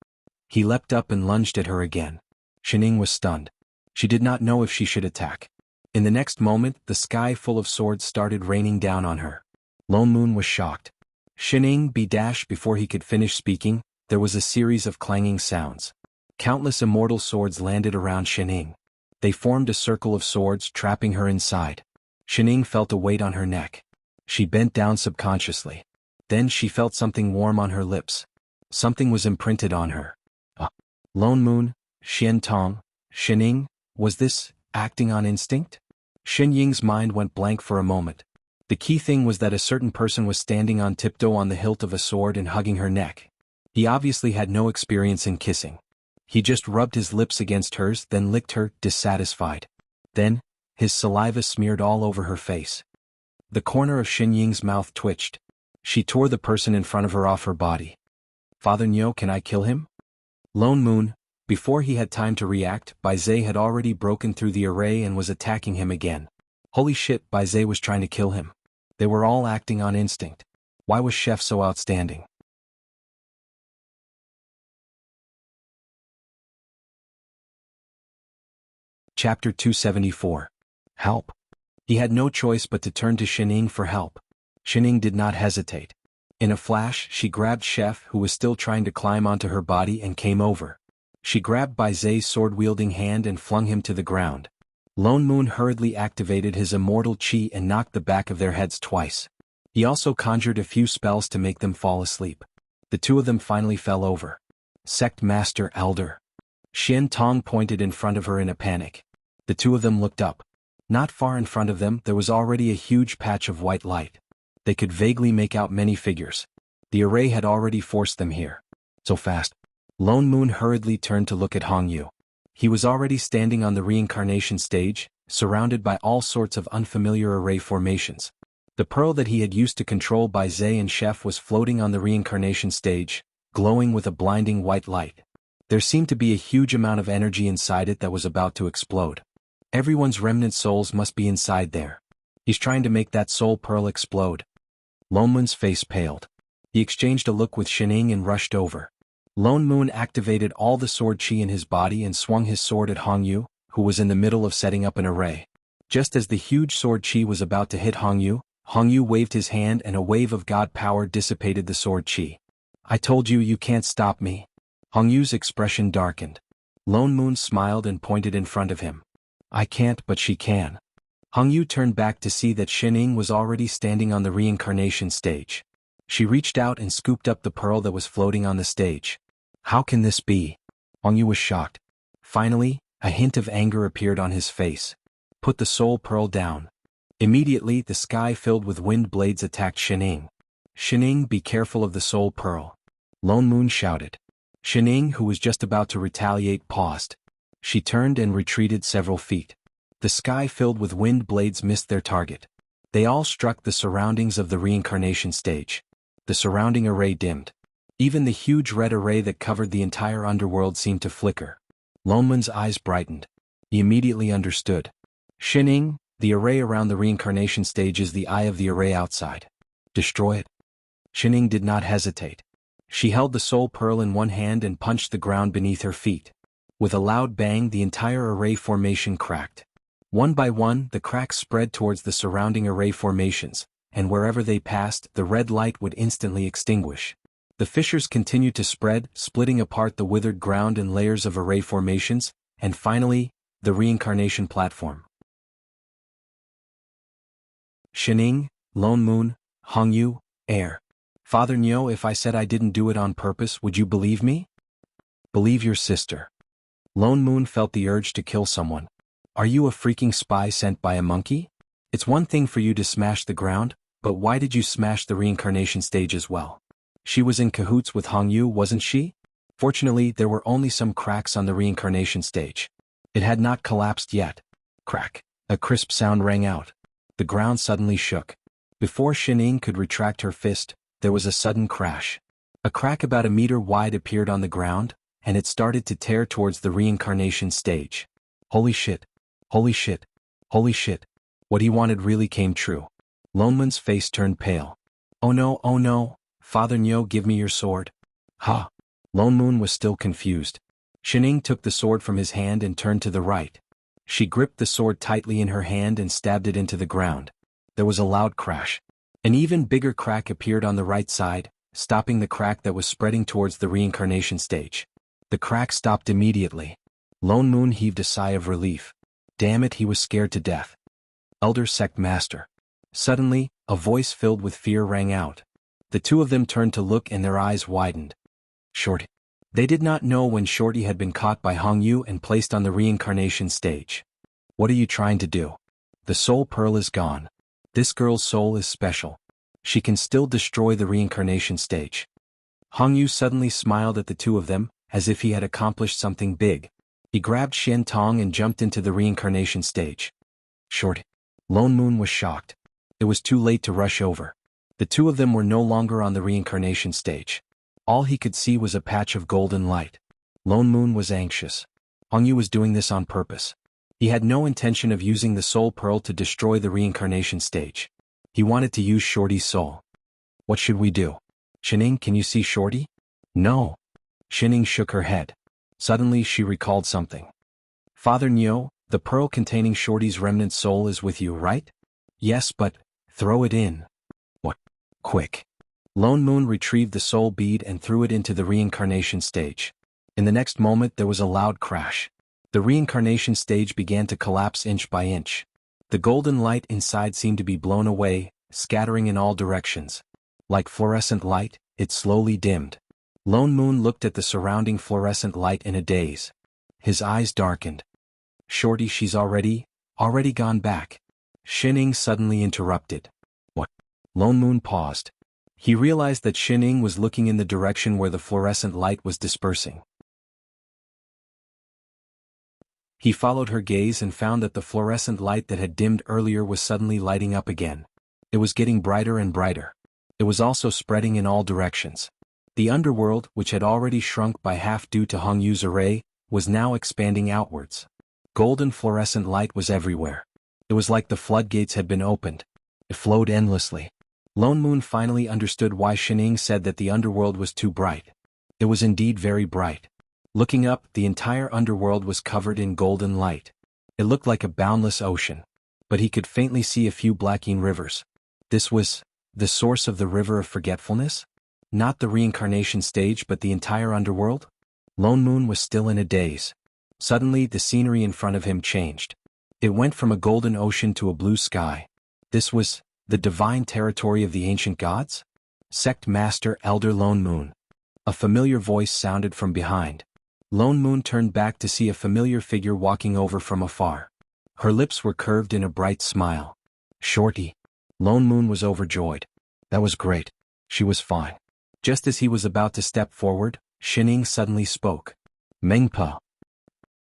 Speaker 1: He leapt up and lunged at her again. Xining was stunned. She did not know if she should attack. In the next moment, the sky full of swords started raining down on her. Lone Moon was shocked. Xining before he could finish speaking, there was a series of clanging sounds. Countless immortal swords landed around Xining. They formed a circle of swords, trapping her inside. Xining felt a weight on her neck. She bent down subconsciously. Then she felt something warm on her lips. Something was imprinted on her. Lone Moon, Xian Tong, Xining, was this acting on instinct? Xin Ying's mind went blank for a moment. The key thing was that a certain person was standing on tiptoe on the hilt of a sword and hugging her neck. He obviously had no experience in kissing. He just rubbed his lips against hers, then licked her, dissatisfied. Then, his saliva smeared all over her face. The corner of Xin Ying's mouth twitched. She tore the person in front of her off her body. Father Niu, can I kill him? Lone Moon. Before he had time to react, Bai Zhe had already broken through the array and was attacking him again. Holy shit, Bai Zhe was trying to kill him. They were all acting on instinct. Why was Chef so outstanding? Chapter 274. Help. He had no choice but to turn to Xining for help. Xining did not hesitate. In a flash, she grabbed Chef, who was still trying to climb onto her body, and came over. She grabbed Bai Zhe's sword-wielding hand and flung him to the ground. Lone Moon hurriedly activated his immortal chi and knocked the back of their heads twice. He also conjured a few spells to make them fall asleep. The two of them finally fell over. Sect Master Elder. Xian Tong pointed in front of her in a panic. The two of them looked up. Not far in front of them there was already a huge patch of white light. They could vaguely make out many figures. The array had already forced them here. So fast. Lone Moon hurriedly turned to look at Hong Yu. He was already standing on the reincarnation stage, surrounded by all sorts of unfamiliar array formations. The pearl that he had used to control Bai Zhe and Chef was floating on the reincarnation stage, glowing with a blinding white light. There seemed to be a huge amount of energy inside it that was about to explode. Everyone's remnant souls must be inside there. He's trying to make that soul pearl explode. Lone Moon's face paled. He exchanged a look with Xining and rushed over. Lone Moon activated all the sword chi in his body and swung his sword at Hong Yu, who was in the middle of setting up an array. Just as the huge sword chi was about to hit Hong Yu waved his hand and a wave of god power dissipated the sword chi. I told you, you can't stop me. Hong Yu's expression darkened. Lone Moon smiled and pointed in front of him. I can't, but she can. Hong Yu turned back to see that Xining was already standing on the reincarnation stage. She reached out and scooped up the pearl that was floating on the stage. How can this be? Hong Yu was shocked. Finally, a hint of anger appeared on his face. Put the soul pearl down. Immediately, the sky filled with wind blades attacked Xining. Xining, be careful of the soul pearl. Lone Moon shouted. Xining, who was just about to retaliate, paused. She turned and retreated several feet. The sky filled with wind blades missed their target. They all struck the surroundings of the reincarnation stage. The surrounding array dimmed. Even the huge red array that covered the entire underworld seemed to flicker. Lone Moon's eyes brightened. He immediately understood. Xining, the array around the reincarnation stage is the eye of the array outside. Destroy it. Xining did not hesitate. She held the soul pearl in one hand and punched the ground beneath her feet. With a loud bang, the entire array formation cracked. One by one, the cracks spread towards the surrounding array formations, and wherever they passed, the red light would instantly extinguish. The fissures continued to spread, splitting apart the withered ground in layers of array formations, and finally, the reincarnation platform. Xining, Lone Moon, Hong Yu, Air. Father Niu, if I said I didn't do it on purpose, would you believe me? Believe your sister. Lone Moon felt the urge to kill someone. Are you a freaking spy sent by a monkey? It's one thing for you to smash the ground, But why did you smash the reincarnation stage as well? She was in cahoots with Hongyu, wasn't she? Fortunately, there were only some cracks on the reincarnation stage. It had not collapsed yet. Crack. A crisp sound rang out. The ground suddenly shook. Before Xining could retract her fist, there was a sudden crash. A crack about a meter wide appeared on the ground, and it started to tear towards the reincarnation stage. Holy shit. Holy shit. Holy shit. What he wanted really came true. Lonman's face turned pale. Oh no, Father Nyo, give me your sword. Ha! Lone Moon was still confused. Xining took the sword from his hand and turned to the right. She gripped the sword tightly in her hand and stabbed it into the ground. There was a loud crash. An even bigger crack appeared on the right side, stopping the crack that was spreading towards the reincarnation stage. The crack stopped immediately. Lone Moon heaved a sigh of relief. Damn it, he was scared to death. Elder Sect Master. Suddenly, a voice filled with fear rang out. The two of them turned to look and their eyes widened. Shorty. They did not know when Shorty had been caught by Hongyu and placed on the reincarnation stage. What are you trying to do? The soul pearl is gone. This girl's soul is special. She can still destroy the reincarnation stage. Hongyu suddenly smiled at the two of them, as if he had accomplished something big. He grabbed Xian Tong and jumped into the reincarnation stage. Shorty. Lone Moon was shocked. It was too late to rush over. The two of them were no longer on the reincarnation stage. All he could see was a patch of golden light. Lone Moon was anxious. Hongyu was doing this on purpose. He had no intention of using the soul pearl to destroy the reincarnation stage. He wanted to use Shorty's soul. What should we do? Xining, can you see Shorty? No. Xining shook her head. Suddenly she recalled something. Father Nyo, the pearl containing Shorty's remnant soul is with you, right? Yes, but throw it in. What? Quick. Lone Moon retrieved the soul bead and threw it into the reincarnation stage. In the next moment there was a loud crash. The reincarnation stage began to collapse inch by inch. The golden light inside seemed to be blown away, scattering in all directions. Like fluorescent light, it slowly dimmed. Lone Moon looked at the surrounding fluorescent light in a daze. His eyes darkened. Shorty, she's already gone back. Xining suddenly interrupted. What? Lone Moon paused. He realized that Xining was looking in the direction where the fluorescent light was dispersing. He followed her gaze and found that the fluorescent light that had dimmed earlier was suddenly lighting up again. It was getting brighter and brighter. It was also spreading in all directions. The underworld, which had already shrunk by half due to Hongyu's array, was now expanding outwards. Golden fluorescent light was everywhere. It was like the floodgates had been opened. It flowed endlessly. Lone Moon finally understood why Xining said that the underworld was too bright. It was indeed very bright. Looking up, the entire underworld was covered in golden light. It looked like a boundless ocean. But he could faintly see a few blacking rivers. This was the source of the river of forgetfulness? Not the reincarnation stage but the entire underworld? Lone Moon was still in a daze. Suddenly the scenery in front of him changed. It went from a golden ocean to a blue sky. This was the divine territory of the ancient gods? Sect Master Elder Lone Moon. A familiar voice sounded from behind. Lone Moon turned back to see a familiar figure walking over from afar. Her lips were curved in a bright smile. Shorty. Lone Moon was overjoyed. That was great. She was fine. Just as he was about to step forward, Xining suddenly spoke. Mengpa.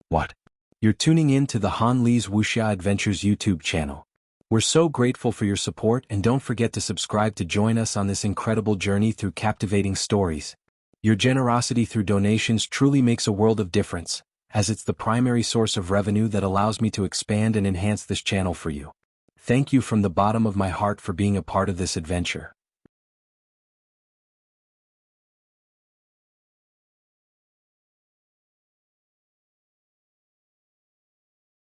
Speaker 1: What? You're tuning in to the Han Li's Wuxia Adventures YouTube channel. We're so grateful for your support and don't forget to subscribe to join us on this incredible journey through captivating stories. Your generosity through donations truly makes a world of difference, as it's the primary source of revenue that allows me to expand and enhance this channel for you. Thank you from the bottom of my heart for being a part of this adventure.